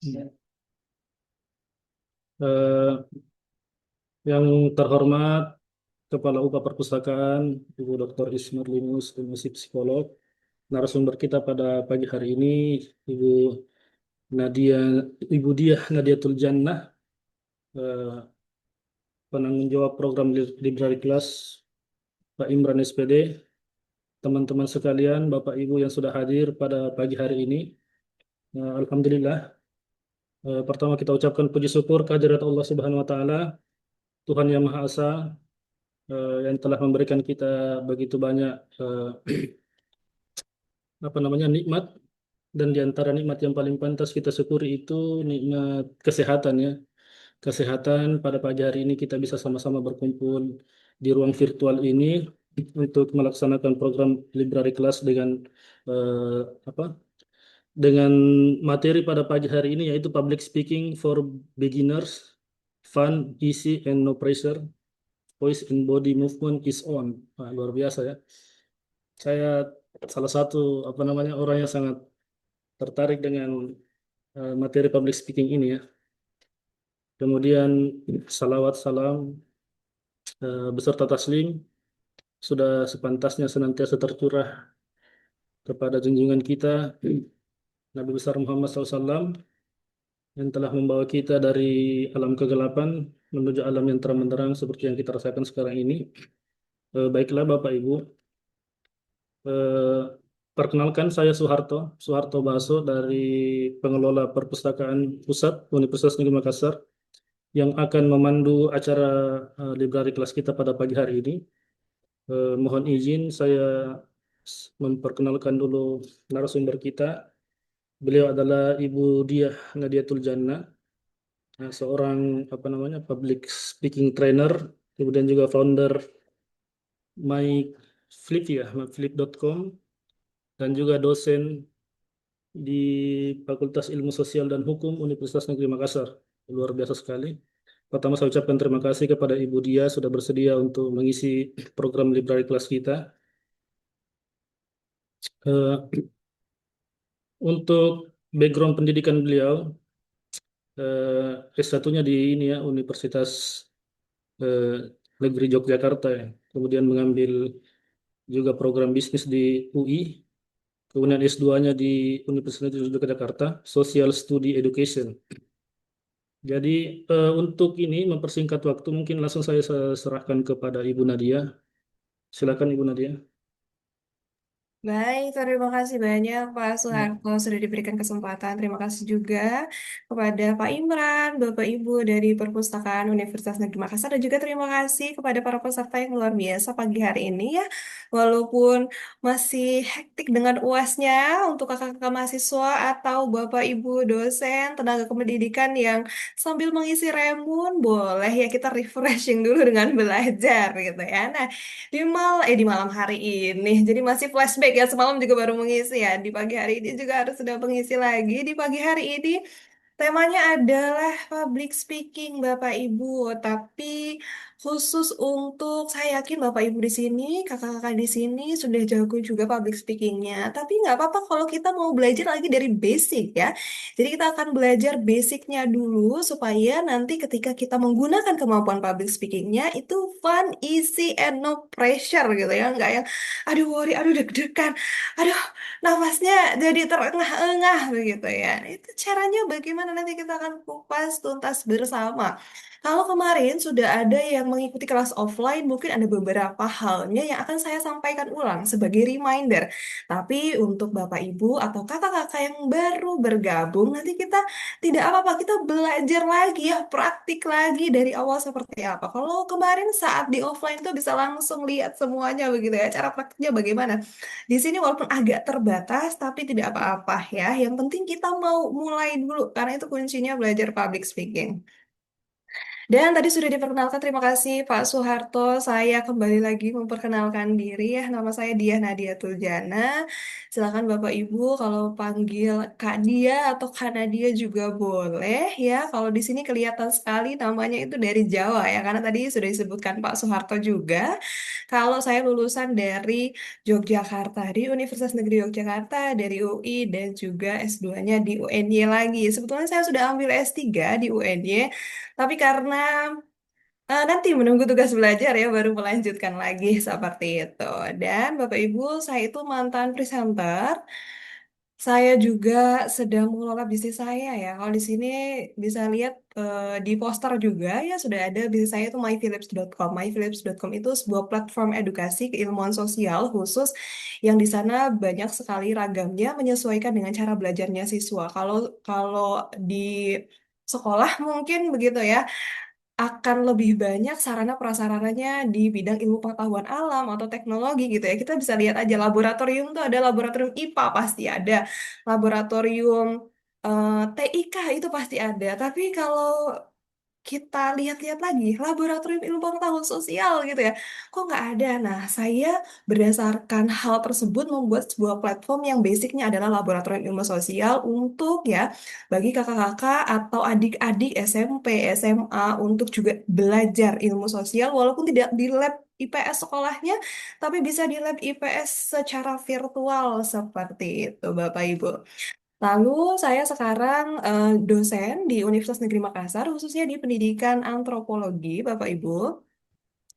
Eh, yang terhormat Kepala UPA Perpustakaan, Ibu Dr. Ismar Linus, MSc Psikolog. Narasumber kita pada pagi hari ini, Ibu Nadia, Ibu Diah Nadiatul Jannah, eh, penanggung jawab program Library Class, Pak Imran SPD, teman-teman sekalian, Bapak Ibu yang sudah hadir pada pagi hari ini. Alhamdulillah. Pertama kita ucapkan puji syukur kehadirat Allah Subhanahu wa taala, Tuhan yang Maha Esa, yang telah memberikan kita begitu banyak apa namanya nikmat, dan di antara nikmat yang paling pantas kita syukuri itu nikmat kesehatan ya. Kesehatan pada pagi hari ini kita bisa sama-sama berkumpul di ruang virtual ini untuk melaksanakan program Library Class dengan eh, apa? Dengan materi pada pagi hari ini yaitu Public Speaking for Beginners, Fun, Easy, and No Pressure. Voice and Body Movement is on. Wah, luar biasa ya. Saya salah satu apa namanya orang yang sangat tertarik dengan materi public speaking ini ya. Kemudian salawat salam beserta taslim sudah sepantasnya senantiasa tercurah kepada junjungan kita Nabi besar Muhammad SAW yang telah membawa kita dari alam kegelapan menuju alam yang terang benderang seperti yang kita rasakan sekarang ini. Baiklah Bapak Ibu, eh, perkenalkan saya Soeharto Baso dari pengelola Perpustakaan Pusat Universitas Negeri Makassar yang akan memandu acara library kelas kita pada pagi hari ini. Mohon izin saya memperkenalkan dulu narasumber kita. Beliau adalah Ibu Diah Nadiatul Jannah, seorang apa namanya public speaking trainer, kemudian juga founder MyFlip ya, myflip.com, dan juga dosen di Fakultas Ilmu Sosial dan Hukum Universitas Negeri Makassar. Luar biasa sekali. Pertama saya ucapkan terima kasih kepada Ibu Dia sudah bersedia untuk mengisi program library kelas kita. Eh, untuk background pendidikan beliau, S1-nya di ini ya Universitas eh, Negeri Yogyakarta ya. Kemudian mengambil juga program bisnis di UI. Kemudian S2-nya di Universitas Negeri Yogyakarta, Social Study Education. Jadi untuk ini mempersingkat waktu mungkin langsung saya serahkan kepada Ibu Nadia. Silakan Ibu Nadia. Baik, terima kasih banyak Pak Ya. Soeharto sudah diberikan kesempatan. Terima kasih juga kepada Pak Imran, Bapak Ibu dari Perpustakaan Universitas Negeri Makassar, dan juga terima kasih kepada para peserta yang luar biasa pagi hari ini ya. Walaupun masih hektik dengan UASnya untuk kakak-kakak mahasiswa atau Bapak Ibu dosen tenaga kependidikan yang sambil mengisi remun, boleh ya kita refreshing dulu dengan belajar gitu ya. Nah, di malam hari ini. Jadi masih flashback ya, semalam juga baru mengisi ya. Di pagi hari ini juga harus sudah mengisi lagi. Di pagi hari ini temanya adalah public speaking Bapak Ibu, tapi khusus untuk saya yakin Bapak Ibu di sini, kakak-kakak di sini sudah jago juga public speakingnya. Tapi nggak apa-apa kalau kita mau belajar lagi dari basic ya. Jadi kita akan belajar basicnya dulu supaya nanti ketika kita menggunakan kemampuan public speakingnya itu fun, easy, and no pressure gitu ya. Nggak yang aduh worry, aduh deg-degan, aduh nafasnya jadi terengah-engah begitu ya. Itu caranya bagaimana nanti kita akan kupas tuntas bersama. Kalau kemarin sudah ada yang mengikuti kelas offline, mungkin ada beberapa halnya yang akan saya sampaikan ulang sebagai reminder. Tapi untuk Bapak Ibu atau kakak-kakak yang baru bergabung, nanti kita tidak apa-apa, kita belajar lagi ya, praktik lagi dari awal seperti apa. Kalau kemarin saat di offline tuh bisa langsung lihat semuanya begitu ya, cara praktiknya bagaimana. Di sini walaupun agak terbatas, tapi tidak apa-apa ya. Yang penting kita mau mulai dulu, karena itu kuncinya belajar public speaking. Dan tadi sudah diperkenalkan, terima kasih Pak Soeharto. Saya kembali lagi memperkenalkan diri ya. Nama saya Diah Nadia Tuljana. Silakan Bapak Ibu kalau panggil Kak Dia atau Kak Nadia juga boleh ya. Kalau di sini kelihatan sekali namanya itu dari Jawa ya, karena tadi sudah disebutkan Pak Soeharto juga. Kalau saya lulusan dari Yogyakarta, di Universitas Negeri Yogyakarta, dari UI dan juga S2-nya di UNY lagi. Sebetulnya saya sudah ambil S3 di UNY, tapi karena nanti menunggu tugas belajar ya baru melanjutkan lagi seperti itu. Dan Bapak Ibu, saya itu mantan presenter. Saya juga sedang mengelola bisnis saya ya. Kalau di sini bisa lihat di poster juga ya sudah ada bisnis saya itu myphilips.com. Myphilips.com itu sebuah platform edukasi keilmuan sosial khusus yang di sana banyak sekali ragamnya menyesuaikan dengan cara belajarnya siswa. Kalau kalau di sekolah mungkin begitu ya akan lebih banyak sarana prasarananya di bidang ilmu pengetahuan alam atau teknologi gitu ya. Kita bisa lihat aja laboratorium tuh ada laboratorium IPA pasti ada, laboratorium TIK itu pasti ada. Tapi kalau kita lihat-lihat lagi laboratorium ilmu pengetahuan sosial gitu ya kok nggak ada. Nah saya berdasarkan hal tersebut membuat sebuah platform yang basicnya adalah laboratorium ilmu sosial untuk ya bagi kakak-kakak atau adik-adik SMP SMA untuk juga belajar ilmu sosial walaupun tidak di lab IPS sekolahnya tapi bisa di lab IPS secara virtual seperti itu Bapak Ibu. Lalu saya sekarang dosen di Universitas Negeri Makassar, khususnya di pendidikan antropologi, Bapak Ibu.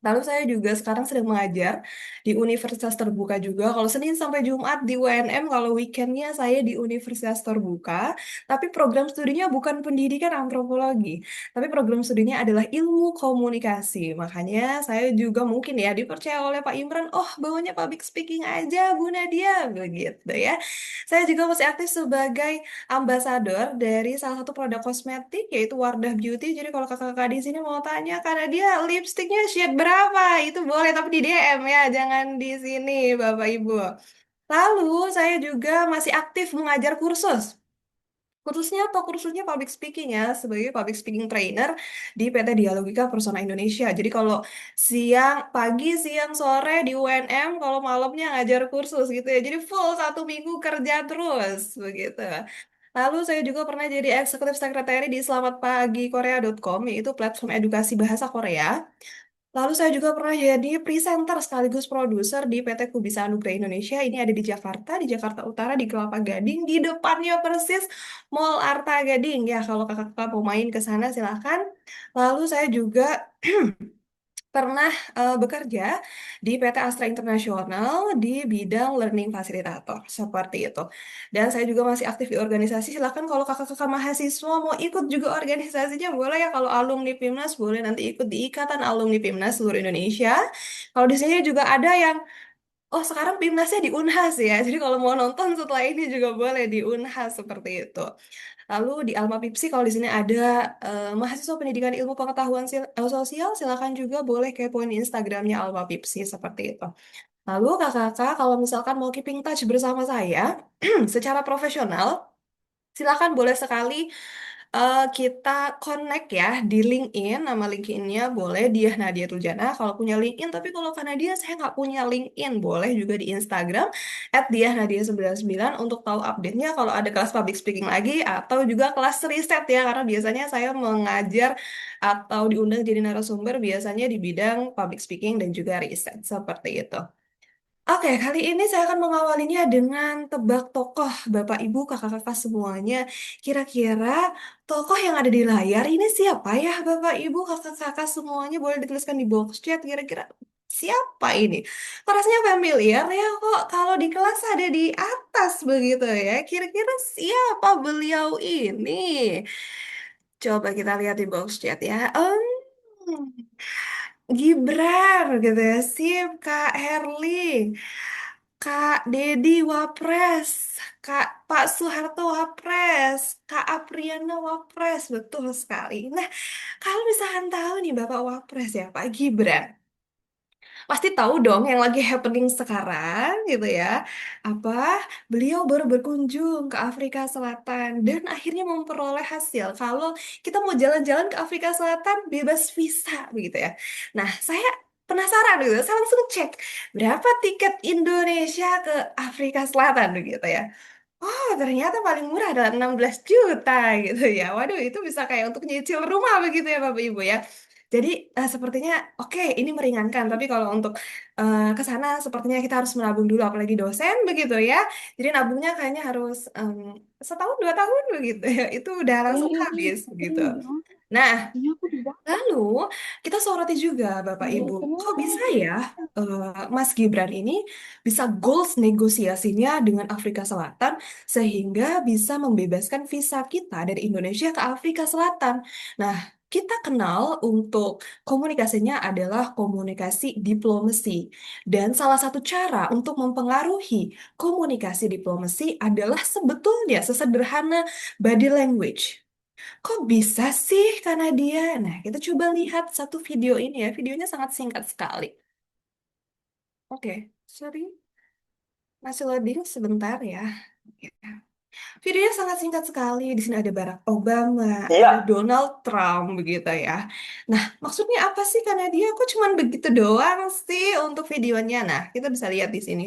Lalu saya juga sekarang sedang mengajar di Universitas Terbuka juga. Kalau Senin sampai Jumat di UNM, kalau weekendnya saya di Universitas Terbuka. Tapi program studinya bukan pendidikan antropologi, tapi program studinya adalah ilmu komunikasi. Makanya saya juga mungkin ya dipercaya oleh Pak Imran, oh bawanya public speaking aja Bu Nadia, begitu ya. Saya juga masih aktif sebagai ambasador dari salah satu produk kosmetik yaitu Wardah Beauty. Jadi kalau kakak-kakak di sini mau tanya karena dia lipstiknya shade berapa, itu boleh tapi di DM ya, jangan di sini Bapak Ibu. Lalu saya juga masih aktif mengajar kursus. Kursusnya apa? Kursusnya public speaking ya, sebagai public speaking trainer di PT Dialogika Persona Indonesia. Jadi kalau pagi, siang, sore di UNM, kalau malamnya ngajar kursus gitu ya. Jadi full 1 minggu kerja terus, begitu. Lalu saya juga pernah jadi eksekutif sekretari di selamatpagikorea.com, yaitu platform edukasi bahasa Korea. Lalu saya juga pernah jadi presenter sekaligus produser di PT Kubisa Anugrah Indonesia. Ini ada di Jakarta Utara, di Kelapa Gading, di depannya persis Mall Arta Gading. Ya, kalau kakak-kakak mau main ke sana silahkan. Lalu saya juga pernah bekerja di PT Astra Internasional di bidang learning facilitator seperti itu. Dan saya juga masih aktif di organisasi. Silakan kalau kakak-kakak mahasiswa mau ikut juga organisasinya boleh ya. Kalau alumni PIMNAS boleh nanti ikut di Ikatan Alumni PIMNAS seluruh Indonesia. Kalau di sini juga ada yang oh sekarang PIMNASnya di Unhas ya. Jadi kalau mau nonton setelah ini juga boleh di Unhas seperti itu. Lalu di Alma Pipsi kalau di sini ada mahasiswa pendidikan ilmu pengetahuan sosial, silakan juga boleh kepoin Instagramnya Alma Pipsi seperti itu. Lalu kakak-kakak kalau misalkan mau keeping touch bersama saya secara profesional, silakan boleh sekali kita connect ya di LinkedIn. Nama LinkedIn-nya boleh Diah Nadia Tuljana kalau punya LinkedIn. Tapi kalau karena dia saya nggak punya LinkedIn, boleh juga di Instagram @diahnadia99 untuk tahu update-nya kalau ada kelas public speaking lagi atau juga kelas riset ya. Karena biasanya saya mengajar atau diundang jadi narasumber biasanya di bidang public speaking dan juga riset seperti itu. Oke, kali ini saya akan mengawalinya dengan tebak tokoh Bapak Ibu, kakak-kakak semuanya. Kira-kira tokoh yang ada di layar ini siapa ya Bapak Ibu, kakak-kakak semuanya boleh dituliskan di box chat. Kira-kira siapa ini? Kok rasanya familiar ya kok kalau di kelas ada di atas begitu ya. Kira-kira siapa beliau ini? Coba kita lihat di box chat ya. Gibran gitu ya. Sip, Kak Herli. Kak Dedi Wapres, Pak Soeharto Wapres, Kak Apriana Wapres, betul sekali. Nah, kalau misalkan tahu nih Bapak Wapres ya, Pak Gibran. pasti tahu dong yang lagi happening sekarang gitu ya. Apa beliau baru berkunjung ke Afrika Selatan dan akhirnya memperoleh hasil kalau kita mau jalan-jalan ke Afrika Selatan bebas visa begitu ya. Nah, saya penasaran gitu. Saya langsung cek berapa tiket Indonesia ke Afrika Selatan begitu ya. Oh, ternyata paling murah adalah 16 juta gitu ya. Waduh, itu bisa kayak untuk nyicil rumah begitu ya Bapak Ibu ya. Jadi sepertinya oke ini meringankan, tapi kalau untuk ke sana sepertinya kita harus menabung dulu apalagi dosen begitu ya. Jadi nabungnya kayaknya harus setahun 2 tahun begitu ya. Itu udah langsung habis begitu. Nah, lalu kita soroti juga Bapak Ibu, kok bisa ya Mas Gibran ini bisa goals negosiasinya dengan Afrika Selatan sehingga bisa membebaskan visa kita dari Indonesia ke Afrika Selatan. Nah, kita kenal untuk komunikasinya adalah komunikasi diplomasi. Dan salah satu cara untuk mempengaruhi komunikasi diplomasi adalah sebetulnya sesederhana body language. Kok bisa sih karena dia? Nah, kita coba lihat satu video ini ya. Videonya sangat singkat sekali. Oke, sorry. Masih loading sebentar ya. Oke. Videonya sangat singkat sekali. Di sini ada Barack Obama, ada Donald Trump begitu ya. Nah, maksudnya apa sih karena dia? Kok cuman begitu doang sih untuk videonya? Nah, kita bisa lihat di sini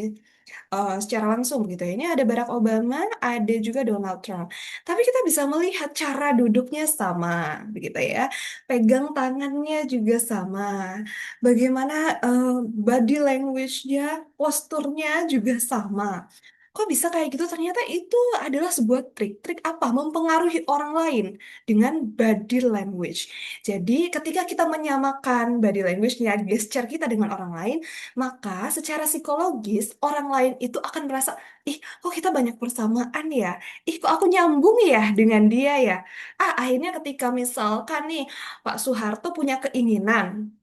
secara langsung gitu ya. Ini ada Barack Obama, ada juga Donald Trump. Tapi kita bisa melihat cara duduknya sama, begitu ya. Pegang tangannya juga sama. Bagaimana body language-nya, posturnya juga sama. Kok bisa kayak gitu? Ternyata itu adalah sebuah trik. Trik apa? Mempengaruhi orang lain dengan body language. Jadi, ketika kita menyamakan body language-nya, gesture kita dengan orang lain, maka secara psikologis orang lain itu akan merasa, ih, kok kita banyak persamaan ya? Ih, kok aku nyambung ya dengan dia ya? Akhirnya ketika misalkan nih Pak Soeharto punya keinginan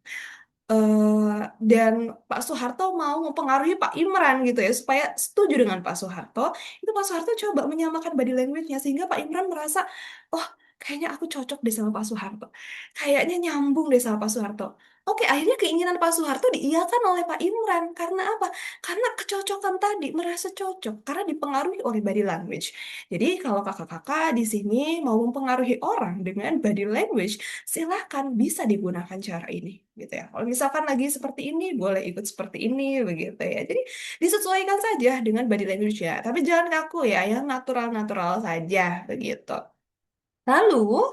dan Pak Soeharto mau mempengaruhi Pak Imran gitu ya supaya setuju dengan Pak Soeharto, itu Pak Soeharto coba menyamakan body language-nya sehingga Pak Imran merasa, oh kayaknya aku cocok deh sama Pak Soeharto, kayaknya nyambung deh sama Pak Soeharto. Oke, akhirnya keinginan Pak Soeharto diiyakan oleh Pak Imran. Karena apa? Karena kecocokan tadi, merasa cocok. Karena dipengaruhi oleh body language. Jadi kalau kakak-kakak di sini mau mempengaruhi orang dengan body language, silahkan bisa digunakan cara ini gitu ya. Kalau misalkan lagi seperti ini, boleh ikut seperti ini begitu ya. Jadi disesuaikan saja dengan body language ya. Tapi jangan kaku ya, yang natural-natural saja begitu. Lalu,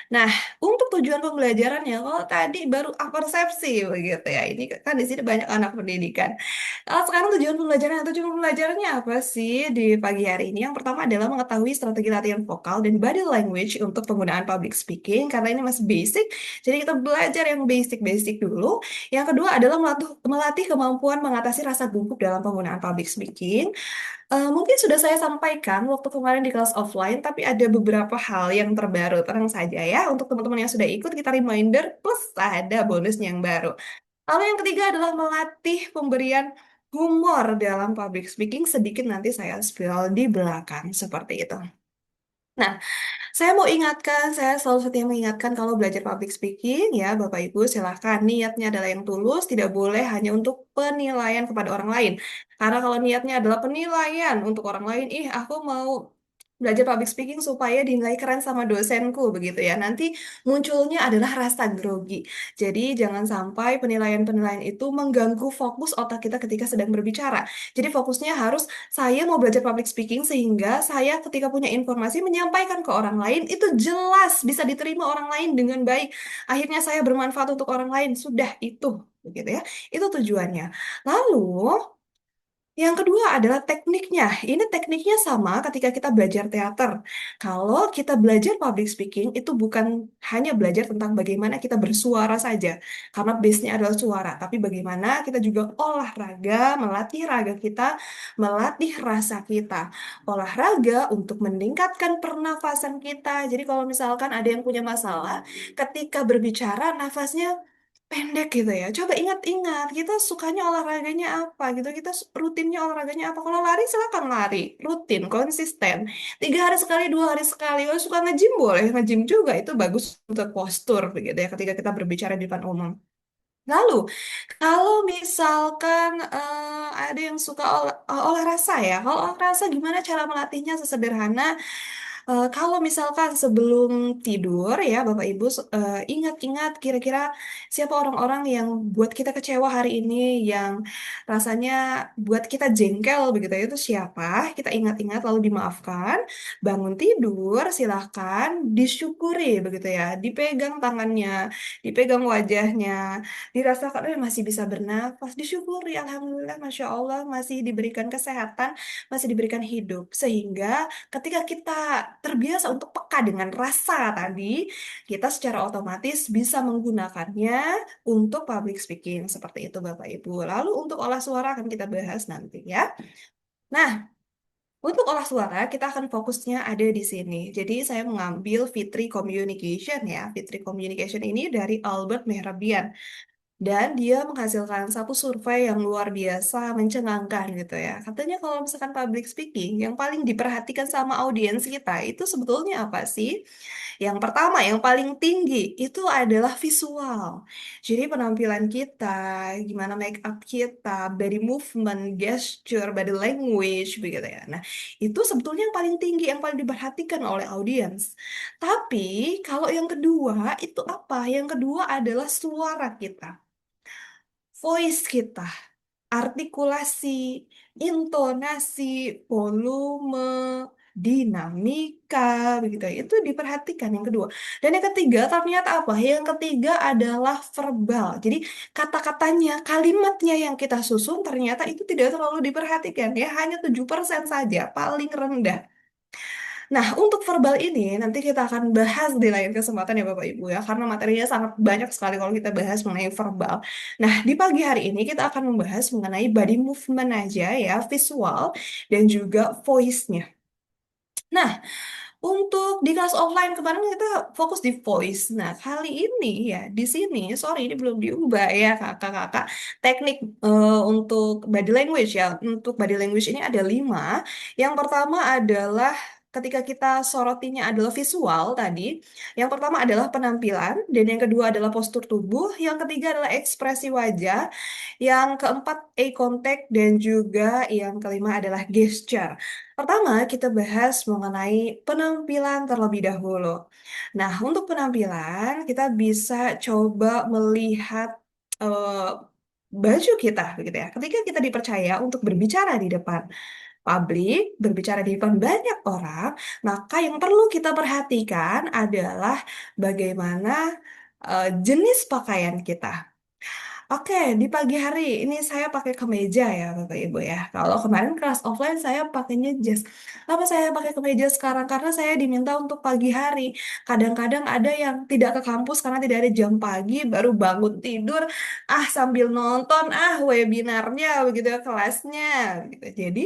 nah untuk tujuan pembelajarannya, kalau tadi baru persepsi begitu ya. Ini kan di sini banyak anak pendidikan. Kalau sekarang tujuan pembelajaran atau tujuan pembelajarannya apa sih di pagi hari ini? Yang pertama adalah mengetahui strategi latihan vokal dan body language untuk penggunaan public speaking karena ini masih basic. Jadi kita belajar yang basic-basic dulu. Yang kedua adalah melatih kemampuan mengatasi rasa gugup dalam penggunaan public speaking. Mungkin sudah saya sampaikan waktu kemarin di kelas offline, tapi ada beberapa hal yang terbaru. Tenang saja ya, untuk teman-teman yang sudah ikut, kita reminder plus ada bonusnya yang baru. Lalu yang ketiga adalah melatih pemberian humor dalam public speaking. Sedikit nanti saya spill di belakang seperti itu. Nah, saya mau ingatkan, saya selalu setia mengingatkan kalau belajar public speaking, ya Bapak Ibu silahkan niatnya adalah yang tulus, tidak boleh hanya untuk penilaian kepada orang lain. Karena kalau niatnya adalah penilaian untuk orang lain, ih aku mau belajar public speaking supaya dinilai keren sama dosenku begitu ya. Nanti munculnya adalah rasa grogi. Jadi jangan sampai penilaian-penilaian itu mengganggu fokus otak kita ketika sedang berbicara. Jadi fokusnya harus saya mau belajar public speaking sehingga saya ketika punya informasi menyampaikan ke orang lain itu jelas bisa diterima orang lain dengan baik. Akhirnya saya bermanfaat untuk orang lain. Sudah itu begitu ya. Itu tujuannya. Lalu yang kedua adalah tekniknya. Ini tekniknya sama ketika kita belajar teater. Kalau kita belajar public speaking, itu bukan hanya belajar tentang bagaimana kita bersuara saja, karena base-nya adalah suara, tapi bagaimana kita juga olahraga, melatih raga kita, melatih rasa kita. Olahraga untuk meningkatkan pernafasan kita. Jadi kalau misalkan ada yang punya masalah, ketika berbicara, nafasnya pendek gitu ya. Coba ingat-ingat, kita sukanya olahraganya apa gitu. Kita rutinnya olahraganya apa. Kalau lari, silakan lari. Rutin, konsisten. 3 hari sekali, 2 hari sekali. Kalau suka nge-gym, boleh nge-gym juga. Itu bagus untuk postur begitu ya ketika kita berbicara di depan umum. Lalu, kalau misalkan ada yang suka olah rasa ya, kalau olah rasa gimana cara melatihnya sesederhana kalau misalkan sebelum tidur ya Bapak Ibu ingat-ingat kira-kira siapa orang-orang yang buat kita kecewa hari ini, yang rasanya buat kita jengkel begitu ya, itu siapa? Kita ingat-ingat lalu dimaafkan. Bangun tidur silahkan disyukuri begitu ya, dipegang tangannya, dipegang wajahnya, dirasakan masih bisa bernafas, disyukuri, Alhamdulillah, Masya Allah masih diberikan kesehatan, masih diberikan hidup, sehingga ketika kita terbiasa untuk peka dengan rasa tadi, kita secara otomatis bisa menggunakannya untuk public speaking seperti itu Bapak Ibu. Lalu untuk olah suara akan kita bahas nanti ya. Nah, untuk olah suara kita akan fokusnya ada di sini. Jadi saya mengambil Fitri Communication ya. Fitri Communication ini dari Albert Mehrabian. Dan dia menghasilkan satu survei yang luar biasa mencengangkan gitu ya. Katanya kalau misalkan public speaking, yang paling diperhatikan sama audiens kita itu sebetulnya apa sih? Yang pertama, yang paling tinggi itu adalah visual. Jadi penampilan kita, gimana make up kita, body movement, gesture, body language, begitu ya. Nah, itu sebetulnya yang paling tinggi, yang paling diperhatikan oleh audiens. Tapi kalau yang kedua itu apa? Yang kedua adalah suara kita, voice kita, artikulasi, intonasi, volume, dinamika, begitu ya. Itu diperhatikan yang kedua. Dan yang ketiga ternyata apa? Yang ketiga adalah verbal. Jadi kata-katanya, kalimatnya yang kita susun ternyata itu tidak terlalu diperhatikan ya, hanya 7% saja, paling rendah. Nah, untuk verbal ini nanti kita akan bahas di lain kesempatan ya Bapak Ibu ya, karena materinya sangat banyak sekali kalau kita bahas mengenai verbal. Nah, di pagi hari ini kita akan membahas mengenai body movement aja ya, visual dan juga voice-nya. Nah, untuk di kelas offline kemarin kita fokus di voice. Nah, kali ini ya di sini, sorry ini belum diubah ya kakak-kakak. Teknik untuk body language ya. Untuk body language ini ada 5. Yang pertama adalah ketika kita sorotinya adalah visual tadi. Yang pertama adalah penampilan, dan yang kedua adalah postur tubuh, yang ketiga adalah ekspresi wajah, yang keempat eye contact, dan juga yang kelima adalah gesture. Pertama, kita bahas mengenai penampilan terlebih dahulu. Nah, untuk penampilan, kita bisa coba melihat eh, baju kita, begitu ya. Ketika kita dipercaya untuk berbicara di depan publik, berbicara di depan banyak orang, maka yang perlu kita perhatikan adalah bagaimana jenis pakaian kita. Oke, di pagi hari ini saya pakai kemeja ya, Bapak Ibu ya. Kalau kemarin kelas offline saya pakainya jas. Kenapa saya pakai kemeja sekarang? Karena saya diminta untuk pagi hari. Kadang-kadang ada yang tidak ke kampus karena tidak ada jam pagi, baru bangun tidur, sambil nonton, webinarnya, begitu ya, kelasnya. Gitu. Jadi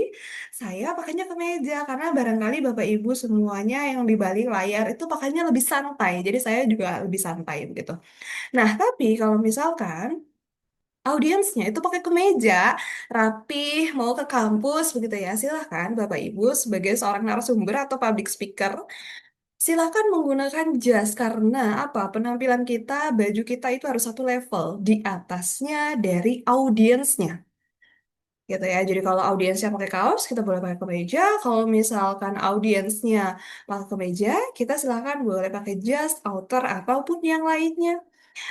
saya pakainya kemeja karena barangkali Bapak Ibu semuanya yang di balik layar itu pakainya lebih santai. Jadi saya juga lebih santai begitu. Nah, tapi kalau misalkan audiensnya itu pakai kemeja, rapih, mau ke kampus begitu ya. Silahkan Bapak Ibu sebagai seorang narasumber atau public speaker, silahkan menggunakan jas karena apa? Penampilan kita, baju kita itu harus satu level di atasnya dari audiensnya. Gitu ya. Jadi kalau audiensnya pakai kaos, kita boleh pakai kemeja. Kalau misalkan audiensnya pakai kemeja, kita silahkan boleh pakai jas, outer, ataupun yang lainnya.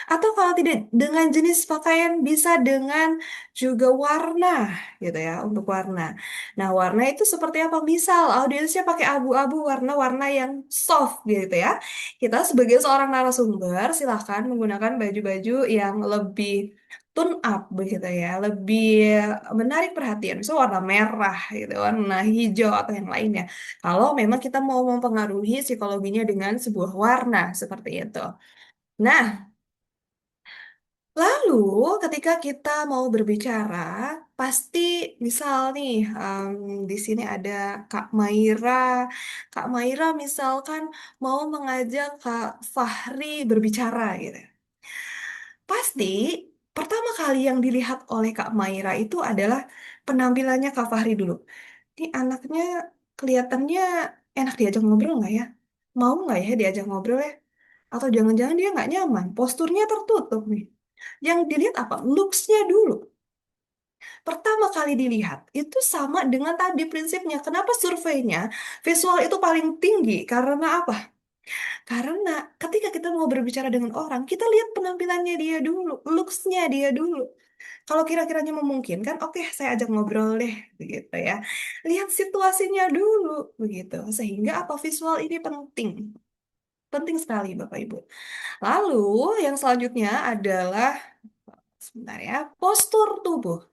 Atau kalau tidak dengan jenis pakaian bisa dengan juga warna gitu ya untuk warna. Nah, warna itu seperti apa? Misal audiensnya pakai abu-abu, warna-warna yang soft gitu ya. Kita sebagai seorang narasumber silahkan menggunakan baju-baju yang lebih tone up begitu ya, lebih menarik perhatian. Misal warna merah gitu, warna hijau atau yang lainnya. Kalau memang kita mau mempengaruhi psikologinya dengan sebuah warna seperti itu. Nah, lalu, ketika kita mau berbicara, pasti misal nih, di sini ada Kak Maira. Kak Maira misalkan mau mengajak Kak Fahri berbicara gitu. Pasti pertama kali yang dilihat oleh Kak Maira itu adalah penampilannya Kak Fahri dulu. Ini anaknya kelihatannya enak diajak ngobrol nggak ya? Mau nggak ya diajak ngobrol ya? Atau jangan-jangan dia nggak nyaman, posturnya tertutup nih. Yang dilihat apa? Looks-nya dulu. Pertama kali dilihat, itu sama dengan tadi prinsipnya. Kenapa surveinya visual itu paling tinggi? Karena apa? Karena ketika kita mau berbicara dengan orang, kita lihat penampilannya dia dulu, looks-nya dia dulu. Kalau kira-kiranya memungkinkan, oke, saya ajak ngobrol deh, begitu ya. Lihat situasinya dulu, begitu. Sehingga apa visual ini penting. Penting sekali, Bapak Ibu. Lalu, yang selanjutnya adalah, sebentar ya, postur tubuh.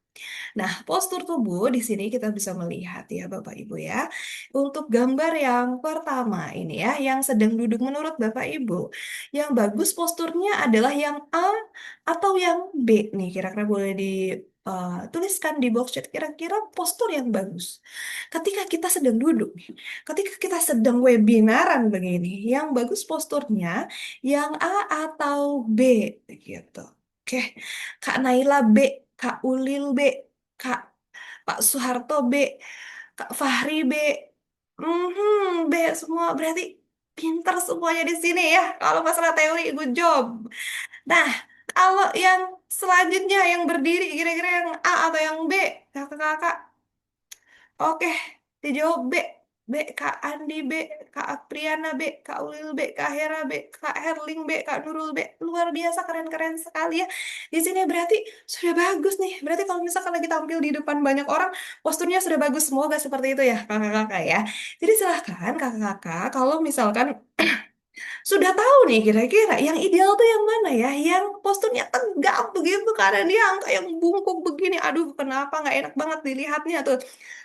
Nah, postur tubuh di sini kita bisa melihat ya Bapak Ibu ya. Untuk gambar yang pertama ini ya, yang sedang duduk menurut Bapak Ibu. Yang bagus posturnya adalah yang A atau yang B nih. Kira-kira boleh dituliskan di box chat kira-kira postur yang bagus. Ketika kita sedang duduk nih, ketika kita sedang webinaran begini, yang bagus posturnya yang A atau B gitu. Oke, Kak Naila B, Kak Ulil B, Kak Pak Soeharto B, Kak Fahri B, B semua berarti pinter semuanya di sini ya. Kalau masalah teori, good job. Nah, kalau yang selanjutnya yang berdiri kira-kira yang A atau yang B, kakak-kakak. Oke, dijawab B. B, Kak Andi B, Kak Apriana B, Kak Ulil B, Kak Hera B, Kak Herling B, Kak Nurul B. Luar biasa, keren-keren sekali ya. Di sini berarti sudah bagus nih. Berarti kalau misalkan lagi tampil di depan banyak orang, posturnya sudah bagus. Semoga seperti itu ya, kakak-kakak ya. Jadi silahkan kakak-kakak, kalau misalkan sudah tahu nih kira-kira yang ideal tuh yang mana ya? Yang posturnya tegap begitu karena dia angka yang bungkuk begini. Aduh, kenapa nggak enak banget dilihatnya tuh.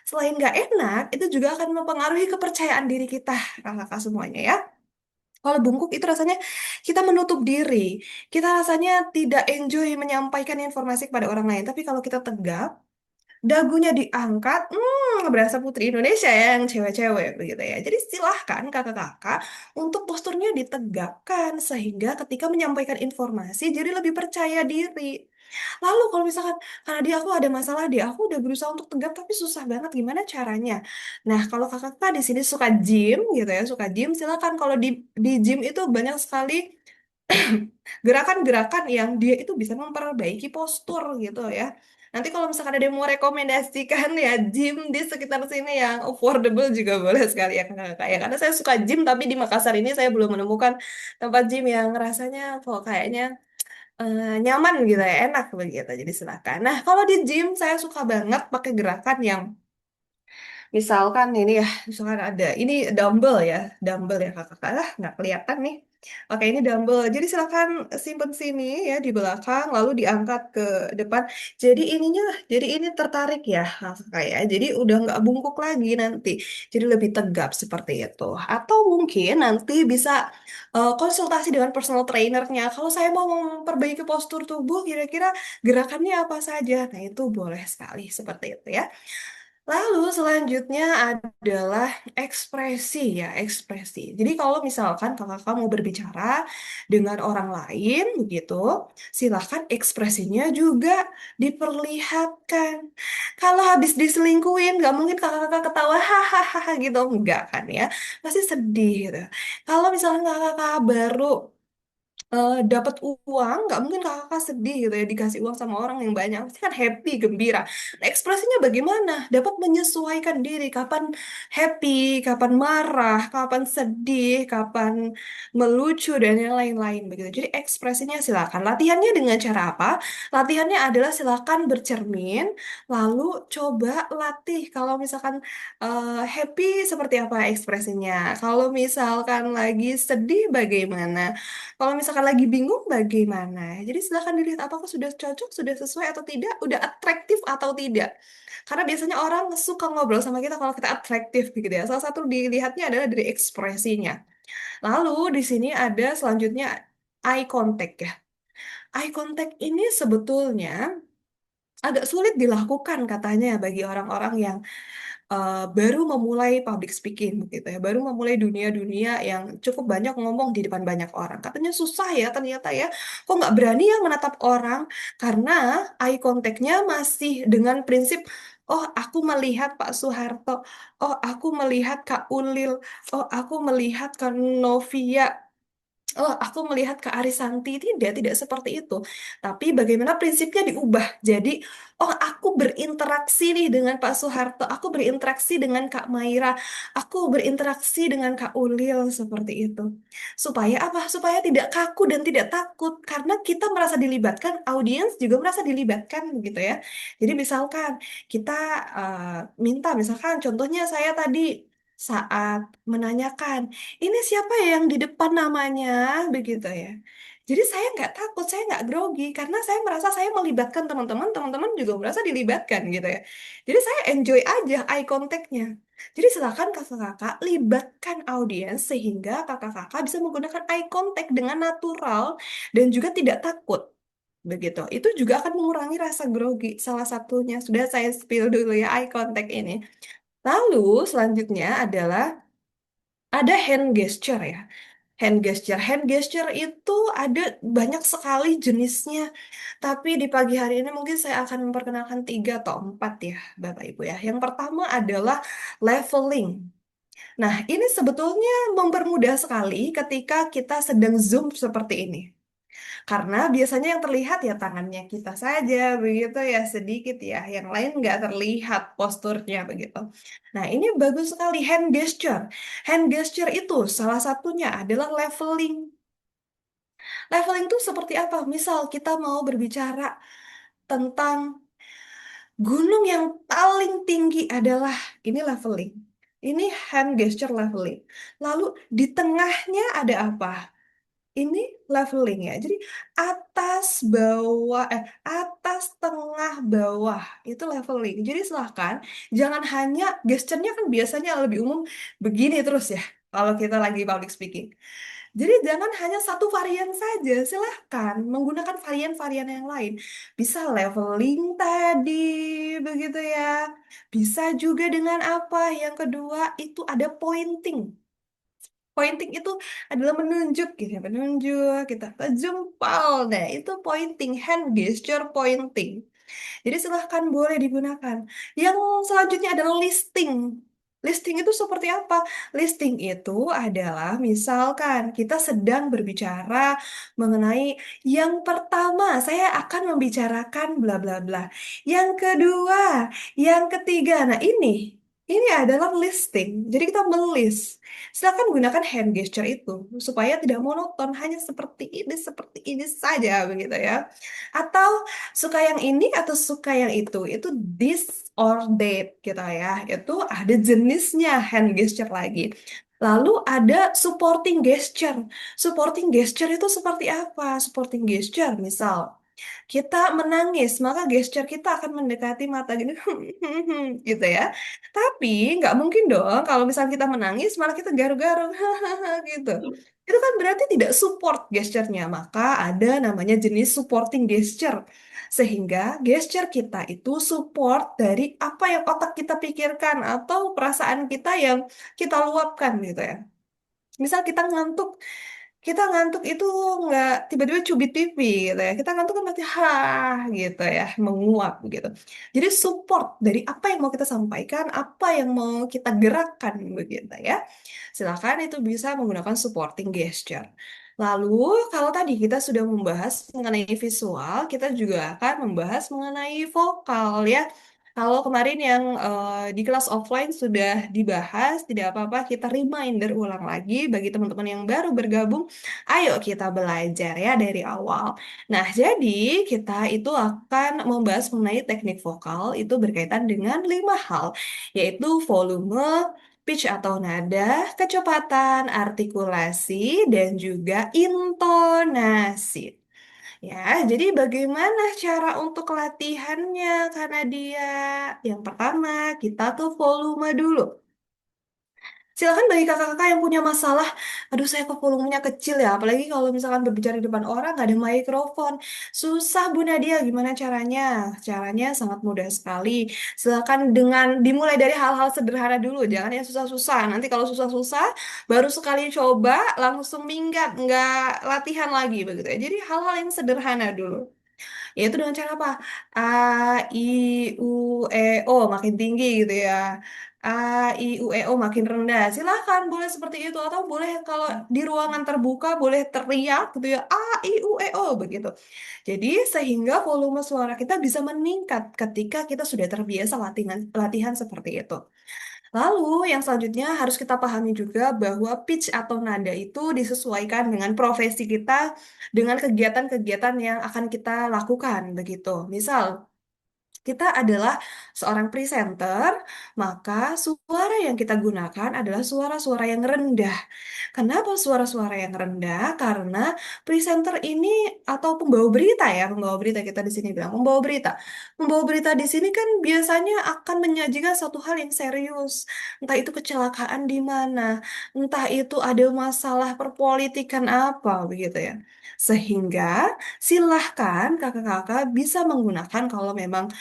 Selain nggak enak, itu juga akan mempengaruhi kepercayaan diri kita, kakak-kakak semuanya ya. Kalau bungkuk itu rasanya kita menutup diri. Kita rasanya tidak enjoy menyampaikan informasi kepada orang lain. Tapi kalau kita tegap, dagunya diangkat, berasa putri Indonesia ya, yang cewek-cewek begitu ya. Jadi silahkan kakak-kakak untuk posturnya ditegakkan sehingga ketika menyampaikan informasi jadi lebih percaya diri. Lalu kalau misalkan karena dia aku ada masalah dia, aku udah berusaha untuk tegak tapi susah banget gimana caranya? Nah, kalau kakak-kakak di sini suka gym gitu ya, suka gym, silakan kalau di gym itu banyak sekali gerakan-gerakan yang dia itu bisa memperbaiki postur gitu ya. Nanti kalau misalkan ada yang mau rekomendasikan ya gym di sekitar sini yang affordable juga boleh sekali ya kakak-kakak ya. Karena saya suka gym tapi di Makassar ini saya belum menemukan tempat gym yang rasanya kok kayaknya nyaman gitu ya, enak begitu. Jadi silakan. Nah, kalau di gym saya suka banget pakai gerakan yang misalkan ini ya, misalkan ada ini dumbbell ya kakak-kakak lah, nggak kelihatan nih. Oke, ini dumbbell. Jadi silakan simpen sini ya di belakang, lalu diangkat ke depan. Jadi ini tertarik ya kakak ya. Jadi udah nggak bungkuk lagi nanti. Jadi lebih tegap seperti itu. Atau mungkin nanti bisa konsultasi dengan personal trainernya. Kalau saya mau memperbaiki postur tubuh, kira-kira gerakannya apa saja? Nah, itu boleh sekali seperti itu ya. Lalu selanjutnya adalah ekspresi ya, ekspresi. Jadi kalau misalkan kakak mau berbicara dengan orang lain begitu, silahkan ekspresinya juga diperlihatkan. Kalau habis diselingkuhin, nggak mungkin kakak-kakak ketawa hahaha gitu, enggak kan ya. Pasti sedih gitu. Kalau misalkan kakak baru dapat uang, nggak mungkin kakak sedih gitu ya dikasih uang sama orang yang banyak, pasti kan happy, gembira. Nah, ekspresinya bagaimana? Dapat menyesuaikan diri, kapan happy, kapan marah, kapan sedih, kapan melucu dan yang lain-lain begitu. Jadi ekspresinya silakan. Latihannya dengan cara apa? Latihannya adalah silakan bercermin, lalu coba latih kalau misalkan happy seperti apa ekspresinya. Kalau misalkan lagi sedih bagaimana? Kalau misalkan lagi bingung bagaimana? Jadi silahkan dilihat apakah sudah cocok, sudah sesuai atau tidak, udah atraktif atau tidak. Karena biasanya orang suka ngobrol sama kita kalau kita atraktif gitu ya. Salah satu dilihatnya adalah dari ekspresinya. Lalu di sini ada selanjutnya eye contact ya. Eye contact ini sebetulnya agak sulit dilakukan katanya bagi orang-orang yang baru memulai public speaking gitu ya, baru memulai dunia-dunia yang cukup banyak ngomong di depan banyak orang. Katanya susah ya ternyata ya, kok nggak berani ya menatap orang karena eye contact-nya masih dengan prinsip, oh aku melihat Pak Soeharto, oh aku melihat Kak Ulil, oh aku melihat Kak Novia. oh, aku melihat Kak Arisanti tidak seperti itu. Tapi bagaimana prinsipnya diubah. Jadi, oh, aku berinteraksi nih dengan Pak Soeharto, aku berinteraksi dengan Kak Maira, aku berinteraksi dengan Kak Ulil seperti itu. Supaya apa? Supaya tidak kaku dan tidak takut karena kita merasa dilibatkan, audiens juga merasa dilibatkan gitu ya. Jadi misalkan kita minta misalkan contohnya saya tadi saat menanyakan ini siapa ya yang di depan namanya begitu ya. Jadi saya nggak takut, saya nggak grogi karena saya merasa saya melibatkan teman-teman, teman-teman juga merasa dilibatkan gitu ya. Jadi saya enjoy aja eye contact-nya. Jadi silakan kakak-kakak libatkan audiens sehingga kakak-kakak bisa menggunakan eye contact dengan natural dan juga tidak takut. Begitu. Itu juga akan mengurangi rasa grogi. Salah satunya sudah saya spill dulu ya eye contact ini. Lalu selanjutnya adalah ada hand gesture ya. Hand gesture. Hand gesture itu ada banyak sekali jenisnya. Tapi di pagi hari ini mungkin saya akan memperkenalkan tiga atau empat ya, Bapak Ibu ya. Yang pertama adalah leveling. Nah, ini sebetulnya mempermudah sekali ketika kita sedang Zoom seperti ini. Karena biasanya yang terlihat ya tangannya kita saja, begitu ya sedikit ya. Yang lain nggak terlihat posturnya begitu. Nah, ini bagus sekali hand gesture. Hand gesture itu salah satunya adalah leveling. Leveling itu seperti apa? Misal kita mau berbicara tentang gunung yang paling tinggi adalah ini leveling. Ini hand gesture leveling. Lalu di tengahnya ada apa? Ini leveling ya. Jadi atas bawah atas tengah bawah itu leveling. Jadi silahkan jangan hanya gesturnya kan biasanya lebih umum begini terus ya kalau kita lagi public speaking. Jadi jangan hanya satu varian saja, silahkan menggunakan varian-varian yang lain. Bisa leveling tadi, begitu ya. Bisa juga dengan apa? Yang kedua itu ada pointing. Pointing itu adalah menunjuk gitu ya, menunjuk kita ke jempol. Nah, itu pointing, hand gesture pointing. Jadi silahkan boleh digunakan. Yang selanjutnya adalah listing. Listing itu seperti apa? Listing itu adalah misalkan kita sedang berbicara mengenai yang pertama saya akan membicarakan bla bla bla. Yang kedua, yang ketiga. Nah, ini adalah listing. Jadi kita melis. Silakan gunakan hand gesture itu supaya tidak monoton hanya seperti ini saja begitu ya. Atau suka yang ini atau suka yang itu this or that gitu ya, itu ada jenisnya hand gesture lagi. Lalu ada supporting gesture. Supporting gesture itu seperti apa? Supporting gesture misal kita menangis, maka gesture kita akan mendekati mata gini, gitu ya. Tapi nggak mungkin dong kalau misalnya kita menangis malah kita garuk-garuk, gitu. Itu kan berarti tidak support gesturnya, maka ada namanya jenis supporting gesture. Sehingga gesture kita itu support dari apa yang otak kita pikirkan atau perasaan kita yang kita luapkan gitu ya. Misal kita ngantuk itu nggak tiba-tiba cubit pipi gitu ya. Kita ngantuk kan pasti gitu ya, menguap gitu. Jadi support dari apa yang mau kita sampaikan, apa yang mau kita gerakkan begitu ya. Silakan itu bisa menggunakan supporting gesture. Lalu kalau tadi kita sudah membahas mengenai visual, kita juga akan membahas mengenai vokal ya. Kalau kemarin yang di kelas offline sudah dibahas, tidak apa-apa, kita reminder ulang lagi bagi teman-teman yang baru bergabung. Ayo kita belajar ya dari awal. Nah, jadi kita itu akan membahas mengenai teknik vokal itu berkaitan dengan 5 hal, yaitu volume, pitch atau nada, kecepatan, artikulasi, dan juga intonasi. Ya, jadi bagaimana cara untuk latihannya, karena dia yang pertama kita tuh volume dulu. Silakan bagi kakak-kakak yang punya masalah, aduh saya kok volumenya kecil ya, apalagi kalau misalkan berbicara di depan orang nggak ada mikrofon. Susah Bu Nadia, gimana caranya? Caranya sangat mudah sekali. Silakan dengan dimulai dari hal-hal sederhana dulu, jangan yang susah-susah. Nanti kalau susah-susah, baru sekali coba langsung minggat, nggak latihan lagi begitu ya. Jadi hal-hal yang sederhana dulu. Yaitu dengan cara apa? A, I, U, E, O makin tinggi gitu ya. A, I, U, E, O makin rendah. Silahkan, boleh seperti itu. Atau boleh kalau di ruangan terbuka, boleh teriak gitu ya. A, I, U, E, O begitu. Jadi sehingga volume suara kita bisa meningkat ketika kita sudah terbiasa latihan, latihan seperti itu. Lalu yang selanjutnya harus kita pahami juga bahwa pitch atau nada itu disesuaikan dengan profesi kita, dengan kegiatan-kegiatan yang akan kita lakukan begitu. Misal, kita adalah seorang presenter, maka suara yang kita gunakan adalah suara-suara yang rendah. Kenapa suara-suara yang rendah? Karena presenter ini atau pembawa berita ya, pembawa berita kita di sini bilang pembawa berita. Pembawa berita di sini kan biasanya akan menyajikan satu hal yang serius. Entah itu kecelakaan di mana, entah itu ada masalah perpolitikan apa begitu ya. Sehingga silahkan kakak-kakak bisa menggunakan kalau memang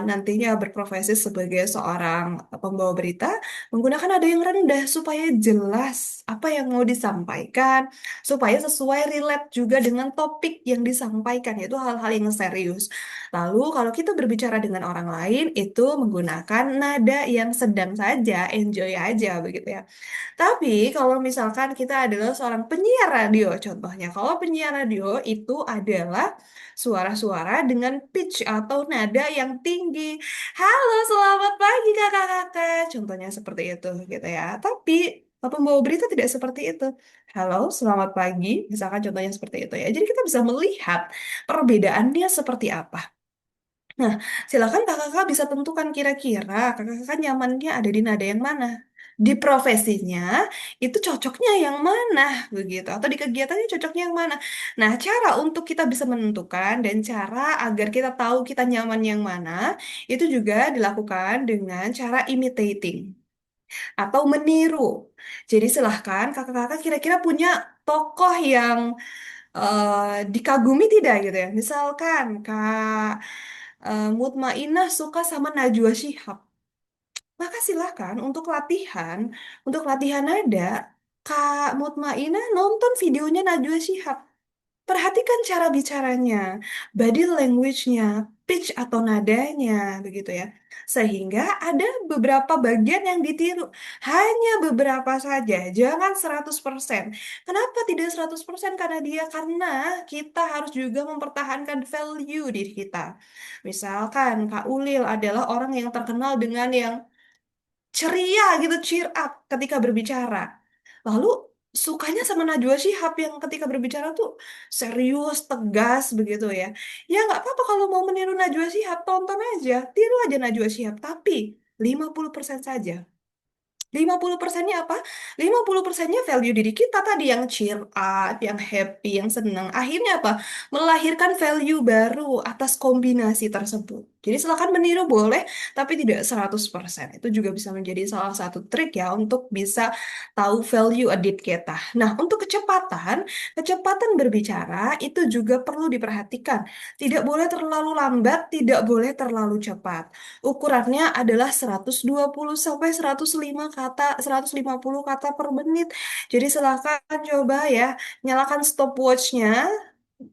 nantinya berprofesi sebagai seorang pembawa berita, menggunakan nada yang rendah supaya jelas apa yang mau disampaikan, supaya sesuai relate juga dengan topik yang disampaikan, yaitu hal-hal yang serius. Lalu kalau kita berbicara dengan orang lain, itu menggunakan nada yang sedang saja, enjoy aja begitu ya. Tapi kalau misalkan kita adalah seorang penyiar radio, contohnya, kalau penyiar radio itu adalah suara-suara dengan pitch atau nada yang tinggi. Halo, selamat pagi kakak-kakak. Contohnya seperti itu gitu ya. Tapi pembawa berita tidak seperti itu. Halo, selamat pagi. Misalkan contohnya seperti itu ya. Jadi kita bisa melihat perbedaannya seperti apa. Nah, silakan kakak-kakak bisa tentukan kira-kira kakak-kakak nyamannya ada di nada yang mana. Di profesinya itu cocoknya yang mana begitu atau di kegiatannya cocoknya yang mana. Nah, cara untuk kita bisa menentukan dan cara agar kita tahu kita nyaman yang mana itu juga dilakukan dengan cara imitating atau meniru. Jadi silahkan kakak-kakak kira-kira punya tokoh yang dikagumi tidak gitu ya. Misalkan Kak Mutmainah suka sama Najwa Shihab. Maka silahkan untuk latihan nada, Kak Mutmainah nonton videonya Najwa Shihab. Perhatikan cara bicaranya, body language-nya, pitch atau nadanya, begitu ya. Sehingga ada beberapa bagian yang ditiru. Hanya beberapa saja, jangan 100%. Kenapa tidak 100%? Karena kita harus juga mempertahankan value diri kita. Misalkan Kak Ulil adalah orang yang terkenal dengan yang ceria gitu, cheer up ketika berbicara. Lalu sukanya sama Najwa Shihab yang ketika berbicara tuh serius, tegas begitu ya. Ya nggak apa-apa kalau mau meniru Najwa Shihab, tonton aja, tiru aja Najwa Shihab. Tapi 50% saja. 50%-nya apa? 50%-nya value diri kita tadi yang cheer up, yang happy, yang senang. Akhirnya apa? Melahirkan value baru atas kombinasi tersebut. Jadi silakan meniru boleh, tapi tidak 100%. Itu juga bisa menjadi salah satu trik ya untuk bisa tahu value added kita. Nah, untuk kecepatan, kecepatan berbicara itu juga perlu diperhatikan. Tidak boleh terlalu lambat, tidak boleh terlalu cepat. Ukurannya adalah 120 sampai 105 kata, 150 kata per menit. Jadi silakan coba ya, nyalakan stopwatchnya.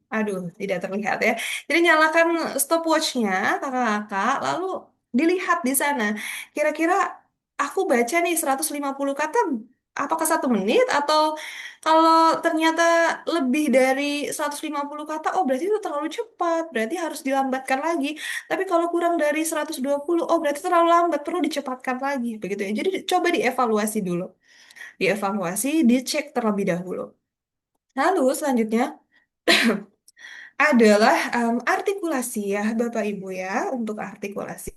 Aduh, tidak terlihat ya. Jadi nyalakan stopwatchnya, kakak-kakak, lalu dilihat di sana. Kira-kira aku baca nih 150 kata, apakah 1 menit? Atau kalau ternyata lebih dari 150 kata, oh berarti itu terlalu cepat, berarti harus dilambatkan lagi. Tapi kalau kurang dari 120, oh berarti terlalu lambat, perlu dicepatkan lagi. Begitu ya. Jadi coba dievaluasi dulu. Dievaluasi, dicek terlebih dahulu. Lalu selanjutnya adalah artikulasi ya Bapak Ibu ya untuk artikulasi.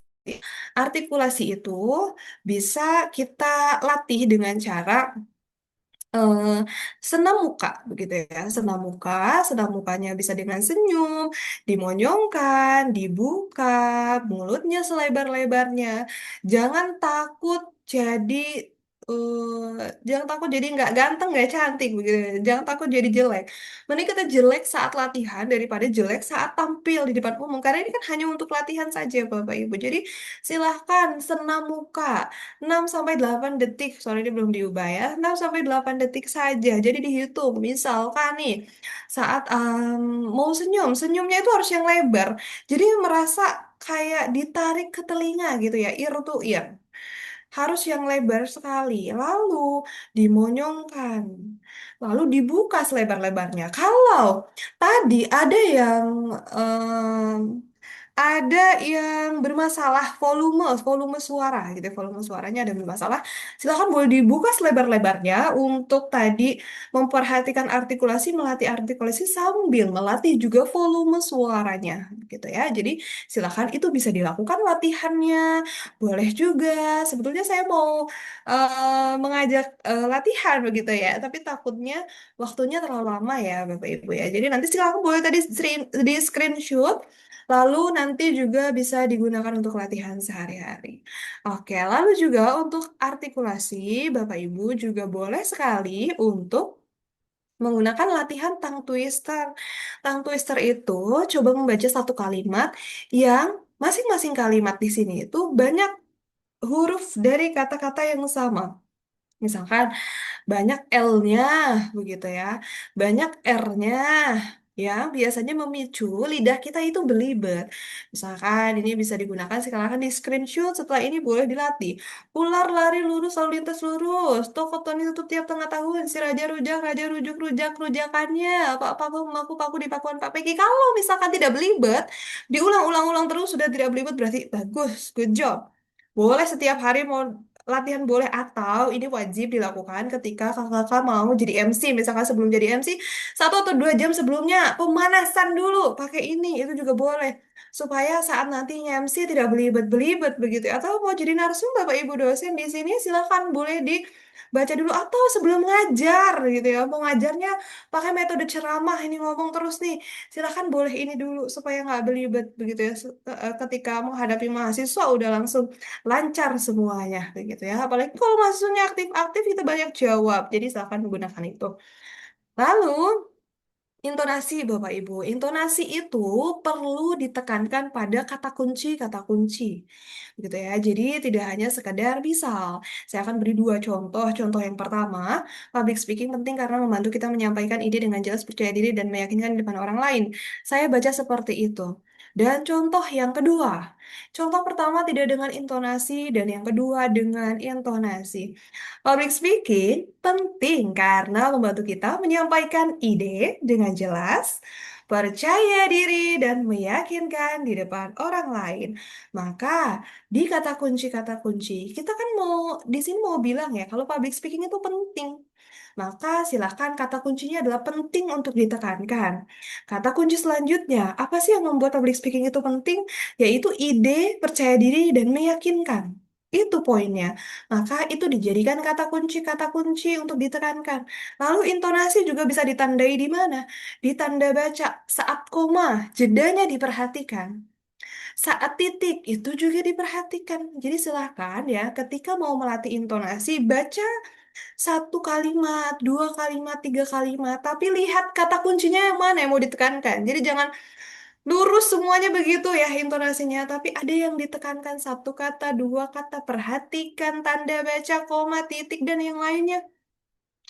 Artikulasi itu bisa kita latih dengan cara eh, senam muka begitu ya. Senam mukanya bisa dengan senyum, dimonyongkan, dibuka, mulutnya selebar-lebarnya. Jangan takut jadi jangan takut jadi nggak ganteng, nggak cantik begitu. Jangan takut jadi jelek. Mending kita jelek saat latihan daripada jelek saat tampil di depan umum. Karena ini kan hanya untuk latihan saja, Bapak Ibu. Jadi silahkan senam muka. 6 sampai 8 detik, soalnya ini belum diubah ya. 6 sampai 8 detik saja. Jadi dihitung. Misalkan nih, saat mau senyum, senyumnya itu harus yang lebar. Jadi merasa kayak ditarik ke telinga gitu ya, ear to ear. harus yang lebar sekali, lalu dimonyongkan, lalu dibuka selebar-lebarnya. Kalau tadi ada yang bermasalah volume, volume suara gitu, ya, volume suaranya ada bermasalah. Silakan boleh dibuka selebar-lebarnya untuk tadi memperhatikan artikulasi, melatih artikulasi sambil melatih juga volume suaranya, gitu ya. Jadi silakan itu bisa dilakukan latihannya. Boleh juga. Sebetulnya saya mau mengajak latihan begitu ya, tapi takutnya waktunya terlalu lama ya, Bapak Ibu ya. Jadi nanti silakan boleh tadi di screenshot. Lalu nanti juga bisa digunakan untuk latihan sehari-hari. Oke, lalu juga untuk artikulasi, Bapak Ibu juga boleh sekali untuk menggunakan latihan tongue twister. Tongue twister itu coba membaca satu kalimat yang masing-masing kalimat di sini itu banyak huruf dari kata-kata yang sama. Misalkan banyak L-nya, begitu ya. Banyak R-nya, ya biasanya memicu lidah kita itu belibet. Misalkan ini bisa digunakan silakan di screenshot, setelah ini boleh dilatih. Ular lari lurus lalu lintas lurus. Toko Tony tutup tiap tengah tahun. Si raja rujuk rujak rujakannya. Apa-apa paku paku di pakuan Pak Peki. Kalau misalkan tidak belibet, diulang-ulang-ulang terus sudah tidak belibet berarti bagus, good job. Boleh setiap hari mau latihan boleh atau ini wajib dilakukan ketika kakak-kakak mau jadi MC. Misalkan sebelum jadi MC, 1 atau 2 jam sebelumnya pemanasan dulu pakai ini, itu juga boleh. Supaya saat nantinya MC tidak belibet-belibet begitu. Atau mau jadi narsum Bapak Ibu dosen di sini silakan boleh dibaca dulu atau sebelum ngajar gitu ya. Mau ngajarnya pakai metode ceramah ini ngomong terus nih. Silakan boleh ini dulu supaya nggak belibet begitu ya. Ketika menghadapi mahasiswa udah langsung lancar semuanya begitu ya. Apalagi kalau mahasiswanya aktif-aktif kita banyak jawab. Jadi silakan menggunakan itu. Lalu intonasi Bapak Ibu. Intonasi itu perlu ditekankan pada kata kunci gitu ya. Jadi tidak hanya sekedar misal. Saya akan beri 2 contoh. Contoh yang pertama, public speaking penting karena membantu kita menyampaikan ide dengan jelas, percaya diri dan meyakinkan di depan orang lain. Saya baca seperti itu. Dan contoh yang kedua, contoh pertama tidak dengan intonasi dan yang kedua dengan intonasi. Public speaking penting karena membantu kita menyampaikan ide dengan jelas, percaya diri, dan meyakinkan di depan orang lain. Maka, di kata kunci, kita kan mau di sini mau bilang ya, kalau public speaking itu penting. Maka silakan kata kuncinya adalah penting untuk ditekankan. Kata kunci selanjutnya, apa sih yang membuat public speaking itu penting? Yaitu ide, percaya diri, dan meyakinkan. Itu poinnya. Maka itu dijadikan kata kunci untuk ditekankan. Lalu intonasi juga bisa ditandai di mana? Di tanda baca. Saat koma, jedanya diperhatikan. Saat titik, itu juga diperhatikan. Jadi silahkan ya, ketika mau melatih intonasi, baca 1 kalimat, 2 kalimat, 3 kalimat. Tapi lihat kata kuncinya yang mana yang mau ditekankan. Jadi jangan lurus semuanya begitu ya intonasinya, tapi ada yang ditekankan 1 kata, 2 kata, perhatikan tanda baca, koma, titik, dan yang lainnya.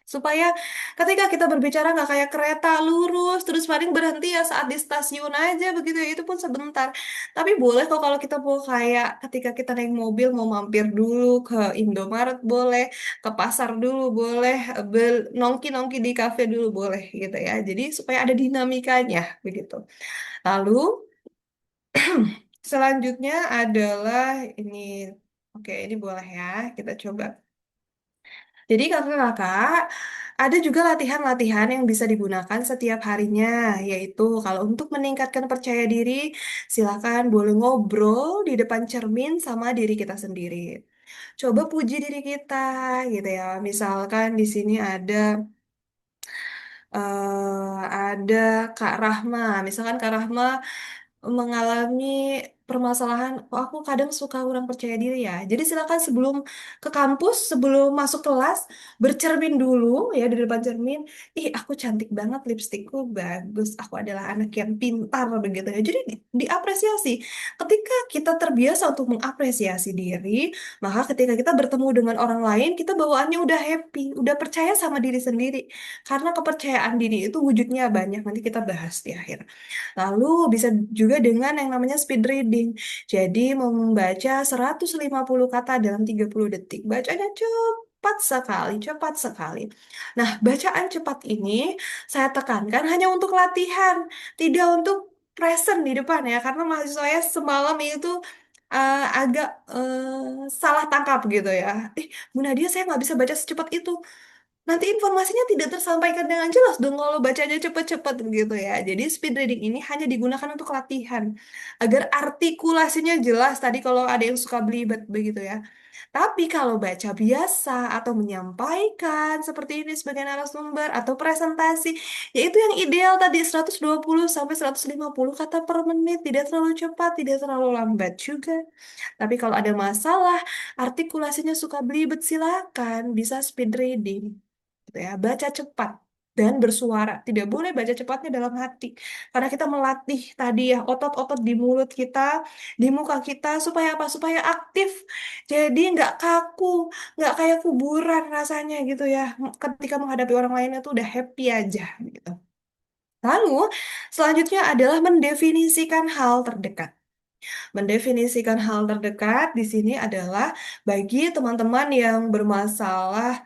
Supaya ketika kita berbicara nggak kayak kereta lurus, terus paling berhenti ya saat di stasiun aja begitu ya, itu pun sebentar. Tapi boleh kok kalau kita mau kayak ketika kita naik mobil mau mampir dulu ke Indomaret boleh, ke pasar dulu boleh, nongki-nongki di kafe dulu boleh gitu ya. Jadi supaya ada dinamikanya begitu. Lalu selanjutnya adalah ini. Oke, ini boleh ya. Kita coba. Jadi kakak-kakak, ada juga latihan-latihan yang bisa digunakan setiap harinya, yaitu kalau untuk meningkatkan percaya diri, silakan boleh ngobrol di depan cermin sama diri kita sendiri. Coba puji diri kita, gitu ya. Misalkan di sini ada Kak Rahma, misalkan Kak Rahma mengalami permasalahan, kok aku kadang suka kurang percaya diri ya. Jadi silakan sebelum ke kampus, sebelum masuk kelas, bercermin dulu ya di depan cermin. Ih, aku cantik banget, lipstikku bagus, aku adalah anak yang pintar begitu ya. Jadi diapresiasi. Ketika kita terbiasa untuk mengapresiasi diri, maka ketika kita bertemu dengan orang lain, kita bawaannya udah happy, udah percaya sama diri sendiri. Karena kepercayaan diri itu wujudnya banyak, nanti kita bahas di akhir. Lalu bisa juga dengan yang namanya speed reading. reading. Jadi membaca 150 kata dalam 30 detik. Bacanya cepat sekali, cepat sekali. Nah, bacaan cepat ini saya tekankan hanya untuk latihan, tidak untuk present di depan ya, karena mahasiswa saya semalam itu agak salah tangkap gitu ya. Bu Nadia, saya nggak bisa baca secepat itu. Nanti informasinya tidak tersampaikan dengan jelas dong kalau bacanya cepet-cepet gitu ya. Jadi speed reading ini hanya digunakan untuk latihan agar artikulasinya jelas. Tadi kalau ada yang suka belibet begitu ya. Tapi kalau baca biasa atau menyampaikan seperti ini sebagai narasumber atau presentasi, yaitu yang ideal tadi 120 sampai 150 kata per menit, tidak terlalu cepat, tidak terlalu lambat juga. Tapi kalau ada masalah, artikulasinya suka belibet, silakan bisa speed reading gitu ya, baca cepat dan bersuara. Tidak boleh baca cepatnya dalam hati. Karena kita melatih tadi ya otot-otot di mulut kita, di muka kita supaya apa? Supaya aktif. Jadi nggak kaku, nggak kayak kuburan rasanya gitu ya. Ketika menghadapi orang lain itu udah happy aja gitu. Lalu selanjutnya adalah mendefinisikan hal terdekat. Mendefinisikan hal terdekat di sini adalah bagi teman-teman yang bermasalah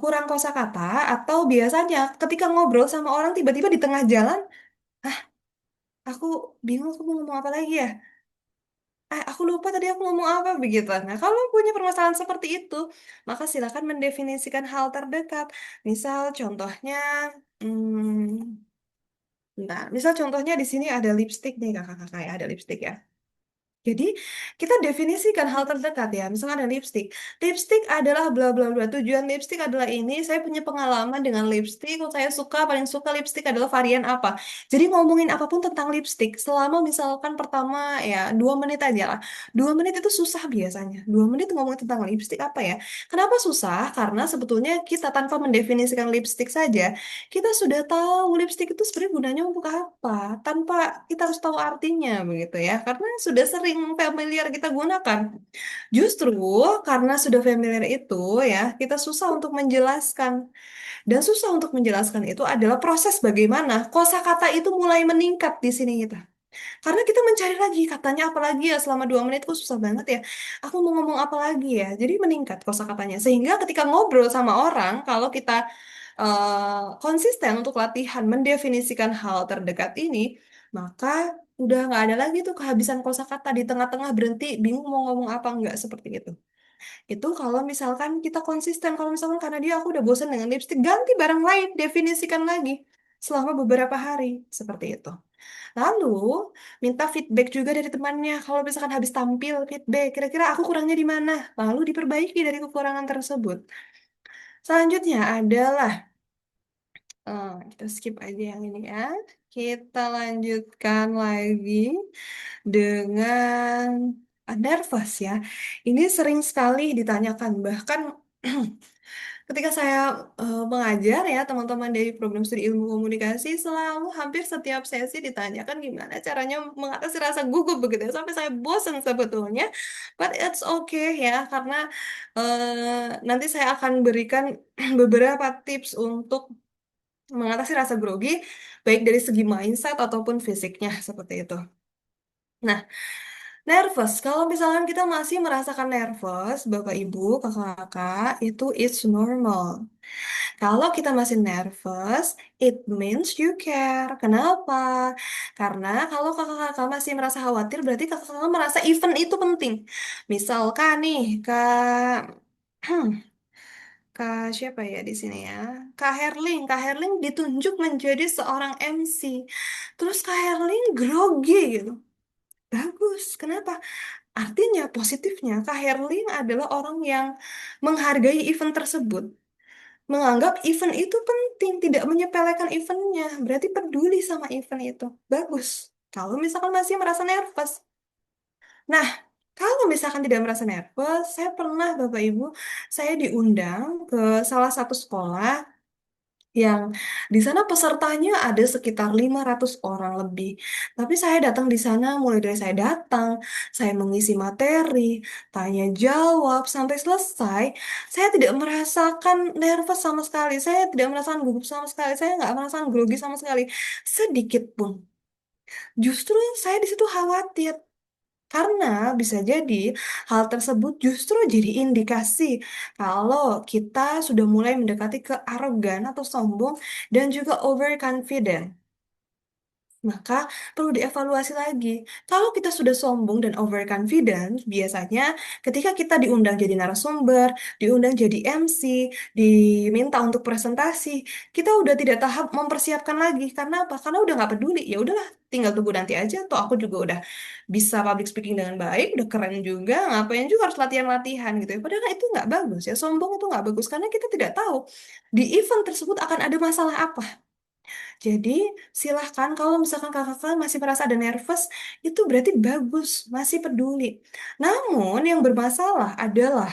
kurang kosakata atau biasanya ketika ngobrol sama orang tiba-tiba di tengah jalan, ah aku bingung aku mau ngomong apa lagi ya? Aku lupa tadi aku ngomong apa begitu. Nah, kalau punya permasalahan seperti itu, maka silakan mendefinisikan hal terdekat. Misal contohnya, hmm, nah, misal contohnya di sini ada lipstick nih kakak-kakak ya, ada lipstick ya. Jadi kita definisikan hal terdekat ya. Misalnya ada lipstick. Lipstick adalah bla bla bla. Tujuan lipstick adalah ini. Saya punya pengalaman dengan lipstick. Kalau saya suka, paling suka lipstick adalah varian apa. Jadi ngomongin apapun tentang lipstick. Selama misalkan pertama ya 2 menit aja lah. 2 menit itu susah biasanya. 2 menit ngomongin tentang lipstick apa ya. Kenapa susah? Karena sebetulnya kita tanpa mendefinisikan lipstick saja, kita sudah tahu lipstick itu sebenarnya gunanya untuk apa, tanpa kita harus tahu artinya begitu ya, karena sudah sering familiar kita gunakan. Justru karena sudah familiar itu ya, kita susah untuk menjelaskan. Dan susah untuk menjelaskan itu adalah proses bagaimana kosakata itu mulai meningkat di sini kita. Karena kita mencari lagi katanya apa lagi ya selama 2 menit kok susah banget ya. Aku mau ngomong apa lagi ya. Jadi meningkat kosakatanya. Sehingga ketika ngobrol sama orang, kalau kita konsisten untuk latihan mendefinisikan hal terdekat ini, maka udah nggak ada lagi tuh kehabisan kosakata di tengah-tengah berhenti bingung mau ngomong apa enggak seperti itu. Itu kalau misalkan kita konsisten, kalau misalkan karena dia aku udah bosan dengan lipstick, ganti barang lain, definisikan lagi selama beberapa hari seperti itu. Lalu minta feedback juga dari temannya. Kalau misalkan habis tampil feedback, kira-kira aku kurangnya di mana? Lalu diperbaiki dari kekurangan tersebut. Selanjutnya adalah kita skip aja yang ini ya. Kita lanjutkan lagi dengan nervous ya. Ini sering sekali ditanyakan, bahkan ketika saya mengajar ya teman-teman dari program studi ilmu komunikasi selalu hampir setiap sesi ditanyakan gimana caranya mengatasi rasa gugup begitu ya. Sampai saya bosan sebetulnya, but it's okay ya karena nanti saya akan berikan beberapa tips untuk mengatasi rasa grogi baik dari segi mindset ataupun fisiknya seperti itu. Nah, nervous. Kalau misalkan kita masih merasakan nervous, Bapak Ibu, Kakak-kakak, itu it's normal. Kalau kita masih nervous, it means you care. Kenapa? Karena kalau kakak-kakak masih merasa khawatir, berarti kakak-kakak merasa event itu penting. Misalkan nih, Kak, Kak siapa ya di sini ya? Kak Herling. Kak Herling ditunjuk menjadi seorang MC. Terus Kak Herling grogi gitu. Bagus. Kenapa? Artinya positifnya, Kak Herling adalah orang yang menghargai event tersebut. Menganggap event itu penting, tidak menyepelekan eventnya. Berarti peduli sama event itu. Bagus. Kalau misalkan masih merasa nervous. Nah, kalau misalkan tidak merasa nervous, saya pernah Bapak Ibu, saya diundang ke salah satu sekolah yang di sana pesertanya ada sekitar 500 orang lebih. Tapi saya datang di sana mulai dari saya datang, saya mengisi materi, tanya jawab sampai selesai. Saya tidak merasakan nervous sama sekali, saya tidak merasakan gugup sama sekali, saya nggak merasakan grogi sama sekali, sedikit pun. Justru saya di situ khawatir. Karena bisa jadi hal tersebut justru jadi indikasi kalau kita sudah mulai mendekati ke arogan atau sombong dan juga overconfident. Maka perlu dievaluasi lagi. Kalau kita sudah sombong dan overconfident, biasanya ketika kita diundang jadi narasumber, diundang jadi MC, diminta untuk presentasi, kita udah tidak tahap mempersiapkan lagi. Karena apa? Karena udah nggak peduli. Ya udahlah, tinggal tunggu nanti aja. Toh aku juga udah bisa public speaking dengan baik, udah keren juga. Ngapain juga harus latihan-latihan gitu ya. Padahal itu nggak bagus ya. Sombong itu nggak bagus karena kita tidak tahu di event tersebut akan ada masalah apa. Jadi, silahkan kalau misalkan kakak masih merasa ada nervous, itu berarti bagus, masih peduli. Namun, yang bermasalah adalah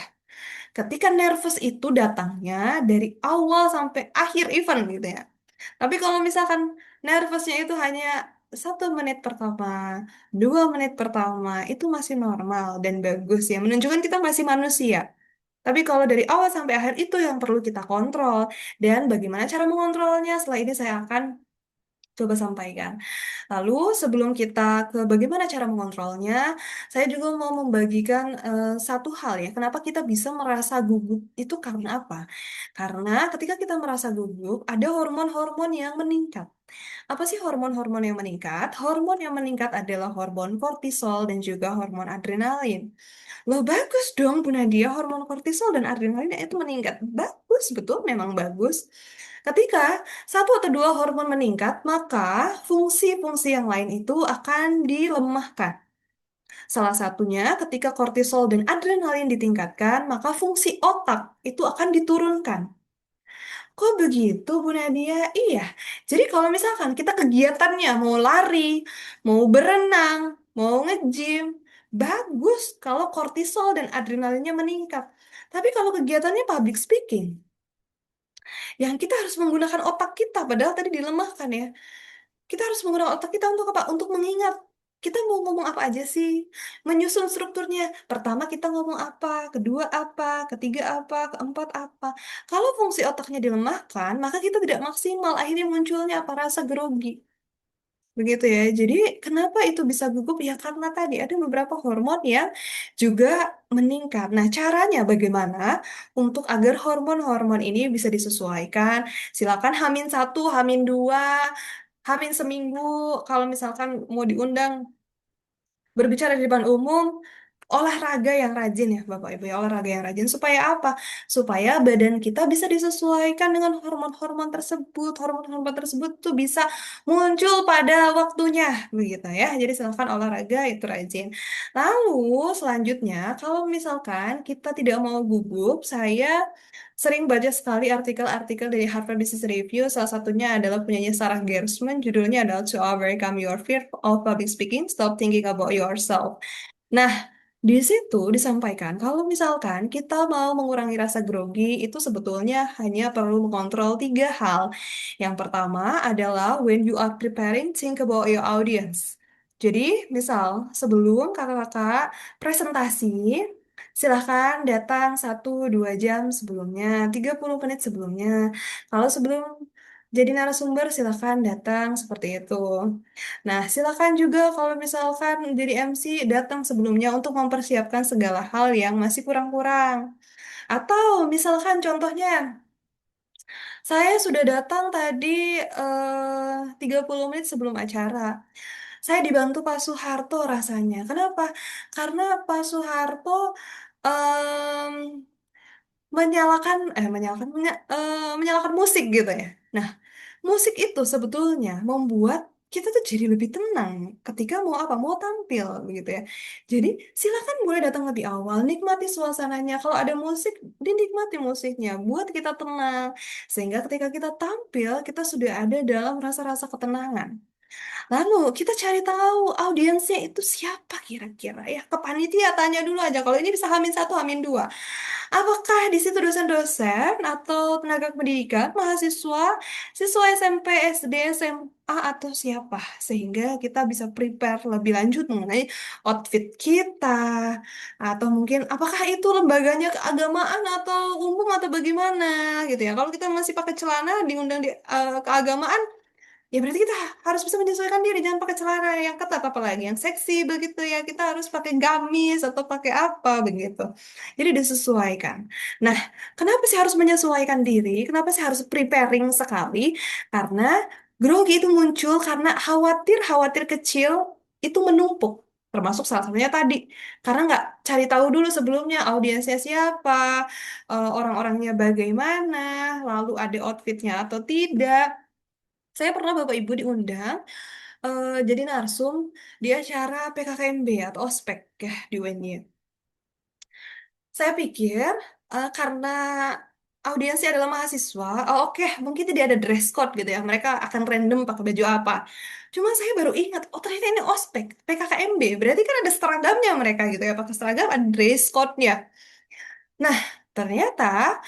ketika nervous itu datangnya dari awal sampai akhir event gitu ya. Tapi kalau misalkan nervousnya itu hanya 1 menit pertama, 2 menit pertama, itu masih normal dan bagus ya, menunjukkan kita masih manusia. Tapi kalau dari awal sampai akhir itu yang perlu kita kontrol. Dan bagaimana cara mengontrolnya? Setelah ini saya akan coba sampaikan. Lalu sebelum kita ke bagaimana cara mengontrolnya, saya juga mau membagikan satu hal ya. Kenapa kita bisa merasa gugup itu karena apa? Karena ketika kita merasa gugup, ada hormon-hormon yang meningkat. Apa sih hormon-hormon yang meningkat? Hormon yang meningkat adalah hormon kortisol dan juga hormon adrenalin. Loh bagus dong Bu Nadia, hormon kortisol dan adrenalin itu meningkat. Bagus, betul memang bagus. Ketika satu atau dua hormon meningkat, maka fungsi-fungsi yang lain itu akan dilemahkan. Salah satunya ketika kortisol dan adrenalin ditingkatkan, maka fungsi otak itu akan diturunkan. Kok begitu, Bu Nadia? Iya. Jadi kalau misalkan kita kegiatannya mau lari, mau berenang, mau nge-gym, bagus kalau kortisol dan adrenalinnya meningkat. Tapi kalau kegiatannya public speaking, yang kita harus menggunakan otak kita, padahal tadi dilemahkan ya. Kita harus menggunakan otak kita untuk apa? Untuk mengingat. Kita mau ngomong apa aja sih? Menyusun strukturnya. Pertama kita ngomong apa, kedua apa, ketiga apa, keempat apa. Kalau fungsi otaknya dilemahkan, maka kita tidak maksimal. Akhirnya munculnya apa? Rasa grogi. Begitu ya. Jadi kenapa itu bisa gugup? Ya karena tadi ada beberapa hormon yang juga meningkat. Nah, caranya bagaimana untuk agar hormon-hormon ini bisa disesuaikan? Silakan H-1, H-2, H-1 kalau misalkan mau diundang berbicara di depan umum, olahraga yang rajin ya Bapak Ibu ya, olahraga yang rajin supaya apa? Supaya badan kita bisa disesuaikan dengan hormon-hormon tersebut. Hormon-hormon tersebut tuh bisa muncul pada waktunya begitu ya. Jadi silakan olahraga itu rajin. Lalu selanjutnya kalau misalkan kita tidak mau gugup, saya sering baca sekali artikel-artikel dari Harvard Business Review. Salah satunya adalah punyanya Sarah Gersman. Judulnya adalah To Overcome Your Fear of Public Speaking, Stop Thinking About Yourself. Nah, di situ disampaikan kalau misalkan kita mau mengurangi rasa grogi, itu sebetulnya hanya perlu mengontrol 3 hal. Yang pertama adalah when you are preparing, think about your audience. Jadi, misal sebelum kakak-kakak presentasi, silahkan datang 1-2 jam sebelumnya, 30 menit sebelumnya. Kalau sebelum jadi narasumber, silahkan datang seperti itu. Nah, silakan juga kalau misalkan jadi MC datang sebelumnya untuk mempersiapkan segala hal yang masih kurang-kurang. Atau misalkan contohnya, saya sudah datang tadi 30 menit sebelum acara. Saya dibantu Pak Soeharto rasanya. Kenapa? Karena Pak Soeharto em, menyalakan musik gitu ya. Nah, musik itu sebetulnya membuat kita tuh jadi lebih tenang ketika mau apa, mau tampil begitu ya. Jadi silakan boleh datang lebih awal, nikmati suasananya. Kalau ada musik, dinikmati musiknya, buat kita tenang. Sehingga ketika kita tampil, kita sudah ada dalam rasa-rasa ketenangan. Lalu kita cari tahu audiensnya itu siapa kira-kira ya. Ke panitia tanya dulu aja. Kalau ini bisa H-1, H-2. Apakah di situ dosen-dosen atau tenaga pendidikan, mahasiswa, siswa SMP, SD, SMA, atau siapa? Sehingga kita bisa prepare lebih lanjut mengenai outfit kita, atau mungkin apakah itu lembaganya keagamaan atau umum atau bagaimana gitu ya. Kalau kita masih pakai celana diundang di keagamaan, ya berarti kita harus bisa menyesuaikan diri, jangan pakai celana yang ketat apalagi yang seksi begitu ya. Kita harus pakai gamis atau pakai apa begitu. Jadi disesuaikan. Nah, kenapa sih harus menyesuaikan diri? Kenapa sih harus preparing sekali? Karena grogi itu muncul karena khawatir kecil itu menumpuk. Termasuk salah satunya tadi, karena nggak cari tahu dulu sebelumnya audiensnya siapa, orang-orangnya bagaimana, lalu ada outfitnya atau tidak. Saya pernah Bapak Ibu diundang jadi narsum di acara PKKMB atau ospek ya di UNY. Saya pikir karena audiensnya adalah mahasiswa, oh oke, mungkin tidak ada dress code gitu ya. Mereka akan random pakai baju apa. Cuma saya baru ingat, oh ternyata ini ospek, PKKMB. Berarti kan ada seragamnya mereka gitu ya. Pakai seragam ada dress code-nya. Nah, ternyata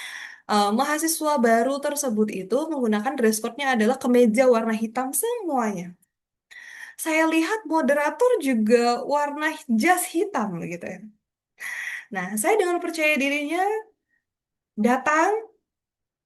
mahasiswa baru tersebut itu menggunakan dress code-nya adalah kemeja warna hitam semuanya. Saya lihat moderator juga warna jas hitam gitu ya. Nah, saya dengan percaya dirinya datang,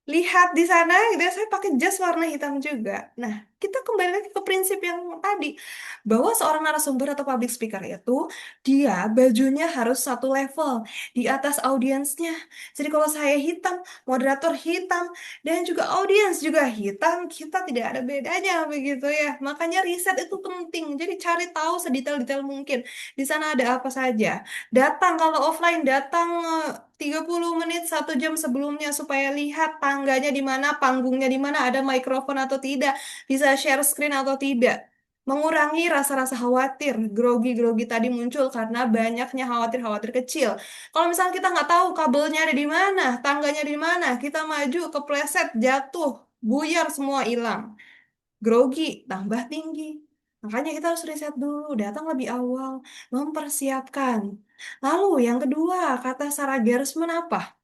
lihat di sana gitu ya, saya pakai jas warna hitam juga. Nah, kita kembali lagi ke prinsip yang tadi, bahwa seorang narasumber atau public speaker itu, dia bajunya harus satu level di atas audiensnya. Jadi kalau saya hitam, moderator hitam, dan juga audiens juga hitam, kita tidak ada bedanya begitu ya. Makanya riset itu penting. Jadi cari tahu sedetail-detail mungkin. Di sana ada apa saja. Datang kalau offline, datang 30 menit 1 jam sebelumnya supaya lihat tangganya di mana, panggungnya di mana, ada mikrofon atau tidak, bisa share screen atau tidak. Mengurangi rasa-rasa khawatir, grogi-grogi tadi muncul karena banyaknya khawatir-khawatir kecil. Kalau misalnya kita nggak tahu kabelnya ada di mana, tangganya di mana, kita maju, kepleset, jatuh, buyar semua hilang. Grogi, tambah tinggi. Makanya kita harus riset dulu, datang lebih awal, mempersiapkan. Lalu yang kedua, kata Sarah Gersman apa?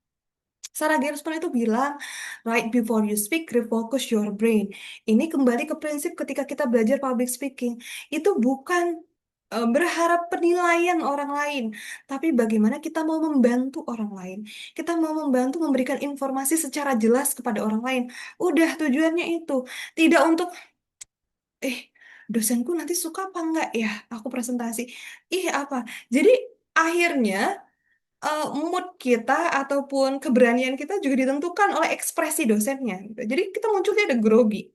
Sarah Gersman itu bilang, right before you speak, refocus your brain. Ini kembali ke prinsip ketika kita belajar public speaking. Itu bukan berharap penilaian orang lain, tapi bagaimana kita mau membantu orang lain. Kita mau membantu memberikan informasi secara jelas kepada orang lain. Udah tujuannya itu. Tidak untuk eh dosenku nanti suka apa enggak ya aku presentasi apa jadi akhirnya mood kita ataupun keberanian kita juga ditentukan oleh ekspresi dosennya gitu. Jadi kita munculnya ada grogi.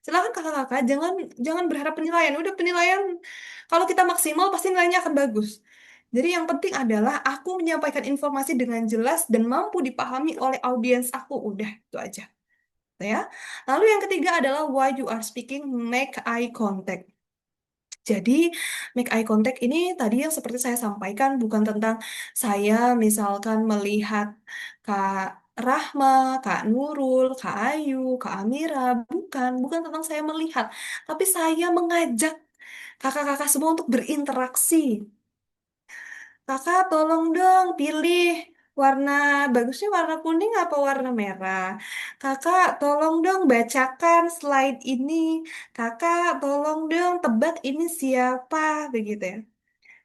Silakan kakak-kakak jangan jangan berharap penilaian, udah penilaian kalau kita maksimal pasti nilainya akan bagus. Jadi yang penting adalah aku menyampaikan informasi dengan jelas dan mampu dipahami oleh audiens aku, udah itu aja ya. Lalu yang ketiga adalah why you are speaking, make eye contact. Jadi, make eye contact ini tadi yang seperti saya sampaikan bukan tentang saya misalkan melihat Kak Rahma, Kak Nurul, Kak Ayu, Kak Amira, bukan tentang saya melihat, tapi saya mengajak kakak-kakak semua untuk berinteraksi. Kakak tolong dong pilih warna bagusnya warna kuning apa warna merah. Kakak tolong dong bacakan slide ini. Kakak tolong dong tebak ini siapa begitu ya.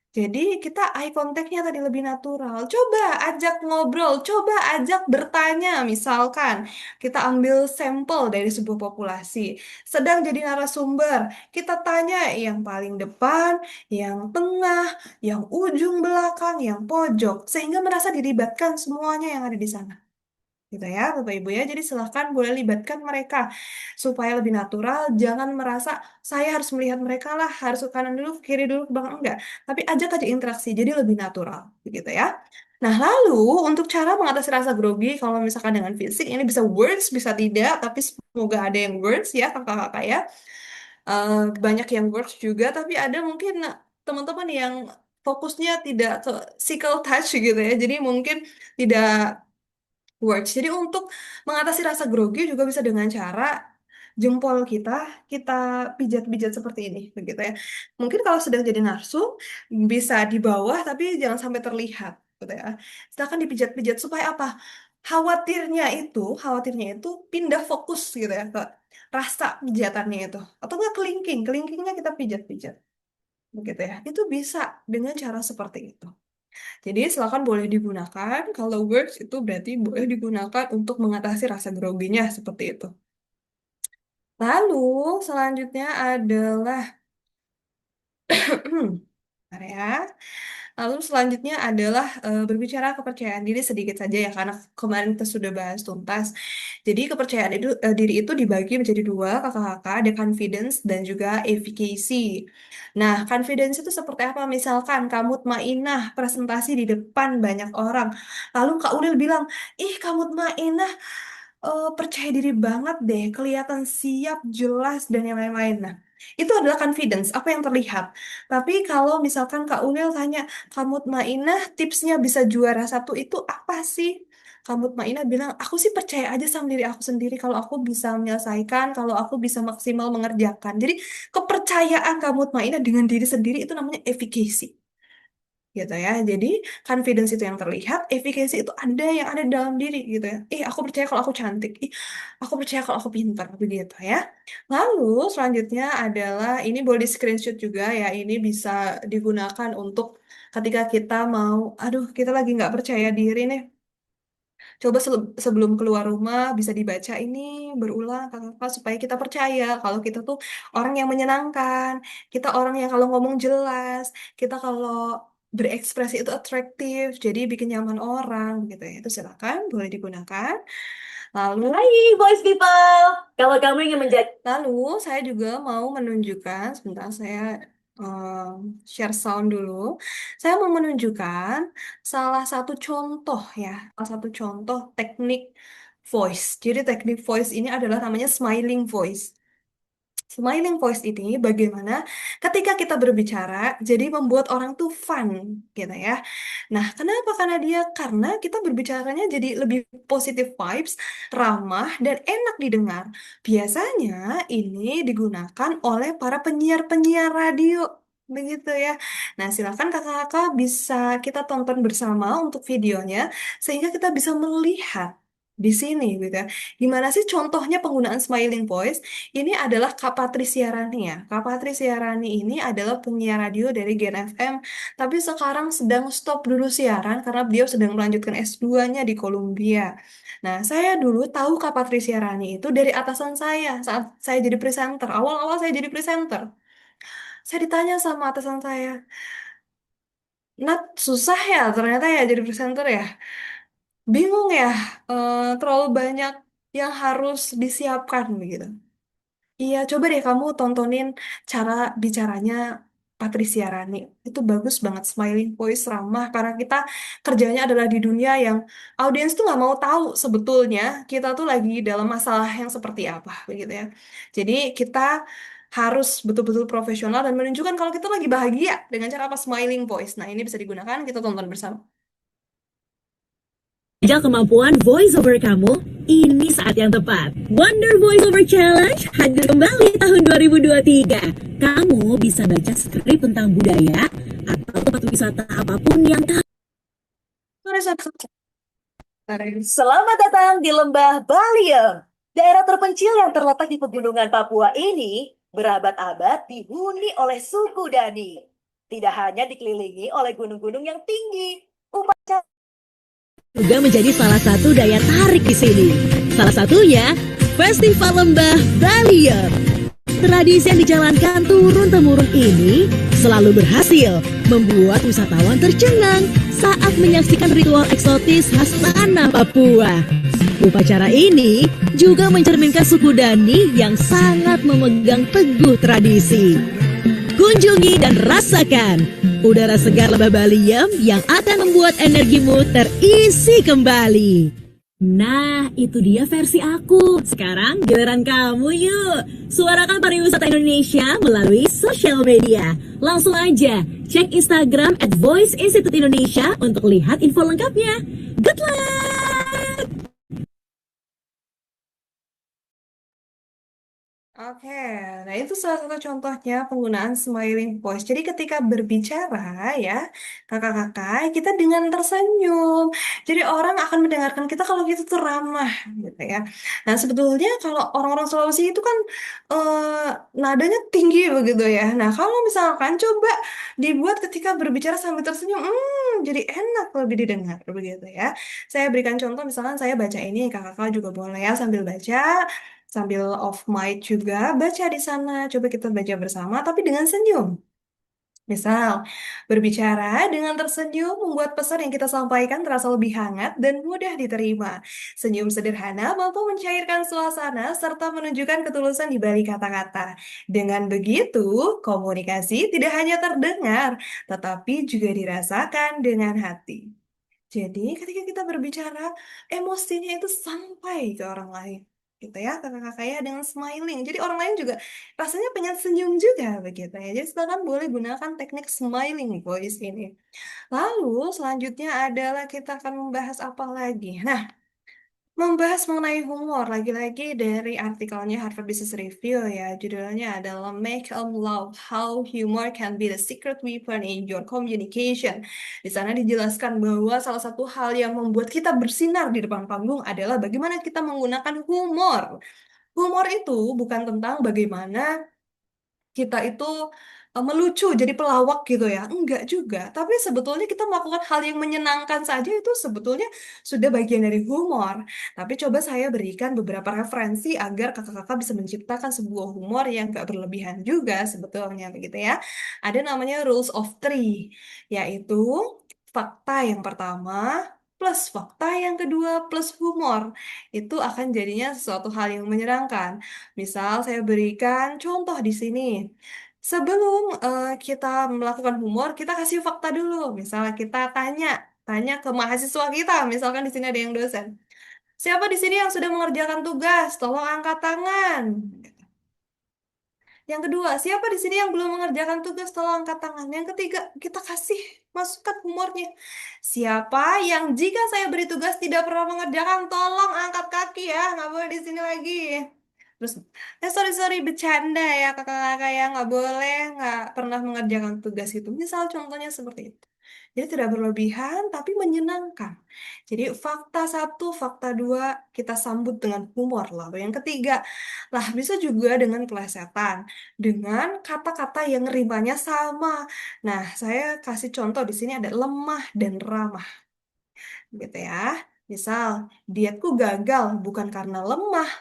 Jadi kita eye contact-nya tadi lebih natural. Coba ajak ngobrol, coba ajak bertanya. Misalkan kita ambil sampel dari sebuah populasi, sedang jadi narasumber, kita tanya yang paling depan, yang tengah, yang ujung belakang, yang pojok, sehingga merasa dilibatkan semuanya yang ada di sana gitu ya Bapak Ibu ya. Jadi silahkan boleh libatkan mereka supaya lebih natural. Jangan merasa saya harus melihat mereka lah, harus ke kanan dulu, ke kiri dulu, ke belakang enggak. Tapi ajak aja interaksi, jadi lebih natural begitu ya. Nah lalu untuk cara mengatasi rasa grogi, kalau misalkan dengan fisik ini bisa words, bisa tidak, tapi semoga ada yang words ya kakak-kakak ya. Eh, banyak yang words juga, tapi ada mungkin teman-teman yang fokusnya tidak ke physical touch gitu ya. Jadi mungkin tidak works. Jadi untuk mengatasi rasa grogi juga bisa dengan cara jempol kita pijat-pijat seperti ini, begitu ya. Mungkin kalau sedang jadi narsum bisa di bawah tapi jangan sampai terlihat, gitu ya. Silakan dipijat-pijat supaya apa? Khawatirnya itu pindah fokus gitu ya ke rasa pijatannya itu. Atau enggak kelingkingnya kita pijat-pijat, begitu ya. Itu bisa dengan cara seperti itu. Jadi silakan boleh digunakan. Kalau works itu berarti boleh digunakan untuk mengatasi rasa groginya seperti itu. Lalu selanjutnya adalah bentar ya. Lalu selanjutnya adalah berbicara kepercayaan diri sedikit saja ya karena kemarin kita sudah bahas tuntas. Jadi kepercayaan diri itu dibagi menjadi dua kakak-kakak, ada confidence dan juga efficacy. Nah, confidence itu seperti apa? Misalkan kamu Mainah presentasi di depan banyak orang, lalu Kak Ulil bilang, ih kamu Mainah percaya diri banget deh, kelihatan siap, jelas dan yang lain-lain. Nah, itu adalah confidence, apa yang terlihat. Tapi kalau misalkan Kak Ulil tanya, kamu Mainah tipsnya bisa juara satu itu apa sih? Kamu Mainah bilang, aku sih percaya aja sama diri aku sendiri kalau aku bisa menyelesaikan, kalau aku bisa maksimal mengerjakan. Jadi kepercayaan kamu Mainah dengan diri sendiri itu namanya efficacy gitu ya. Jadi confidence itu yang terlihat, efficacy itu ada yang ada di dalam diri gitu ya. Aku percaya kalau aku cantik. Aku percaya kalau aku pintar begitu ya. Lalu selanjutnya adalah ini boleh di screenshot juga ya. Ini bisa digunakan untuk ketika kita mau, aduh kita lagi nggak percaya diri nih. Coba sebelum keluar rumah bisa dibaca ini berulang kakak supaya kita percaya kalau kita tuh orang yang menyenangkan, kita orang yang kalau ngomong jelas, kita kalau berekspresi itu atraktif, jadi bikin nyaman orang gitu ya. Itu silakan boleh digunakan. Lalu Hai voice people, kalau kamu ingin menjadi Lalu saya juga mau menunjukkan, sebentar saya share sound dulu. Saya mau menunjukkan salah satu contoh ya, salah satu contoh teknik voice. Jadi teknik voice ini adalah namanya smiling voice. Smiling voice ini bagaimana ketika kita berbicara, jadi membuat orang tuh fun, gitu ya. Nah, kenapa? Karena kita berbicaranya jadi lebih positive vibes, ramah, dan enak didengar. Biasanya ini digunakan oleh para penyiar-penyiar radio. Begitu ya. Nah, silakan kakak-kakak bisa kita tonton bersama untuk videonya, sehingga kita bisa melihat di sini gitu ya. Gimana sih contohnya penggunaan smiling voice? Ini adalah Kak Patricia Rani ya. Kak Patricia Rani ini adalah penyiar radio dari Gen FM, tapi sekarang sedang stop dulu siaran karena beliau sedang melanjutkan S2-nya di Columbia. Nah, saya dulu tahu Kak Patricia Rani itu dari atasan saya saat saya jadi presenter. Awal-awal saya jadi presenter. Saya ditanya sama atasan saya, Nat, susah ya ternyata ya jadi presenter ya. Bingung ya, terlalu banyak yang harus disiapkan begitu. Iya, coba deh kamu tontonin cara bicaranya Patricia Rani. Itu bagus banget, smiling voice, ramah. Karena kita kerjanya adalah di dunia yang audiens tuh nggak mau tahu sebetulnya kita tuh lagi dalam masalah yang seperti apa, begitu ya. Jadi kita harus betul-betul profesional dan menunjukkan kalau kita lagi bahagia dengan cara apa smiling voice. Nah, ini bisa digunakan, kita tonton bersama. kemampuan voiceover kamu, ini saat yang tepat. Wonder Voiceover Challenge hadir kembali tahun 2023. Kamu bisa baca skrip tentang budaya atau tempat wisata apapun yang kamu. Sorry, sorry, sorry. Selamat datang di Lembah Baliem. Daerah terpencil yang terletak di pegunungan Papua ini berabad-abad dihuni oleh suku Dani. Tidak hanya dikelilingi oleh gunung-gunung yang tinggi, upacara juga menjadi salah satu daya tarik di sini. Salah satunya Festival Lembah Baliem. Tradisi yang dijalankan turun-temurun ini selalu berhasil membuat wisatawan tercengang saat menyaksikan ritual eksotis khas tanah Papua. Upacara ini juga mencerminkan suku Dani yang sangat memegang teguh tradisi. Kunjungi dan rasakan udara segar Lembah Baliem yang akan membuat energimu terisi kembali. Nah, itu dia versi aku. Sekarang giliran kamu yuk. Suarakan pariwisata Indonesia melalui sosial media. Langsung aja cek Instagram @Voice Institute Indonesia untuk lihat info lengkapnya. Good luck! Oke, nah itu salah satu contohnya penggunaan smiling voice. Jadi ketika berbicara ya, kakak-kakak, kita dengan tersenyum. Jadi orang akan mendengarkan kita kalau kita tuh ramah gitu ya. Nah sebetulnya kalau orang-orang Sulawesi itu kan nadanya tinggi begitu ya. Nah kalau misalkan coba dibuat ketika berbicara sambil tersenyum, jadi enak lebih didengar begitu ya. Saya berikan contoh misalkan saya baca ini, kakak-kakak juga boleh ya sambil baca. Sambil off mic juga, baca di sana. Coba kita baca bersama, tapi dengan senyum. Misal, berbicara dengan tersenyum membuat pesan yang kita sampaikan terasa lebih hangat dan mudah diterima. Senyum sederhana mampu mencairkan suasana serta menunjukkan ketulusan di balik kata-kata. Dengan begitu, komunikasi tidak hanya terdengar, tetapi juga dirasakan dengan hati. Jadi, ketika kita berbicara, emosinya itu sampai ke orang lain. Gitu ya, kakak-kakak ya, dengan smiling. Jadi orang lain juga rasanya pengen senyum juga begitu ya. Jadi silakan boleh gunakan teknik smiling voice ini. Lalu selanjutnya adalah kita akan membahas apa lagi? Nah, membahas mengenai humor, lagi-lagi dari artikelnya Harvard Business Review ya, judulnya adalah Make 'em Laugh, How Humor Can Be the Secret Weapon in Your Communication. Di sana dijelaskan bahwa salah satu hal yang membuat kita bersinar di depan panggung adalah bagaimana kita menggunakan humor. Humor itu bukan tentang bagaimana kita itu melucu jadi pelawak gitu ya. Enggak juga. Tapi sebetulnya kita melakukan hal yang menyenangkan saja itu sebetulnya sudah bagian dari humor. Tapi coba saya berikan beberapa referensi agar kakak-kakak bisa menciptakan sebuah humor yang gak berlebihan juga sebetulnya begitu ya. Ada namanya rules of three, yaitu fakta yang pertama plus fakta yang kedua plus humor. Itu akan jadinya sesuatu hal yang menyenangkan. Misal saya berikan contoh di sini. Sebelum kita melakukan humor, kita kasih fakta dulu. Misal kita tanya ke mahasiswa kita, misalkan di sini ada yang dosen. Siapa di sini yang sudah mengerjakan tugas? Tolong angkat tangan. Yang kedua, siapa di sini yang belum mengerjakan tugas? Tolong angkat tangan. Yang ketiga, kita kasih masukan humornya. Siapa yang jika saya beri tugas tidak pernah mengerjakan, tolong angkat kaki ya, nggak boleh di sini lagi. Terus, sorry bercanda ya kakak-kakak ya, nggak boleh nggak pernah mengerjakan tugas itu. Misal contohnya seperti itu. Jadi tidak berlebihan tapi menyenangkan. Jadi fakta satu, fakta dua kita sambut dengan humor. Lalu yang ketiga, lah bisa juga dengan pelesetan, dengan kata-kata yang rimanya sama. Nah, saya kasih contoh di sini ada lemah dan ramah gitu ya. Misal, dietku gagal bukan karena lemah,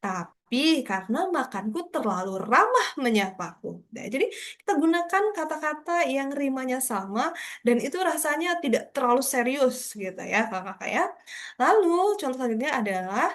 tapi karena makanku terlalu ramah menyapaku. Nah, jadi kita gunakan kata-kata yang rimanya sama dan itu rasanya tidak terlalu serius gitu ya, kakak-kakak ya. Lalu, contoh selanjutnya adalah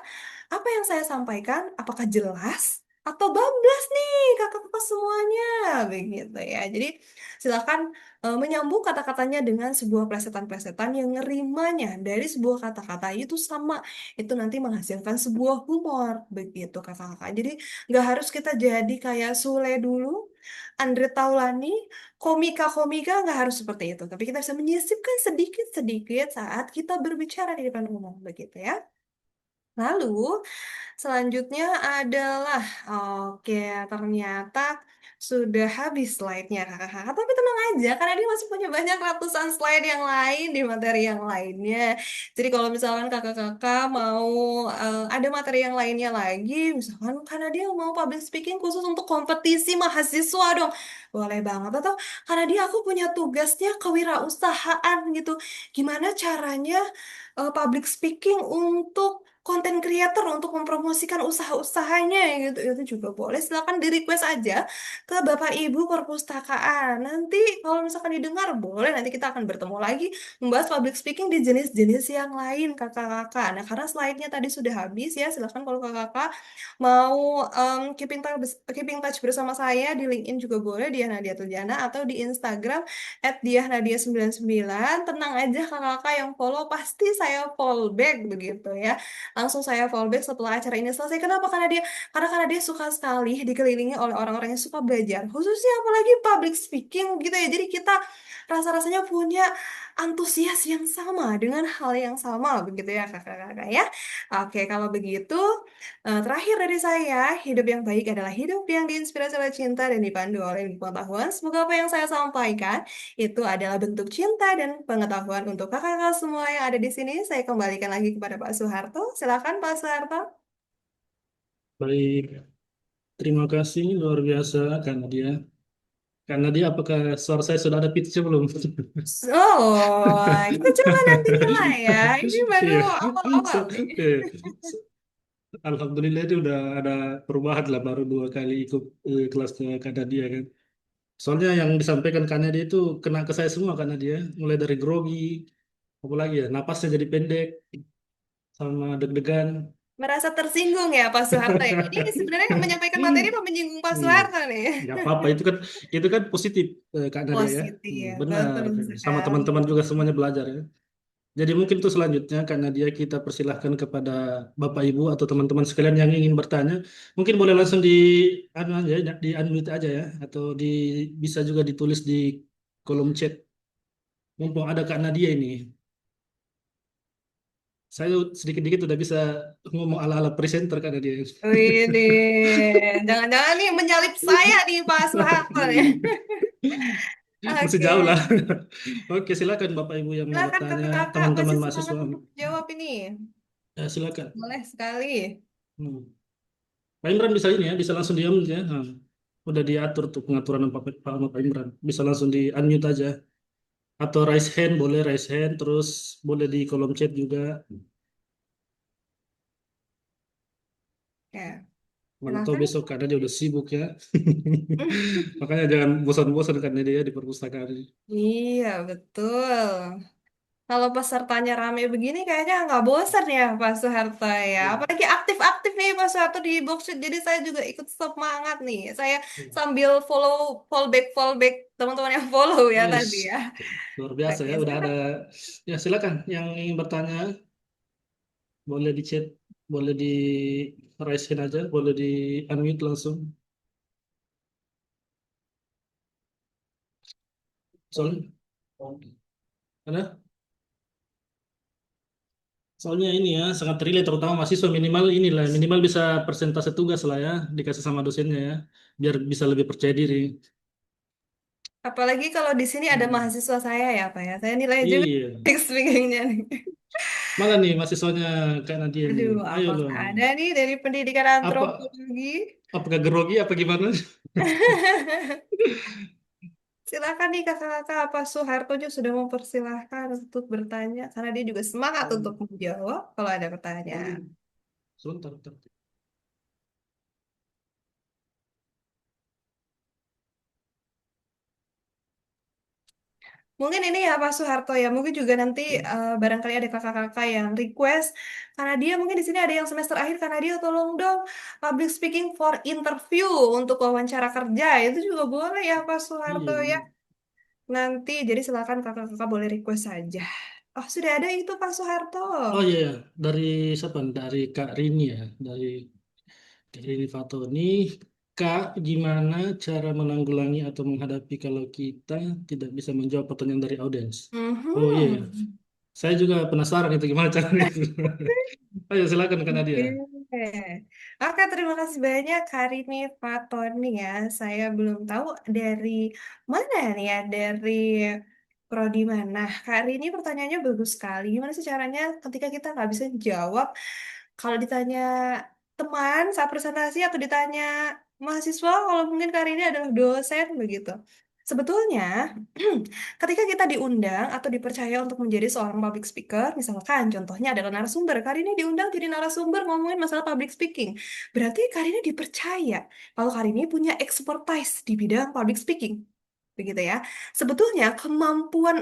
apa yang saya sampaikan, apakah jelas atau bablas nih kakak-kakak semuanya, begitu ya. Jadi silakan menyambung kata-katanya dengan sebuah plesetan-plesetan yang rimanya dari sebuah kata-kata itu sama. Itu nanti menghasilkan sebuah humor, begitu kakak-kakak. Jadi nggak harus kita jadi kayak Sule dulu, Andre Taulani, komika-komika nggak harus seperti itu. Tapi kita bisa menyisipkan sedikit-sedikit saat kita berbicara di depan umum, begitu ya. Lalu, selanjutnya adalah, oke, ternyata sudah habis slide-nya kakak-kakak. Tapi tenang aja, karena dia masih punya banyak ratusan slide yang lain di materi yang lainnya. Jadi kalau misalkan kakak-kakak mau ada materi yang lainnya lagi, misalkan karena dia mau public speaking khusus untuk kompetisi mahasiswa dong, boleh banget. Atau karena dia aku punya tugasnya kewirausahaan gitu. Gimana caranya public speaking untuk konten creator untuk mempromosikan usaha-usahanya gitu itu juga boleh silakan di request aja ke Bapak Ibu Perpustakaan nanti kalau misalkan didengar boleh nanti kita akan bertemu lagi membahas public speaking di jenis-jenis yang lain kakak-kakak nah karena slide-nya tadi sudah habis ya silakan kalau kakak-kakak mau keeping touch bersama saya di LinkedIn juga boleh Diah Nadia Tuljana atau di Instagram @diahnadia99 tenang aja kakak-kakak yang follow pasti saya follow back begitu ya langsung saya fallback setelah acara ini selesai. Kenapa? Karena dia suka sekali dikelilingi oleh orang-orang yang suka belajar, khususnya apalagi public speaking gitu ya. Jadi kita rasa-rasanya punya antusias yang sama dengan hal yang sama begitu ya kakak-kakak ya. Oke, kalau begitu terakhir dari saya, hidup yang baik adalah hidup yang diinspirasi oleh cinta dan dipandu oleh pengetahuan. Semoga apa yang saya sampaikan itu adalah bentuk cinta dan pengetahuan untuk kakak-kakak semua yang ada di sini. Saya kembalikan lagi kepada Pak Soeharto. Silakan Pak Soeharto. Baik, terima kasih luar biasa karena dia. Karena dia apakah suara saya sudah ada pitch-nya belum? Oh, kita coba nanti nilai ya. Ini baru Iya. awal-awal So- nih. iya. Alhamdulillah itu udah ada perubahan lah, baru 2 kali ikut kelasnya Kak Nadia kan. Soalnya yang disampaikan Kak Nadia itu kena ke saya semua karena dia mulai dari grogi, apalagi ya napasnya jadi pendek sama deg-degan. Merasa tersinggung ya Pak Soeharto ya. Ini sebenarnya menyampaikan materi apa menyinggung Pak Iya, Soeharto nih? nggak apa-apa itu kan positif Kak Nadia ya. Positif, Benar, betul sama sekali. teman-teman juga semuanya belajar ya. Jadi mungkin tuh selanjutnya Kak Nadia kita persilahkan kepada Bapak Ibu atau teman-teman sekalian yang ingin bertanya, mungkin boleh langsung di anu aja, di unmute aja ya, atau bisa juga ditulis di kolom chat. Mumpung ada Kak Nadia ini, saya sedikit-sedikit udah bisa ngomong ala-ala presenter Kak Nadia. Wih, jangan-jangan nih menyalip saya nih Pak Soeharto ya. Masih jauh Oke, lah. Oke, silakan Bapak Ibu yang mau silakan bertanya, kakak-kakak teman-teman masih semangat mahasiswa. untuk jawab ini. Ya, silakan. Boleh sekali. Hmm. Pak Imran bisa ini ya, bisa langsung diam ya. Nah, udah diatur tuh pengaturan Pak Imran. Bisa langsung di unmute aja. Atau raise hand, boleh raise hand. Terus boleh di kolom chat juga. Ya, Mana tahu silakan. besok karena dia udah sibuk ya. Makanya jangan bosan-bosan karena dia di perpustakaan. Iya, betul. Kalau pesertanya rame begini kayaknya nggak bosan ya Pak Soeharto ya. Hmm. Apalagi aktif-aktif nih Pak Soeharto di Boxit. Jadi saya juga ikut semangat nih. Saya Hmm. sambil fallback teman-teman yang follow ya tadi Wis, ya. luar biasa Oke, ya. Udah ada. silakan. Ya silakan yang ingin bertanya boleh di chat, boleh di raise hand aja, boleh di unmute langsung. Soalnya, karena soalnya ini ya sangat relate terutama mahasiswa minimal inilah minimal bisa persentase tugas lah ya dikasih sama dosennya ya biar bisa lebih percaya diri. Apalagi kalau di sini ada Hmm. mahasiswa saya ya Pak ya. Saya nilai juga Iya. speakingnya nih. Mana nih mahasiswanya Kak Nadia nih? Aduh, Ayo apakah loh. ada nih dari pendidikan Apa antropologi? apakah grogi apa gimana? Silakan nih kakak-kakak, Pak Soeharto juga sudah mempersilahkan untuk bertanya karena dia juga semangat untuk menjawab kalau ada pertanyaan. Sebentar, sebentar. Mungkin ini ya Pak Soeharto ya, mungkin juga nanti barangkali ada kakak-kakak yang request karena dia mungkin di sini ada yang semester akhir karena dia tolong dong public speaking for interview untuk wawancara kerja itu juga boleh ya Pak Soeharto Iya. ya. Nanti jadi silakan kakak-kakak boleh request saja. Oh sudah ada itu Pak Soeharto. Oh iya, iya. Dari siapa? Dari Kak Rini ya, dari Kak Rini Fatoni. Kak, gimana cara menanggulangi atau menghadapi kalau kita tidak bisa menjawab pertanyaan dari audiens? Oh iya, iya. Mhm. Saya juga penasaran itu gimana caranya itu. Ayo silakan Kak Nadia. Oke. Oke, terima kasih banyak Karini Fatoni ya. Saya belum tahu dari mana nih ya, dari prodi mana. Kak Rini pertanyaannya bagus sekali. Gimana sih caranya ketika kita nggak bisa jawab kalau ditanya teman saat presentasi atau ditanya mahasiswa, kalau mungkin Kak Rini adalah dosen begitu. Sebetulnya ketika kita diundang atau dipercaya untuk menjadi seorang public speaker, misalkan contohnya adalah narasumber, kali ini diundang jadi narasumber ngomongin masalah public speaking. Berarti kali ini dipercaya kalau kali ini punya expertise di bidang public speaking. Begitu ya. Sebetulnya kemampuan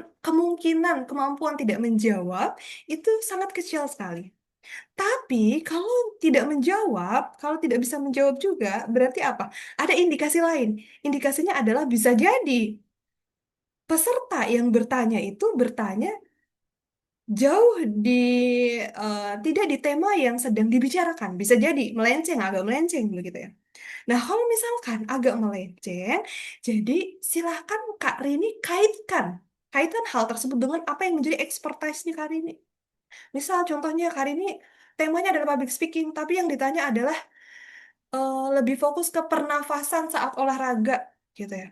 tidak menjawab itu sangat kecil sekali. Tapi kalau tidak menjawab, kalau tidak bisa menjawab juga, berarti apa? Ada indikasi lain. Indikasinya adalah bisa jadi peserta yang bertanya itu bertanya jauh tidak di tema yang sedang dibicarakan. Bisa jadi melenceng, agak melenceng begitu ya. Nah, kalau misalkan agak melenceng, jadi silahkan Kak Rini kaitkan hal tersebut dengan apa yang menjadi expertise-nya Kak Rini. Misal contohnya Kak Rini temanya adalah public speaking, tapi yang ditanya adalah lebih fokus ke pernafasan saat olahraga gitu ya.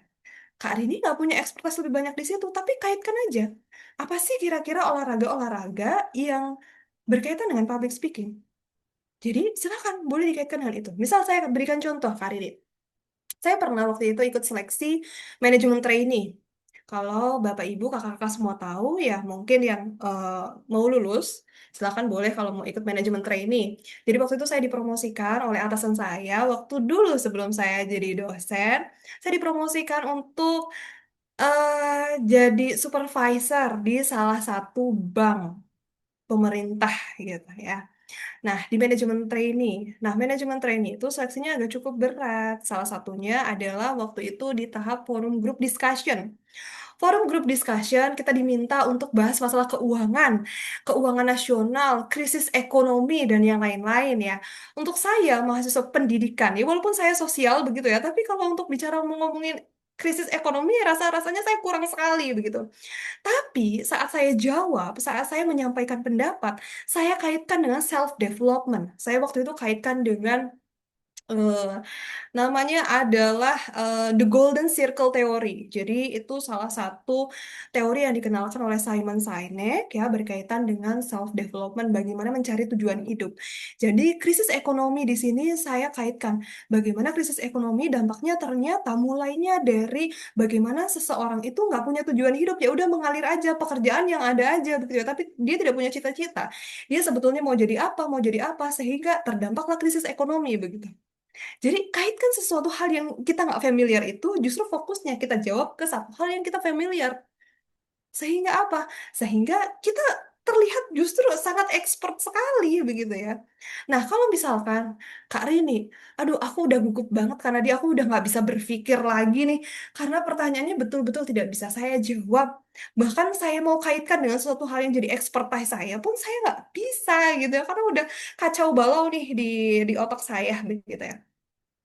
Kak Rini nggak punya expertise lebih banyak di situ, tapi kaitkan aja. Apa sih kira-kira olahraga-olahraga yang berkaitan dengan public speaking? Jadi silakan, boleh dikaitkan dengan itu. Misal saya berikan contoh, Kak Rini. Saya pernah waktu itu ikut seleksi manajemen trainee. Kalau Bapak Ibu, kakak-kakak semua tahu ya, mungkin yang mau lulus, silakan boleh kalau mau ikut manajemen trainee. Jadi waktu itu saya dipromosikan oleh atasan saya, waktu dulu sebelum saya jadi dosen, saya dipromosikan untuk jadi supervisor di salah satu bank pemerintah gitu ya. Nah, di manajemen trainee. Nah, manajemen trainee itu seleksinya agak cukup berat. Salah satunya adalah waktu itu di tahap forum group discussion. Forum group discussion kita diminta untuk bahas masalah keuangan, keuangan nasional, krisis ekonomi, dan yang lain-lain ya. Untuk saya, mahasiswa pendidikan, ya walaupun saya sosial begitu ya, tapi kalau untuk bicara mau ngomongin krisis ekonomi, rasa-rasanya saya kurang sekali begitu. Tapi saat saya jawab, saat saya menyampaikan pendapat, saya kaitkan dengan self-development. Saya waktu itu kaitkan dengan eh, namanya adalah The Golden Circle Theory. Jadi itu salah satu teori yang dikenalkan oleh Simon Sinek ya berkaitan dengan self development bagaimana mencari tujuan hidup. Jadi krisis ekonomi di sini saya kaitkan bagaimana krisis ekonomi dampaknya ternyata mulainya dari bagaimana seseorang itu nggak punya tujuan hidup ya udah mengalir aja pekerjaan yang ada aja begitu ya tapi dia tidak punya cita-cita. Dia sebetulnya mau jadi apa sehingga terdampaklah krisis ekonomi begitu. Jadi kaitkan sesuatu hal yang kita nggak familiar itu justru fokusnya kita jawab ke satu hal yang kita familiar. Sehingga apa? Sehingga kita terlihat justru sangat expert sekali begitu ya. Nah kalau misalkan Kak Rini, aduh aku udah gugup banget karena dia aku udah nggak bisa berpikir lagi nih karena pertanyaannya betul-betul tidak bisa saya jawab. Bahkan saya mau kaitkan dengan suatu hal yang jadi expertise saya pun saya nggak bisa gitu ya karena udah kacau balau nih di otak saya begitu ya.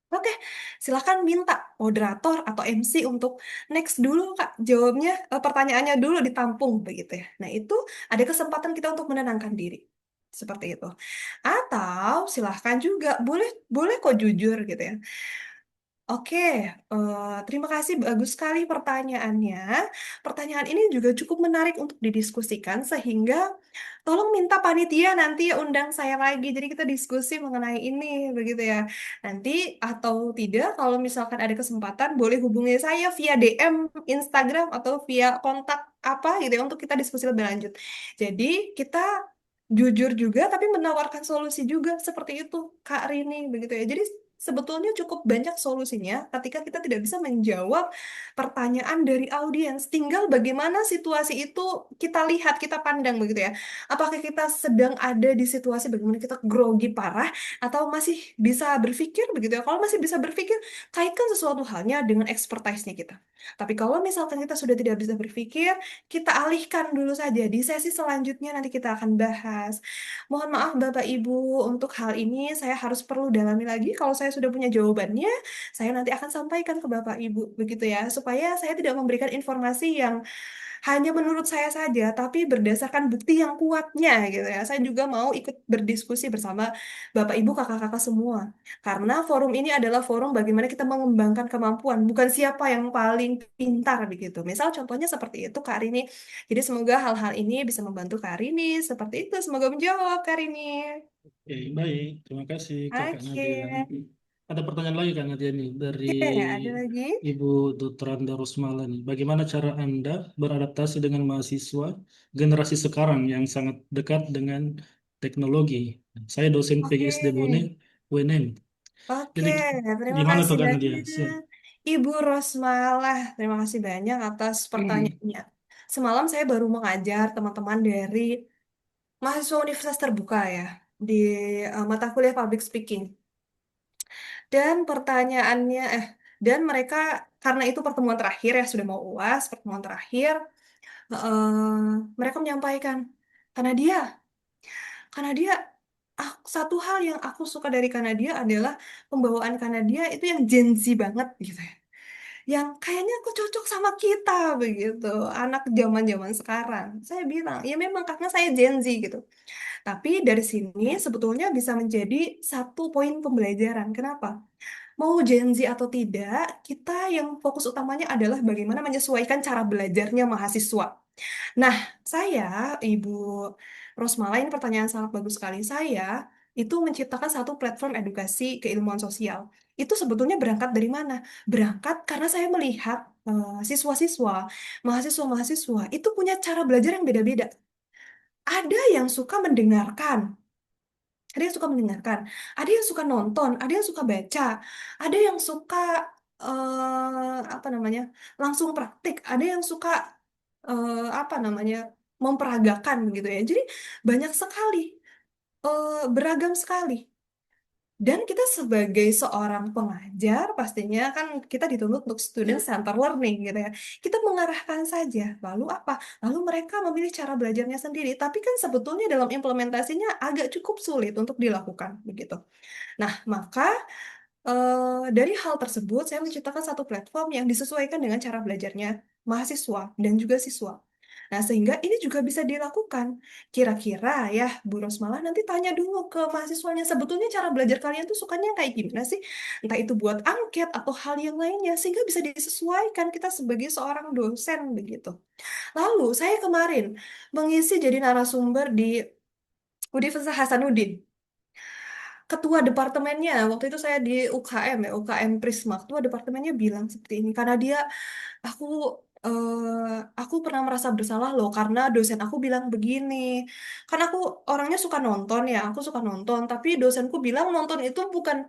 Oke, silakan minta moderator atau MC untuk next dulu Kak. Jawabnya, pertanyaannya dulu ditampung begitu ya. Nah, itu ada kesempatan kita untuk menenangkan diri. Seperti itu. Atau silahkan juga, boleh boleh kok jujur gitu ya. Oke, terima kasih bagus sekali pertanyaannya. Pertanyaan ini juga cukup menarik untuk didiskusikan sehingga tolong minta panitia nanti undang saya lagi. Jadi kita diskusi mengenai ini begitu ya. Nanti atau tidak kalau misalkan ada kesempatan boleh hubungi saya via DM Instagram atau via kontak apa gitu ya untuk kita diskusi lebih lanjut. Jadi kita jujur juga tapi menawarkan solusi juga seperti itu Kak Rini begitu ya. Jadi sebetulnya cukup banyak solusinya ketika kita tidak bisa menjawab pertanyaan dari audiens. Tinggal bagaimana situasi itu kita lihat, kita pandang begitu ya. Apakah kita sedang ada di situasi bagaimana kita grogi parah atau masih bisa berpikir begitu ya. Kalau masih bisa berpikir, kaitkan sesuatu halnya dengan expertise-nya kita. Tapi kalau misalkan kita sudah tidak bisa berpikir, kita alihkan dulu saja. Di sesi selanjutnya nanti kita akan bahas. Mohon maaf Bapak Ibu, untuk hal ini saya harus perlu dalami lagi. Kalau saya sudah punya jawabannya, saya nanti akan sampaikan ke Bapak Ibu, begitu ya, supaya saya tidak memberikan informasi yang hanya menurut saya saja, tapi berdasarkan bukti yang kuatnya, gitu ya. Saya juga mau ikut berdiskusi bersama Bapak Ibu, kakak-kakak semua. Karena forum ini adalah forum bagaimana kita mengembangkan kemampuan, bukan siapa yang paling pintar, begitu. Misal contohnya seperti itu, Kak Rini. Jadi semoga hal-hal ini bisa membantu Kak Rini. Seperti itu, semoga menjawab, Kak Rini. Oke, baik. Terima kasih Kakak Oke, Nadia. Ada pertanyaan lagi Kak Nadia nih dari oke, ada lagi. Ibu Dutranda Rusmala nih. Bagaimana cara Anda beradaptasi dengan mahasiswa generasi sekarang yang sangat dekat dengan teknologi? Saya dosen Oke, PGSD Bone, UNM. oke, Jadi terima gimana tuh kasih Kak Nadia? banyak. Ibu Rosmalah, terima kasih banyak atas pertanyaannya. Semalam saya baru mengajar teman-teman dari mahasiswa Universitas Terbuka ya, di mata kuliah Public Speaking. Dan pertanyaannya, dan mereka, karena itu pertemuan terakhir ya, sudah mau UAS, pertemuan terakhir, mereka menyampaikan, karena dia Kanadia, satu hal yang aku suka dari Kanadia adalah pembawaan Kanadia itu yang Gen Z banget gitu ya. Yang kayaknya aku cocok sama kita begitu, anak zaman-zaman sekarang. Saya bilang, ya memang karena saya Gen Z gitu. Tapi dari sini sebetulnya bisa menjadi satu poin pembelajaran. Kenapa? Mau Gen Z atau tidak, kita yang fokus utamanya adalah bagaimana menyesuaikan cara belajarnya mahasiswa. Nah, saya, Ibu Rosmala, ini pertanyaan sangat bagus sekali. Saya itu menciptakan satu platform edukasi keilmuan sosial. Itu sebetulnya berangkat dari mana? Berangkat karena saya melihat siswa-siswa, mahasiswa-mahasiswa itu punya cara belajar yang beda-beda. Ada yang suka mendengarkan, ada yang suka mendengarkan, ada yang suka nonton, ada yang suka baca, ada yang suka apa namanya, langsung praktik, ada yang suka apa namanya, memperagakan gitu ya. Jadi banyak sekali, beragam sekali. Dan kita sebagai seorang pengajar, pastinya kan kita dituntut untuk student center learning gitu ya. Kita mengarahkan saja. Lalu apa? Lalu mereka memilih cara belajarnya sendiri. Tapi kan sebetulnya dalam implementasinya agak cukup sulit untuk dilakukan begitu. Nah, maka dari hal tersebut saya menciptakan satu platform yang disesuaikan dengan cara belajarnya mahasiswa dan juga siswa. Nah, sehingga ini juga bisa dilakukan. Kira-kira ya, Bu Rosmalah nanti tanya dulu ke mahasiswanya, sebetulnya cara belajar kalian tuh sukanya kayak gimana sih? Entah itu buat angket atau hal yang lainnya, sehingga bisa disesuaikan kita sebagai seorang dosen begitu. Lalu, saya kemarin mengisi jadi narasumber di Universitas Hasanuddin. Ketua departemennya, waktu itu saya di UKM ya, UKM Prisma, ketua departemennya bilang seperti ini, karena dia, aku aku pernah merasa bersalah loh karena dosen aku bilang begini. Karena aku orangnya suka nonton ya, aku suka nonton, tapi dosenku bilang nonton itu bukan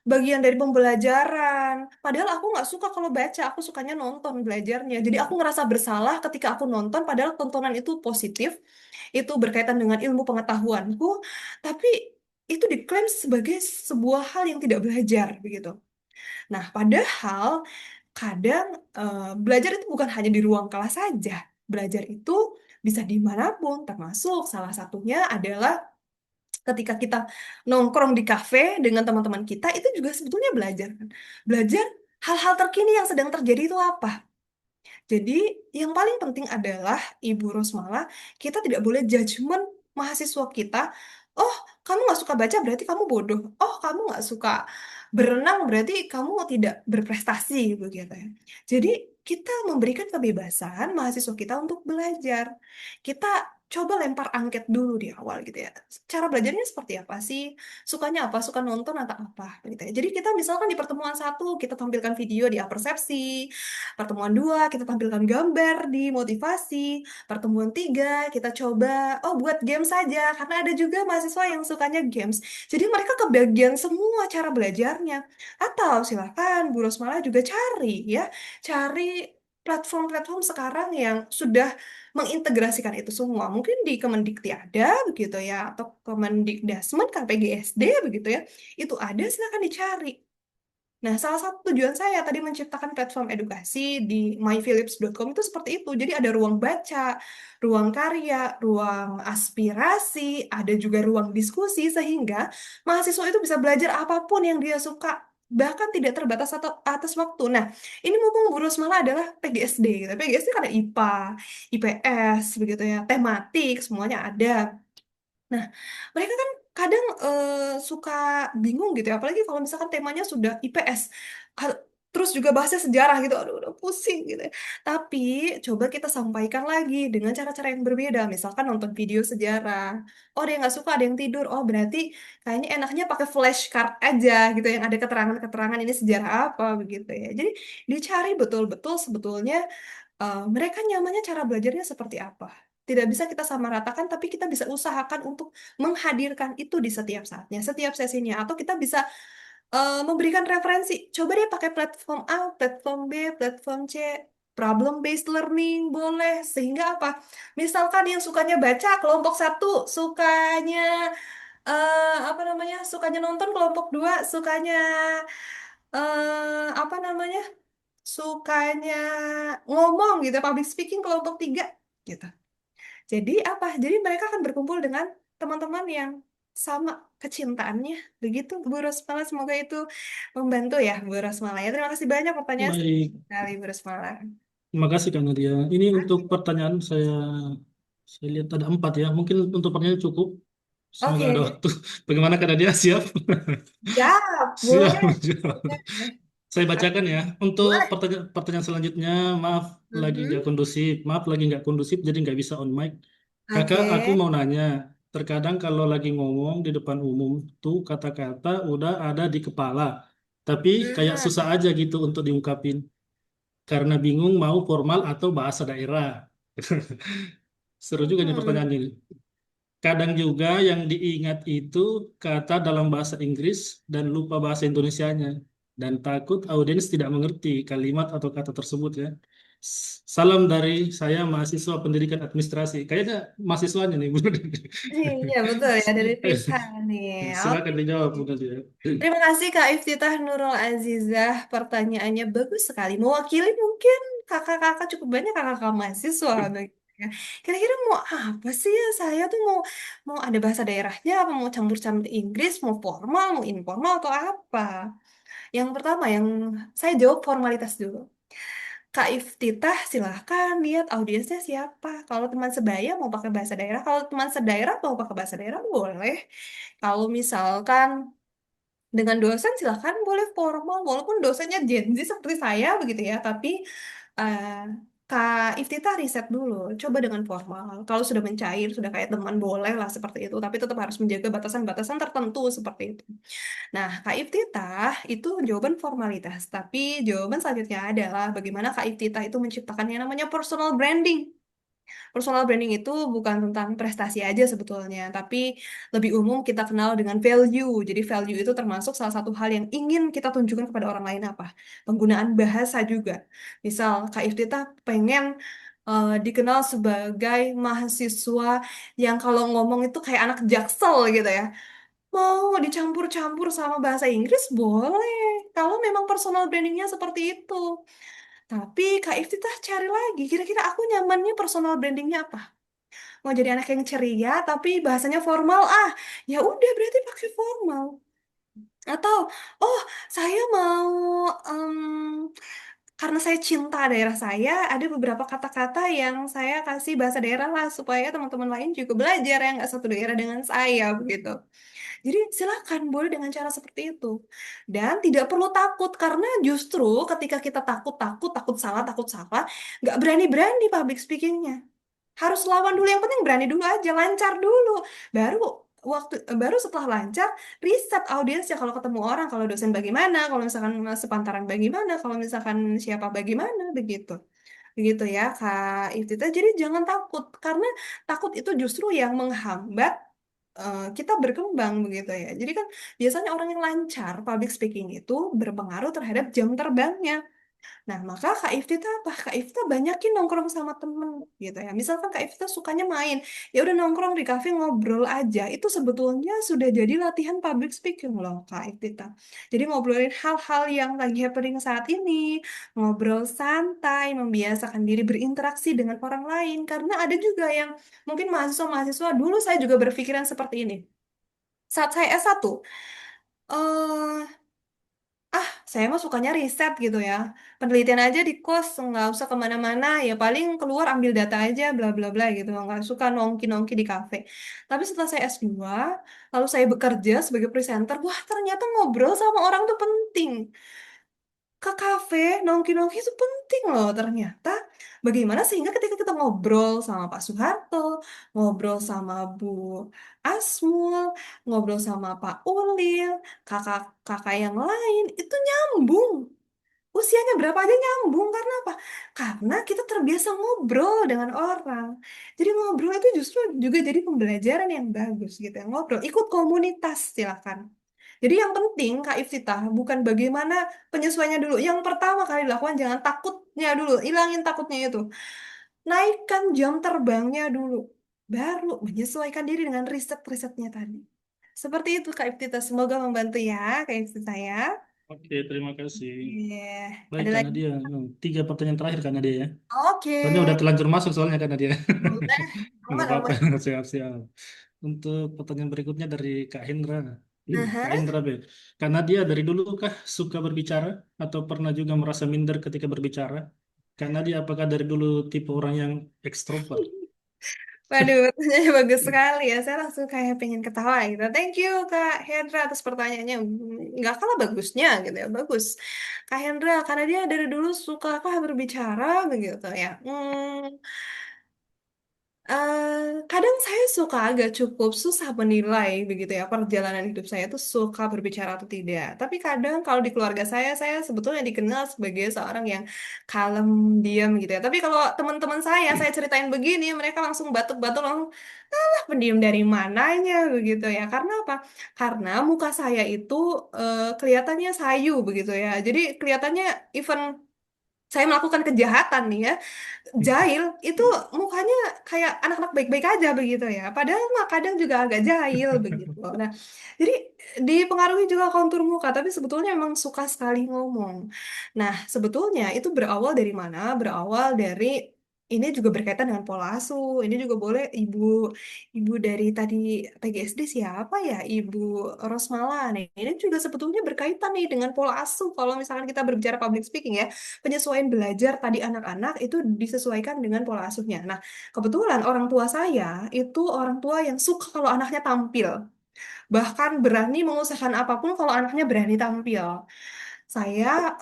bagian dari pembelajaran. Padahal aku nggak suka kalau baca, aku sukanya nonton belajarnya. Jadi aku ngerasa bersalah ketika aku nonton, padahal tontonan itu positif, itu berkaitan dengan ilmu pengetahuanku, tapi itu diklaim sebagai sebuah hal yang tidak belajar begitu. Nah, padahal kadang belajar itu bukan hanya di ruang kelas saja. Belajar itu bisa dimanapun, termasuk salah satunya adalah ketika kita nongkrong di kafe dengan teman-teman kita, itu juga sebetulnya belajar kan. Belajar hal-hal terkini yang sedang terjadi itu apa. Jadi yang paling penting adalah Ibu Rosmala, kita tidak boleh judgement mahasiswa kita. Oh, kamu nggak suka baca berarti kamu bodoh. Oh, kamu nggak suka berenang berarti kamu tidak berprestasi begitu ya. Jadi kita memberikan kebebasan mahasiswa kita untuk belajar. Kita coba lempar angket dulu di awal gitu ya. Cara belajarnya seperti apa sih? Sukanya apa? Suka nonton atau apa? Gitu ya. Jadi kita misalkan di pertemuan satu kita tampilkan video di apersepsi, pertemuan dua kita tampilkan gambar di motivasi, pertemuan tiga kita coba oh buat game saja karena ada juga mahasiswa yang sukanya games. Jadi mereka kebagian semua cara belajarnya. Atau silakan Bu Rosmala juga cari ya, cari platform-platform sekarang yang sudah mengintegrasikan itu semua. Mungkin di Kemendikti ada begitu ya, atau Kemendikdasmen, KPGSD begitu ya. Itu ada, silakan dicari. Nah, salah satu tujuan saya tadi menciptakan platform edukasi di myphilips.com itu seperti itu. Jadi ada ruang baca, ruang karya, ruang aspirasi, ada juga ruang diskusi sehingga mahasiswa itu bisa belajar apapun yang dia suka, bahkan tidak terbatas atau atas waktu. Nah, ini mumpung Bu Rosmala adalah PGSD gitu. PGSD kan ada IPA, IPS begitu ya, tematik semuanya ada. Nah, mereka kan kadang suka bingung gitu ya, apalagi kalau misalkan temanya sudah IPS, Ka- terus juga bahasnya sejarah gitu, aduh udah pusing gitu ya. Tapi coba kita sampaikan lagi dengan cara-cara yang berbeda, misalkan nonton video sejarah. Oh, ada yang nggak suka, ada yang tidur. Oh, berarti kayaknya enaknya pakai flashcard aja gitu, yang ada keterangan-keterangan ini sejarah apa begitu ya. Jadi dicari betul-betul sebetulnya mereka nyamannya cara belajarnya seperti apa. Tidak bisa kita samaratakan, tapi kita bisa usahakan untuk menghadirkan itu di setiap saatnya, setiap sesinya. Atau kita bisa memberikan referensi. Coba deh pakai platform A, platform B, platform C, problem based learning boleh. Sehingga apa? Misalkan yang sukanya baca kelompok satu, sukanya apa namanya? Sukanya nonton kelompok dua, sukanya apa namanya? Sukanya ngomong gitu, public speaking kelompok tiga gitu. Jadi apa? Jadi mereka akan berkumpul dengan teman-teman yang sama kecintaannya. Begitu, Bu Rosmala. Semoga itu membantu ya, Bu Rosmala. Ya, terima kasih banyak pertanyaan Baik, sekali, Bu Rosmala. terima kasih Kak Nadia. Ini untuk pertanyaan saya lihat ada 4 ya. Mungkin untuk pertanyaan cukup. Semoga ada Oke, waktu. Bagaimana Kak Nadia? Siap? siap, Siap boleh. menjawab. Boleh. Saya Oke, bacakan ya. Untuk boleh. pertanyaan selanjutnya, maaf lagi nggak Mhm. kondusif. Maaf lagi nggak kondusif, jadi nggak bisa on mic. Kakak, Oke, aku mau nanya. Terkadang kalau lagi ngomong di depan umum tuh kata-kata udah ada di kepala, tapi kayak Nah, susah aja gitu untuk diungkapin karena bingung mau formal atau bahasa daerah. Seru juga nih hmm. pertanyaan ini. Kadang juga yang diingat itu kata dalam bahasa Inggris dan lupa bahasa Indonesianya. Dan takut audiens tidak mengerti kalimat atau kata tersebut ya. Salam dari saya mahasiswa pendidikan administrasi. Kayaknya mahasiswanya nih, Bu. Iya betul ya dari Fisha nih. Oke. Silakan dijawab, Bu Nadia. Terima kasih Kak Iftitah Nurul Azizah. Pertanyaannya bagus sekali. Mewakili mungkin kakak-kakak cukup banyak kakak-kakak mahasiswa. Ya. Kira-kira mau apa sih ya? Saya tuh mau mau ada bahasa daerahnya, apa mau campur-campur Inggris, mau formal, mau informal atau apa? Yang pertama yang saya jawab formalitas dulu. Kak Iftitah silahkan lihat audiensnya siapa. Kalau teman sebaya mau pakai bahasa daerah, kalau teman sedaerah mau pakai bahasa daerah boleh. Kalau misalkan dengan dosen silahkan boleh formal, walaupun dosennya Gen Z seperti saya begitu ya, tapi eh, Kak Iftitah riset dulu, coba dengan formal. Kalau sudah mencair, sudah kayak teman boleh lah seperti itu, tapi tetap harus menjaga batasan-batasan tertentu seperti itu. Nah, Kak Iftitah itu jawaban formalitas, tapi jawaban selanjutnya adalah bagaimana Kak Iftitah itu menciptakan yang namanya personal branding. Personal branding itu bukan tentang prestasi aja sebetulnya, tapi lebih umum kita kenal dengan value. Jadi value itu termasuk salah satu hal yang ingin kita tunjukkan kepada orang lain apa? Penggunaan bahasa juga. Misal Kak Iftitah pengen dikenal sebagai mahasiswa yang kalau ngomong itu kayak anak jaksel gitu ya. Mau dicampur-campur sama bahasa Inggris boleh. Kalau memang personal brandingnya seperti itu. Tapi Kak Iftitah cari lagi, kira-kira aku nyamannya personal brandingnya apa? Mau jadi anak yang ceria tapi bahasanya formal, ah ya udah berarti pakai formal. Atau oh saya mau karena saya cinta daerah saya, ada beberapa kata-kata yang saya kasih bahasa daerah lah supaya teman-teman lain juga belajar yang nggak satu daerah dengan saya begitu. Jadi silakan boleh dengan cara seperti itu. Dan tidak perlu takut karena justru ketika kita takut salah, nggak berani-berani public speakingnya. Harus lawan dulu, yang penting berani dulu aja, lancar dulu. Baru baru setelah lancar, riset audiensnya kalau ketemu orang, kalau dosen bagaimana, kalau misalkan sepantaran bagaimana, kalau misalkan siapa bagaimana, begitu. Begitu ya, Kak Iftita. Jadi jangan takut, karena takut itu justru yang menghambat kita berkembang begitu ya. Jadi kan biasanya orang yang lancar public speaking itu berpengaruh terhadap jam terbangnya. Nah, maka Kak Ifti itu apa? Kak Ifti tuh banyakin nongkrong sama temen gitu ya. Misalkan Kak Ifti tuh sukanya main, ya udah nongkrong di kafe ngobrol aja. Itu sebetulnya sudah jadi latihan public speaking loh Kak Ifti tuh. Jadi ngobrolin hal-hal yang lagi happening saat ini, ngobrol santai, membiasakan diri berinteraksi dengan orang lain. Karena ada juga yang mungkin mahasiswa-mahasiswa dulu saya juga berpikiran seperti ini. Saat saya S1, saya mah sukanya riset gitu ya. Penelitian aja di kos, nggak usah kemana-mana. Ya paling keluar ambil data aja, bla bla bla gitu. Nggak suka nongki-nongki di kafe. Tapi setelah saya S2, lalu saya bekerja sebagai presenter, wah ternyata ngobrol sama orang tuh penting. Ke kafe, nongki-nongki itu penting loh ternyata. Bagaimana sehingga ketika kita ngobrol sama Pak Soeharto, ngobrol sama Bu Asmul, ngobrol sama Pak Ulil, kakak-kakak yang lain, itu nyambung. Usianya berapa aja nyambung. Karena apa? Karena kita terbiasa ngobrol dengan orang. Jadi ngobrol itu justru juga jadi pembelajaran yang bagus gitu ya. Ngobrol, ikut komunitas silakan. Jadi yang penting Kak Iftitah bukan bagaimana penyesuaiannya dulu. Yang pertama kali dilakukan jangan takutnya dulu, hilangin takutnya itu. Naikkan jam terbangnya dulu. Baru menyesuaikan diri dengan riset-risetnya tadi. Seperti itu Kak Iftitah. Semoga membantu ya Kak Iftitah ya. Oke, terima kasih. Iya. Baik, Ada karena lagi? dia tiga pertanyaan terakhir karena dia ya. Oke. Soalnya udah terlanjur masuk soalnya karena dia. Boleh. Nggak Aman, apa-apa, aman. siap-siap. Untuk pertanyaan berikutnya dari Kak Hendra. Kak Aha. Hendra, Be. Karena dia dari dulu kah suka berbicara atau pernah juga merasa minder ketika berbicara? Karena dia apakah dari dulu tipe orang yang ekstrovert? Waduh, pertanyaannya bagus sekali ya. Saya langsung kayak pengen ketawa gitu. Thank you Kak Hendra atas pertanyaannya. Nggak kalah bagusnya gitu ya. Bagus. Kak Hendra, karena dia dari dulu suka berbicara begitu ya. Kadang saya suka agak cukup susah menilai begitu ya perjalanan hidup saya tuh suka berbicara atau tidak. Tapi kadang kalau di keluarga saya sebetulnya dikenal sebagai seorang yang kalem, diam gitu ya. Tapi kalau teman-teman saya ceritain begini, mereka langsung batuk-batuk langsung, ah pendiam dari mananya begitu ya. Karena apa? Karena muka saya itu kelihatannya sayu begitu ya. Jadi kelihatannya even saya melakukan kejahatan nih ya, jahil itu mukanya kayak anak-anak baik-baik aja begitu ya. Padahal mah kadang juga agak jahil begitu. Nah, jadi dipengaruhi juga kontur muka, tapi sebetulnya emang suka sekali ngomong. Nah, sebetulnya itu berawal dari mana? Berawal dari ini juga berkaitan dengan pola asuh. Ini juga boleh ibu ibu dari tadi PGSD siapa ya? Ibu Rosmala. Nih, ini juga sebetulnya berkaitan nih dengan pola asuh. Kalau misalkan kita berbicara public speaking ya, penyesuaian belajar tadi anak-anak itu disesuaikan dengan pola asuhnya. Nah, kebetulan orang tua saya itu orang tua yang suka kalau anaknya tampil. Bahkan berani mengusahakan apapun kalau anaknya berani tampil. Saya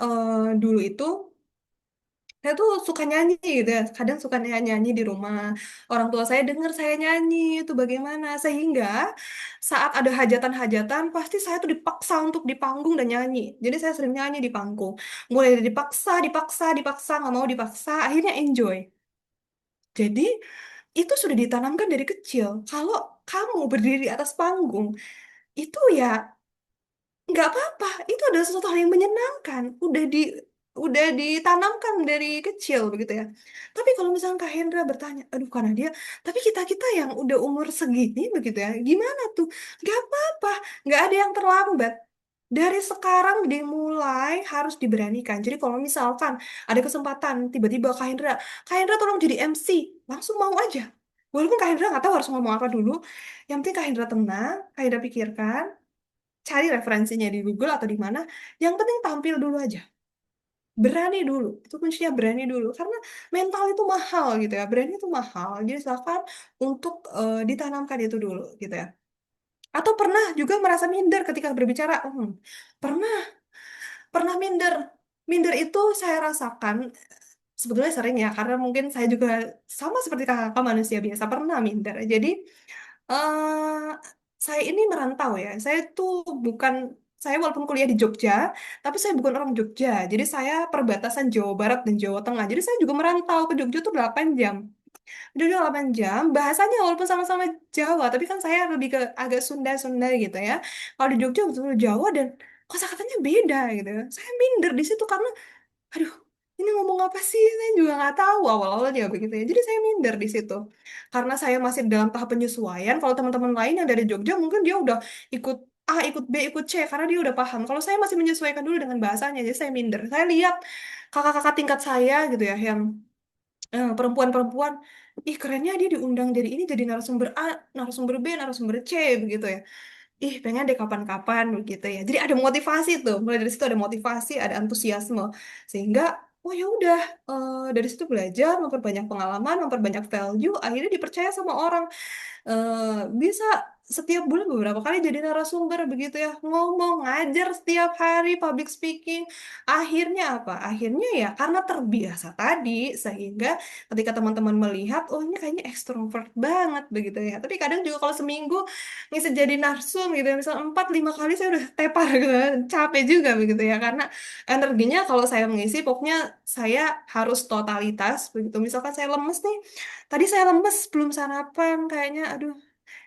dulu itu saya tuh suka nyanyi gitu ya. Kadang suka nyanyi di rumah. Orang tua saya dengar saya nyanyi itu bagaimana. Sehingga saat ada hajatan-hajatan pasti saya tuh dipaksa untuk di panggung dan nyanyi. Jadi saya sering nyanyi di panggung. Mulai dari dipaksa, dipaksa, dipaksa, nggak mau dipaksa. Akhirnya enjoy. Jadi itu sudah ditanamkan dari kecil. Kalau kamu berdiri di atas panggung, itu ya nggak apa-apa, itu adalah sesuatu hal yang menyenangkan, udah ditanamkan dari kecil begitu ya. Tapi kalau misalnya Kak Hendra bertanya, aduh karena dia, tapi kita yang udah umur segini begitu ya, gimana tuh? Nggak apa-apa, nggak ada yang terlambat. Dari sekarang dimulai harus diberanikan. Jadi kalau misalkan ada kesempatan tiba-tiba Kak Hendra tolong jadi MC, langsung mau aja. Walaupun Kak Hendra nggak tahu harus ngomong apa dulu, yang penting Kak Hendra tenang, Kak Hendra pikirkan, cari referensinya di Google atau di mana. Yang penting tampil dulu aja. Berani dulu. Itu kuncinya berani dulu. Karena mental itu mahal gitu ya. Berani itu mahal. Jadi silakan untuk ditanamkan itu dulu gitu ya. Atau pernah juga merasa minder ketika berbicara. Pernah, pernah minder. Minder itu saya rasakan sebetulnya sering ya. Karena mungkin saya juga sama seperti kakak manusia biasa pernah minder. Jadi eh saya ini merantau ya. Saya tuh bukan saya walaupun kuliah di Jogja, tapi saya bukan orang Jogja. Jadi saya perbatasan Jawa Barat dan Jawa Tengah. Jadi saya juga merantau ke Jogja tuh 8 jam. Jogja 8 jam, bahasanya walaupun sama-sama Jawa, tapi kan saya lebih ke agak Sunda-Sunda gitu ya. Kalau di Jogja betul-betul Jawa dan kosakatanya beda gitu. Saya minder di situ karena aduh, ini ngomong apa sih? Saya juga nggak tahu awal-awalnya begitu ya. Jadi saya minder di situ. Karena saya masih dalam tahap penyesuaian. Kalau teman-teman lain yang dari Jogja mungkin dia udah ikut A, ikut B, ikut C. Karena dia udah paham. Kalau saya masih menyesuaikan dulu dengan bahasanya. Jadi saya minder. Saya lihat kakak-kakak tingkat saya gitu ya. Yang perempuan-perempuan. Ih kerennya dia diundang jadi ini. Jadi narasumber A, narasumber B, narasumber C begitu ya. Ih pengen deh kapan-kapan begitu ya. Jadi ada motivasi tuh, mulai dari situ ada motivasi, ada antusiasme, sehingga oh ya udah dari situ belajar, memperbanyak pengalaman, memperbanyak value, akhirnya dipercaya sama orang. Bisa setiap bulan beberapa kali jadi narasumber begitu ya, ngomong ngajar setiap hari public speaking. Akhirnya apa? Akhirnya ya karena terbiasa tadi, sehingga ketika teman-teman melihat oh ini kayaknya ekstrovert banget begitu ya, tapi kadang juga kalau seminggu ngisi jadi narsum gitu ya, misal 4-5 kali saya udah tepar gitu kan. Capek juga begitu ya, karena energinya kalau saya mengisi pokoknya saya harus totalitas begitu. Misalkan saya lemes nih, tadi saya lemes belum sarapan kayaknya, aduh.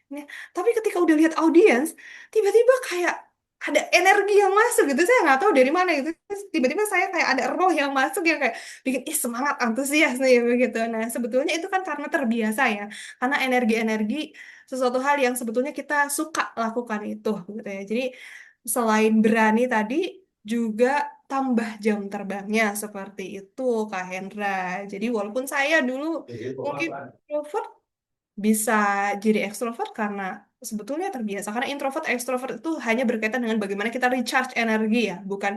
Ini. Tapi ketika udah lihat audiens, tiba-tiba kayak ada energi yang masuk gitu. Saya nggak tahu dari mana gitu. Tiba-tiba saya kayak ada roh yang masuk yang kayak bikin semangat, antusias nih begitu. Nah, sebetulnya itu kan karena terbiasa ya. Karena energi-energi sesuatu hal yang sebetulnya kita suka lakukan itu gitu ya. Jadi selain berani tadi juga tambah jam terbangnya seperti itu Kak Hendra. Jadi walaupun saya dulu mungkin introvert bisa jadi ekstrovert karena sebetulnya terbiasa. Karena introvert ekstrovert itu hanya berkaitan dengan bagaimana kita recharge energi ya, bukan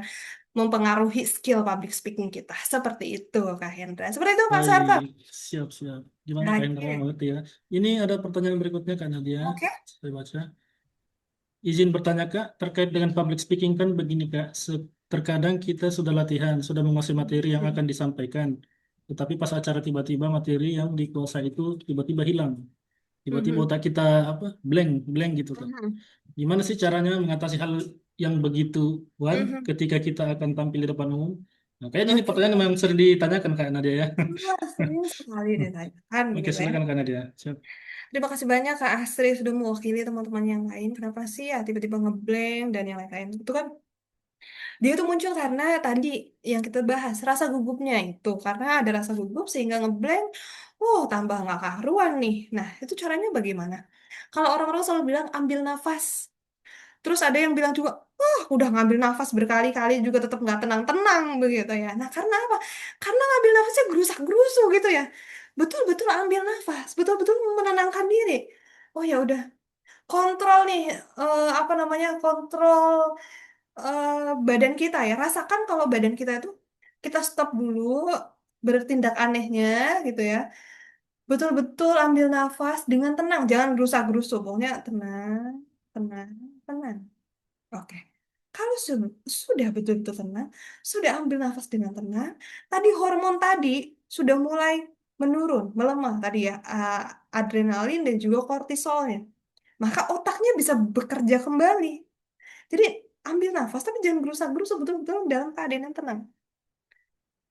mempengaruhi skill public speaking kita. Seperti itu Kak Hendra. Seperti itu Kak Sarka. Baik, siap-siap. Gimana Kak Hendra Oke. mengerti ya? Ini ada pertanyaan berikutnya Kak Nadia. Oke. Saya baca. Izin bertanya Kak, terkait dengan public speaking kan begini Kak. Terkadang kita sudah latihan, sudah menguasai materi yang akan disampaikan. tetapi pas acara tiba-tiba materi yang dikuasai itu tiba-tiba hilang. Tiba-tiba Mhm. otak kita apa blank, blank gitu kan. Mhm. Gimana sih caranya mengatasi hal yang begitu Wan Mhm. ketika kita akan tampil di depan umum? Nah, kayaknya ini Oke. pertanyaan yang memang sering ditanyakan Kak Nadia ya. Wah, sering sekali ditanyakan Oke, begitu ya. silakan Kak Nadia. Siap. Terima kasih banyak Kak Astri sudah mewakili teman-teman yang lain. Kenapa sih ya tiba-tiba ngeblank dan yang lain-lain? Itu kan dia tuh muncul karena tadi yang kita bahas rasa gugupnya itu. Karena ada rasa gugup sehingga ngeblank. Oh, tambah nggak karuan nih. Nah, itu caranya bagaimana? Kalau orang-orang selalu bilang ambil nafas. Terus ada yang bilang juga, udah ngambil nafas berkali-kali juga tetap nggak tenang-tenang begitu ya. Nah, karena apa? Karena ngambil nafasnya gerusak-gerusu gitu ya. Betul-betul ambil nafas, betul-betul menenangkan diri. Oh ya udah, kontrol nih, apa namanya, kontrol eh, badan kita ya. Rasakan kalau badan kita itu, kita stop dulu bertindak anehnya gitu ya. Betul-betul ambil nafas dengan tenang, jangan gerusak-gerusu. Pokoknya tenang, tenang, tenang. Oke. Kalau sudah betul-betul tenang, sudah ambil nafas dengan tenang, tadi hormon tadi sudah mulai menurun, melemah tadi ya, adrenalin dan juga kortisolnya. Maka otaknya bisa bekerja kembali. Jadi ambil nafas tapi jangan gerusak-gerusuk, betul-betul dalam keadaan yang tenang.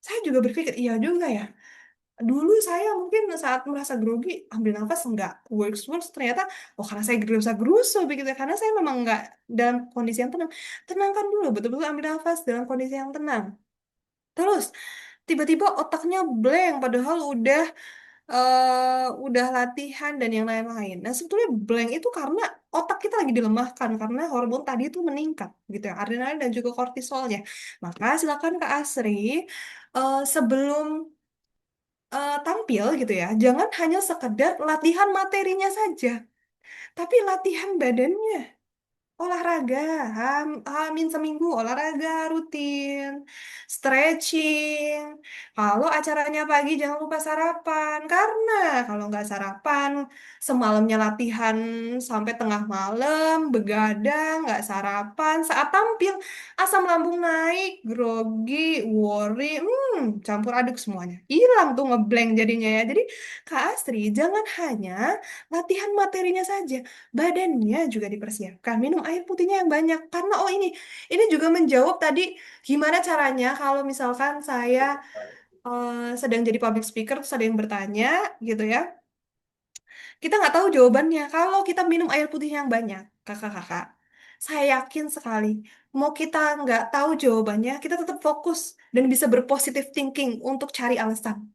Saya juga berpikir, iya juga ya. Dulu saya mungkin saat merasa grogi, ambil nafas enggak works ternyata, oh karena saya gerusa-gerusu begitu ya, karena saya memang enggak dalam kondisi yang tenang. Tenangkan dulu, betul-betul ambil nafas dalam kondisi yang tenang. Terus tiba-tiba otaknya blank, padahal udah latihan dan yang lain-lain. Nah sebetulnya blank itu karena otak kita lagi dilemahkan karena hormon tadi itu meningkat gitu ya, adrenalin dan juga kortisolnya. Maka silakan Kak Asri, sebelum tampil gitu ya, jangan hanya sekedar latihan materinya saja, tapi latihan badannya. Olahraga, hamin seminggu olahraga rutin, stretching. Kalau acaranya pagi jangan lupa sarapan, karena kalau nggak sarapan, semalamnya latihan sampai tengah malam, begadang, nggak sarapan, saat tampil, asam lambung naik, grogi, worry, campur aduk semuanya. Hilang tuh ngeblank jadinya ya. Jadi Kak Astri, jangan hanya latihan materinya saja, badannya juga dipersiapkan. Minum air putihnya yang banyak. Karena oh ini juga menjawab tadi gimana caranya kalau misalkan saya sedang jadi public speaker terus ada yang bertanya gitu ya. Kita nggak tahu jawabannya. Kalau kita minum air putih yang banyak, kakak-kakak, saya yakin sekali. Mau kita nggak tahu jawabannya, kita tetap fokus dan bisa berpositif thinking untuk cari alasan.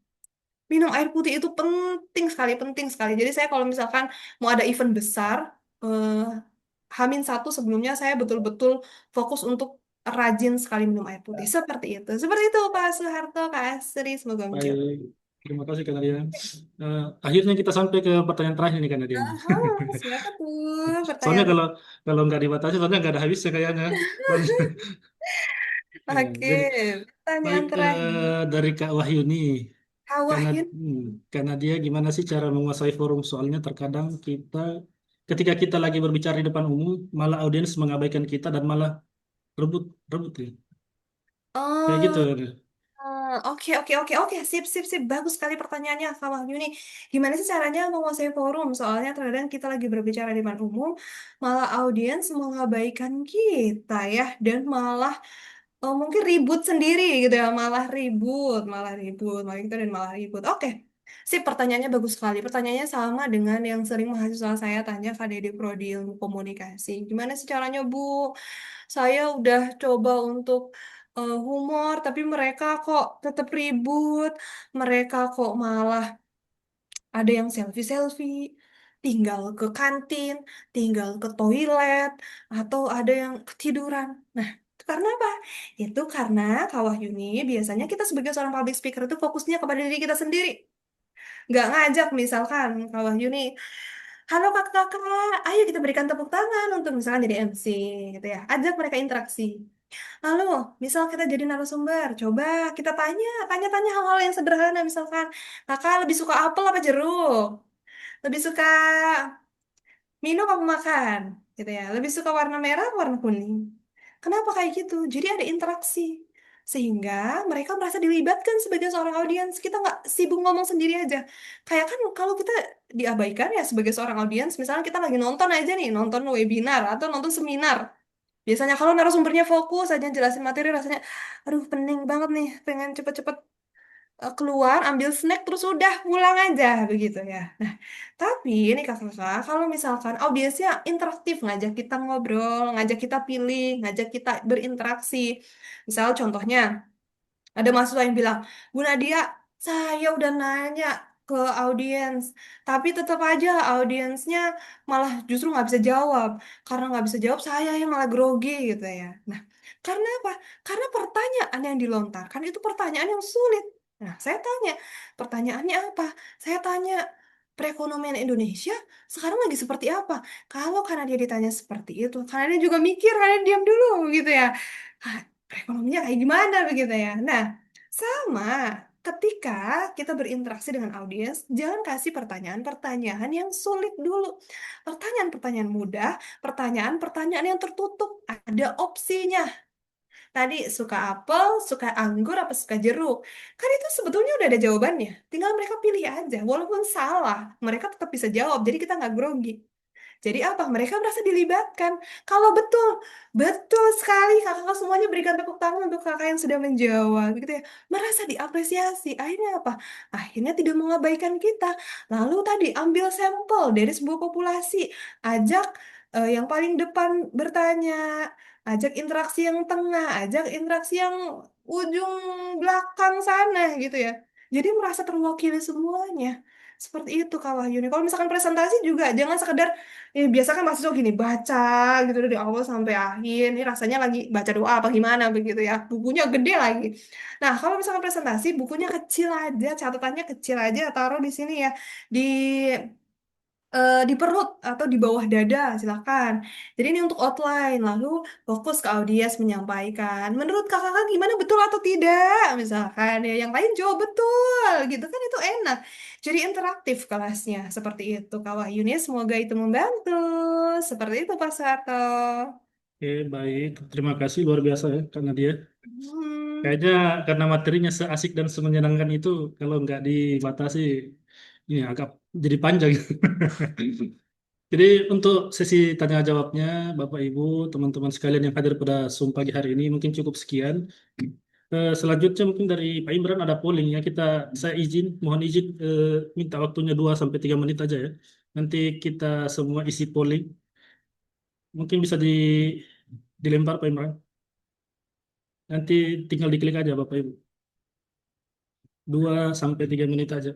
Minum air putih itu penting sekali, penting sekali. Jadi saya kalau misalkan mau ada event besar, eh, Hamin 1 sebelumnya saya betul-betul fokus untuk rajin sekali minum air putih. Seperti itu. Seperti itu Pak Soeharto, Kak Asri. Semoga menjawab. Baik, terima kasih Kak Nadia. Akhirnya kita sampai ke pertanyaan terakhir nih Kak Nadia. Aha, siapa tuh Soalnya pertanyaan? kalau kalau nggak dibatasi, soalnya nggak ada habisnya kayaknya. Ya, Oke, jadi baik pertanyaan terakhir. dari Kak Wahyuni. Kak Karena Wahyu. karena dia gimana sih cara menguasai forum? Soalnya terkadang kita ketika kita lagi berbicara di depan umum, malah audiens mengabaikan kita dan malah rebut rebut ya. Kayak gitu. Oh, oke, oke, oke, oke. Sip, sip, sip. Bagus sekali pertanyaannya, Kak Wahyu nih. Gimana sih caranya menguasai forum? Soalnya terkadang kita lagi berbicara di depan umum, malah audiens mengabaikan kita ya. Dan malah mungkin ribut sendiri gitu ya, malah ribut, malah gitu dan malah ribut. Oke, sip, pertanyaannya bagus sekali. Pertanyaannya sama dengan yang sering mahasiswa saya tanya Kak Dede Prodi Ilmu Komunikasi. Gimana sih caranya, Bu? Saya udah coba untuk humor, tapi mereka kok tetap ribut. Mereka kok malah ada yang selfie-selfie, tinggal ke kantin, tinggal ke toilet, atau ada yang ketiduran. Nah, itu karena apa? Itu karena Kak Wahyuni, biasanya kita sebagai seorang public speaker itu fokusnya kepada diri kita sendiri. Nggak ngajak misalkan Kak Wahyuni, halo kakak-kakak, ayo kita berikan tepuk tangan untuk misalkan jadi MC gitu ya. Ajak mereka interaksi. Lalu, misal kita jadi narasumber, coba kita tanya-tanya hal-hal yang sederhana, misalkan, kakak lebih suka apel apa jeruk? Lebih suka minum apa makan? Gitu ya. Lebih suka warna merah atau warna kuning? Kenapa kayak gitu? Jadi ada interaksi. Sehingga mereka merasa dilibatkan sebagai seorang audiens. Kita nggak sibuk ngomong sendiri aja. Kayak kan kalau kita diabaikan ya sebagai seorang audiens, misalnya kita lagi nonton aja nih, nonton webinar atau nonton seminar. Biasanya kalau narasumbernya fokus aja jelasin materi rasanya, aduh pening banget nih, pengen cepet-cepet keluar, ambil snack, terus udah pulang aja begitu ya. Nah, tapi ini kakak-kakak, kalau misalkan audiensnya interaktif, ngajak kita ngobrol, ngajak kita pilih, ngajak kita berinteraksi. Misal contohnya, ada mahasiswa yang bilang, Bu Nadia, saya udah nanya ke audiens, tapi tetap aja audiensnya malah justru nggak bisa jawab. Karena nggak bisa jawab, saya yang malah grogi gitu ya. Nah, karena apa? Karena pertanyaan yang dilontarkan itu pertanyaan yang sulit. Nah, saya tanya, pertanyaannya apa? Saya tanya, perekonomian Indonesia sekarang lagi seperti apa? Kalau karena dia ditanya seperti itu, karena dia juga mikir, karena dia diam dulu gitu ya. "Ah, perekonomiannya kayak gimana begitu ya?" Nah, sama ketika kita berinteraksi dengan audiens, jangan kasih pertanyaan-pertanyaan yang sulit dulu. Pertanyaan-pertanyaan mudah, pertanyaan-pertanyaan yang tertutup, ada opsinya. Tadi suka apel, suka anggur, apa suka jeruk? Kan itu sebetulnya udah ada jawabannya. Tinggal mereka pilih aja. Walaupun salah, mereka tetap bisa jawab. Jadi kita nggak grogi. Jadi apa? Mereka merasa dilibatkan. Kalau betul, betul sekali kakak semuanya berikan tepuk tangan untuk kakak yang sudah menjawab, gitu ya. Merasa diapresiasi. Akhirnya apa? Akhirnya tidak mengabaikan kita. Lalu tadi ambil sampel dari sebuah populasi, ajak yang paling depan bertanya, ajak interaksi yang tengah, ajak interaksi yang ujung belakang sana, gitu ya. Jadi merasa terwakili semuanya. Seperti itu Kak Wahyuni. Kalau misalkan presentasi juga jangan sekedar biasa kan mahasiswa gini baca gitu dari awal sampai akhir. Ini rasanya lagi baca doa apa gimana begitu ya. Bukunya gede lagi. Nah, kalau misalkan presentasi bukunya kecil aja, catatannya kecil aja taruh di sini ya. Di di perut atau di bawah dada, silakan. Jadi ini untuk outline, lalu fokus ke audiens menyampaikan. Menurut kakak gimana, betul atau tidak? Misalkan ya, yang lain jawab betul, gitu kan itu enak. Jadi interaktif kelasnya, seperti itu. Kak Wahyuni, semoga itu membantu. Seperti itu Pak Soeharto. Oke, baik. Terima kasih luar biasa ya, Kak Nadia. Hmm. Kayaknya karena materinya seasik dan semenyenangkan itu, kalau nggak dibatasi, ini agak jadi panjang. Jadi untuk sesi tanya jawabnya, Bapak Ibu, teman-teman sekalian yang hadir pada Zoom pagi hari ini mungkin cukup sekian. Selanjutnya mungkin dari Pak Imran ada polling ya. Saya mohon izin minta waktunya 2 sampai 3 menit aja ya. Nanti kita semua isi polling. Mungkin bisa dilempar Pak Imran. Nanti tinggal diklik aja Bapak Ibu. 2 sampai 3 menit aja.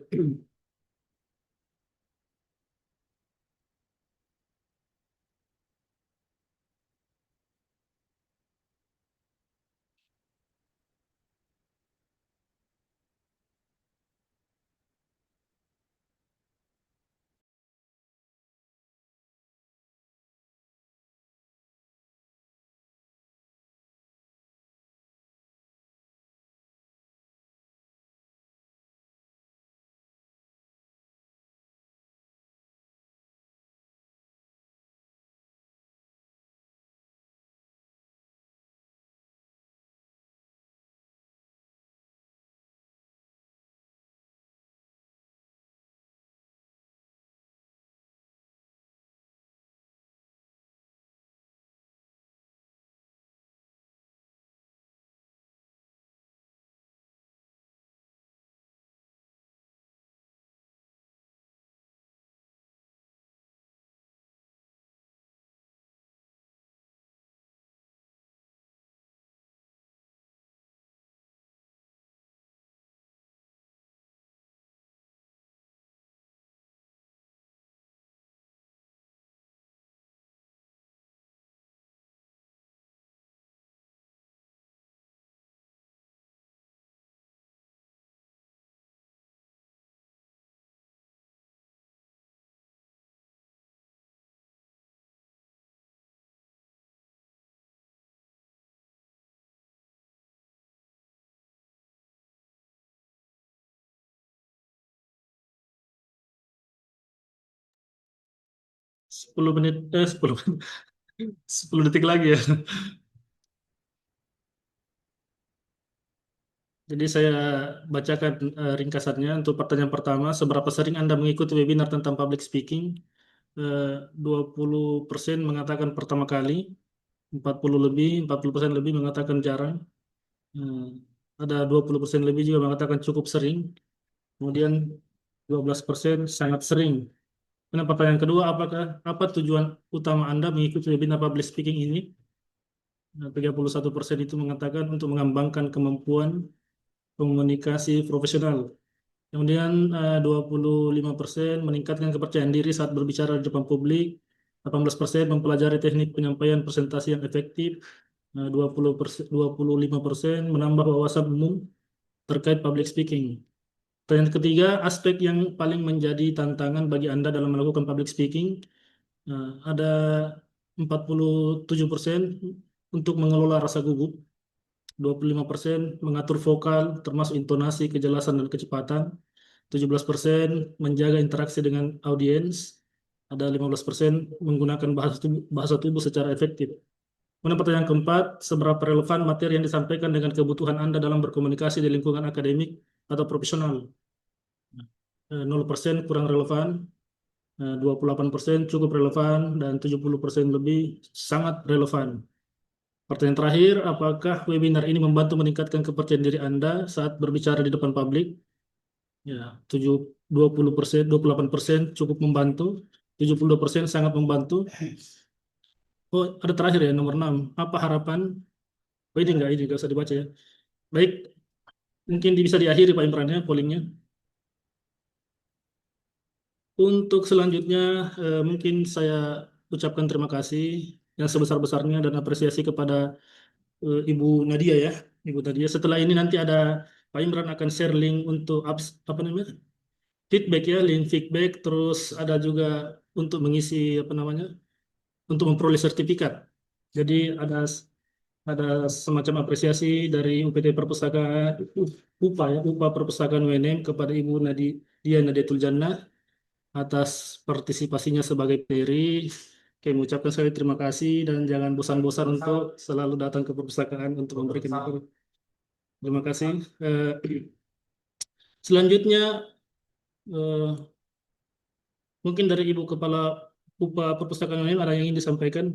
10 menit, 10 detik lagi ya. Jadi saya bacakan ringkasannya. Untuk pertanyaan pertama, seberapa sering Anda mengikuti webinar tentang public speaking? 20% mengatakan pertama kali, 40% lebih mengatakan jarang. Hmm, ada 20% lebih juga mengatakan cukup sering. Kemudian 12% sangat sering. Nah, pertanyaan kedua, apa tujuan utama Anda mengikuti webinar public speaking ini? Nah, 31% itu mengatakan untuk mengembangkan kemampuan komunikasi profesional. Kemudian 25% meningkatkan kepercayaan diri saat berbicara di depan publik. 18% mempelajari teknik penyampaian presentasi yang efektif. 25% menambah wawasan umum terkait public speaking. Pertanyaan ketiga, aspek yang paling menjadi tantangan bagi Anda dalam melakukan public speaking. Ada 47% untuk mengelola rasa gugup. 25% mengatur vokal, termasuk intonasi, kejelasan, dan kecepatan. 17% menjaga interaksi dengan audiens. Ada 15% menggunakan bahasa tubuh secara efektif. Kemudian pertanyaan keempat, seberapa relevan materi yang disampaikan dengan kebutuhan Anda dalam berkomunikasi di lingkungan akademik atau profesional? 0% kurang relevan, 28% cukup relevan, dan 70% lebih sangat relevan. Pertanyaan terakhir, apakah webinar ini membantu meningkatkan kepercayaan diri Anda saat berbicara di depan publik? Ya, 20%, 28% cukup membantu, 72% sangat membantu. Oh, ada terakhir ya, nomor 6. Apa harapan? Oh, ini nggak usah dibaca ya. Baik, mungkin bisa diakhiri Pak Imran ya, pollingnya. Untuk selanjutnya, mungkin saya ucapkan terima kasih yang sebesar-besarnya dan apresiasi kepada Ibu Nadia ya. Ibu Nadia, setelah ini nanti ada Pak Imran akan share link untuk apa namanya? Feedback ya, link feedback, terus ada juga untuk mengisi apa namanya? Untuk memperoleh sertifikat. Jadi ada semacam apresiasi dari UPT Perpustakaan UPA ya, UPA Perpustakaan UNM kepada Ibu Nadia Nadiatul Jannah atas partisipasinya sebagai peri. Oke, mengucapkan sekali terima kasih dan jangan bosan-bosan untuk selalu datang ke perpustakaan untuk memberikan info. Terima kasih. Selanjutnya eh, mungkin dari Ibu Kepala UPA Perpustakaan UNM ada yang ingin disampaikan.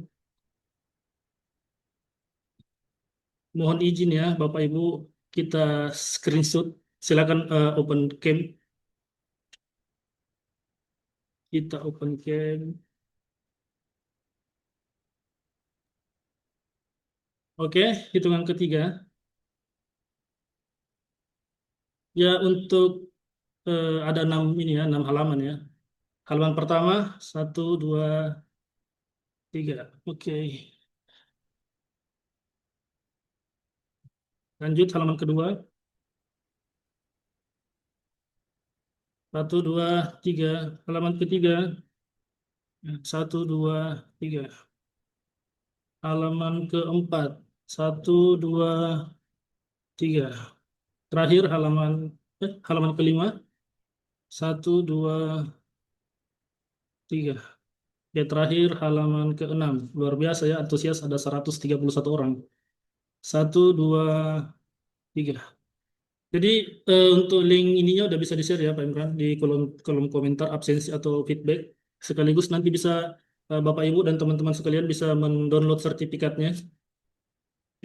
Mohon izin ya, Bapak Ibu, kita screenshot. Silakan open cam. Kita open cam. Oke, hitungan ketiga. Ya, untuk ada 6 ini ya, 6 halaman ya. Halaman pertama, 1, 2, 3. Oke. Lanjut halaman kedua. 1, 2, 3. Halaman ketiga. 1, 2, 3. Halaman keempat. 1, 2, 3. Terakhir halaman kelima. 1, 2, 3. Ya, terakhir halaman ke-6. Luar biasa ya, antusias ada 131 orang. 1, 2, 3. Jadi untuk link ininya udah bisa di-share ya Pak Imran di kolom kolom komentar absensi atau feedback. Sekaligus nanti bisa Bapak Ibu dan teman-teman sekalian bisa mendownload sertifikatnya.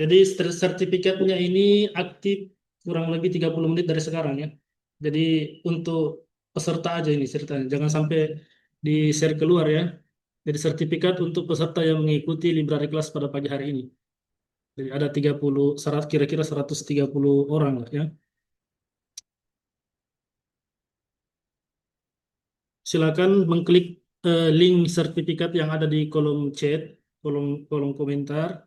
Jadi sertifikatnya ini aktif kurang lebih 30 menit dari sekarang ya. Jadi untuk peserta aja ini ceritanya. Jangan sampai di-share keluar ya. Jadi sertifikat untuk peserta yang mengikuti library class pada pagi hari ini. Jadi ada 30, kira-kira 130 orang lah ya. Silakan mengklik link sertifikat yang ada di kolom chat, kolom kolom komentar,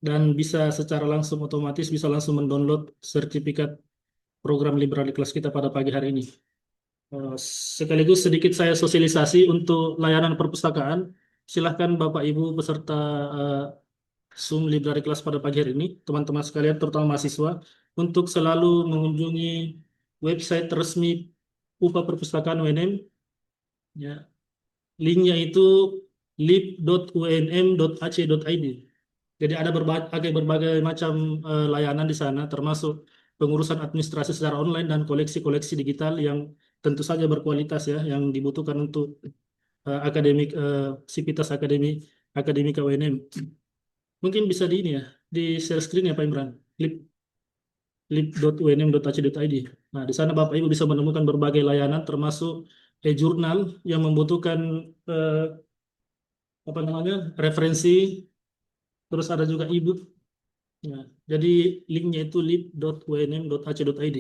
dan bisa secara langsung otomatis bisa langsung mendownload sertifikat program library class kita pada pagi hari ini. Eh, Sekaligus sedikit saya sosialisasi untuk layanan perpustakaan. Silahkan Bapak Ibu peserta eh, Zoom Library Class pada pagi hari ini, teman-teman sekalian, terutama mahasiswa, untuk selalu mengunjungi website resmi UPA Perpustakaan UNM. Ya, linknya itu lib.unm.ac.id. Jadi ada berbagai macam layanan di sana, termasuk pengurusan administrasi secara online dan koleksi-koleksi digital yang tentu saja berkualitas ya, yang dibutuhkan untuk akademik Sivitas Akademika UNM. Mungkin bisa di ini ya, di share screen ya Pak Imran, lip.unm.ac.id. Nah, di sana Bapak Ibu bisa menemukan berbagai layanan termasuk e-jurnal yang membutuhkan eh, apa namanya referensi, terus ada juga e-book. Ya, jadi linknya itu lib.unm.ac.id.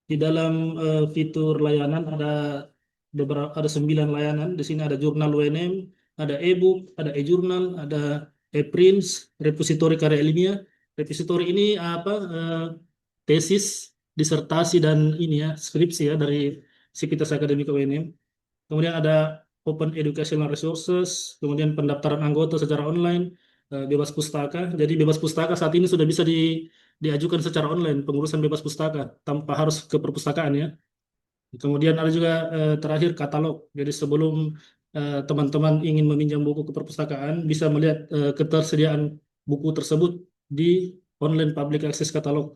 Di dalam fitur layanan ada 9 layanan. Di sini ada jurnal UNM, ada e-book, ada e-jurnal, ada e-prints, repositori karya ilmiah. Repositori ini apa? Tesis, disertasi dan ini ya skripsi ya dari Sivitas Akademika UNM. Kemudian ada Open Educational Resources, kemudian pendaftaran anggota secara online, bebas pustaka. Jadi bebas pustaka saat ini sudah bisa diajukan secara online, pengurusan bebas pustaka tanpa harus ke perpustakaan ya. Kemudian ada juga terakhir katalog. Jadi sebelum teman-teman ingin meminjam buku ke perpustakaan, bisa melihat ketersediaan buku tersebut di online public access katalog.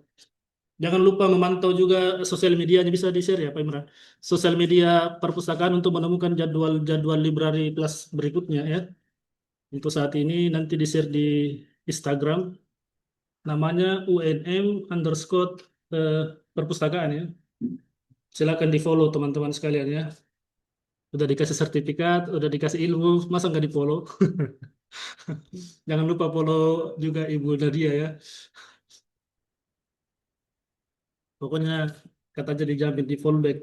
Jangan lupa memantau juga sosial medianya, bisa di-share ya Pak Imran. Sosial media perpustakaan untuk menemukan jadwal-jadwal library kelas berikutnya ya. Untuk saat ini nanti di-share di Instagram, namanya UNM_, perpustakaan ya. Silakan di-follow teman-teman sekalian ya. Udah dikasih sertifikat, udah dikasih ilmu, masa nggak di-follow? Jangan lupa follow juga Ibu Nadia ya. Pokoknya katanya dijamin di follow back.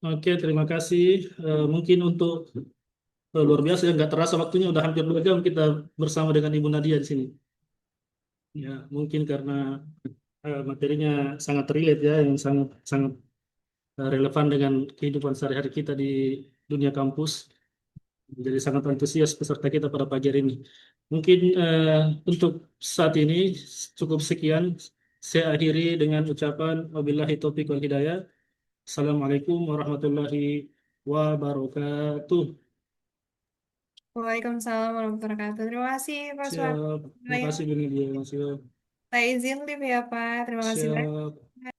Oke, terima kasih. Mungkin untuk luar biasa ya, nggak terasa waktunya udah hampir 2 jam kita bersama dengan Ibu Nadia di sini. Ya, mungkin karena materinya sangat relate ya, yang sangat sangat relevan dengan kehidupan sehari-hari kita di dunia kampus. Jadi sangat antusias peserta kita pada pagi hari ini. Mungkin untuk saat ini cukup sekian. Saya akhiri dengan ucapan wabillahi taufiq wal hidayah. Assalamualaikum warahmatullahi wabarakatuh. Waalaikumsalam warahmatullahi wabarakatuh. Terima kasih Pak Suharto. Siap. Terima kasih Bu Nadia. Siap. Saya izin live ya Pak. Terima kasih banyak. Siap.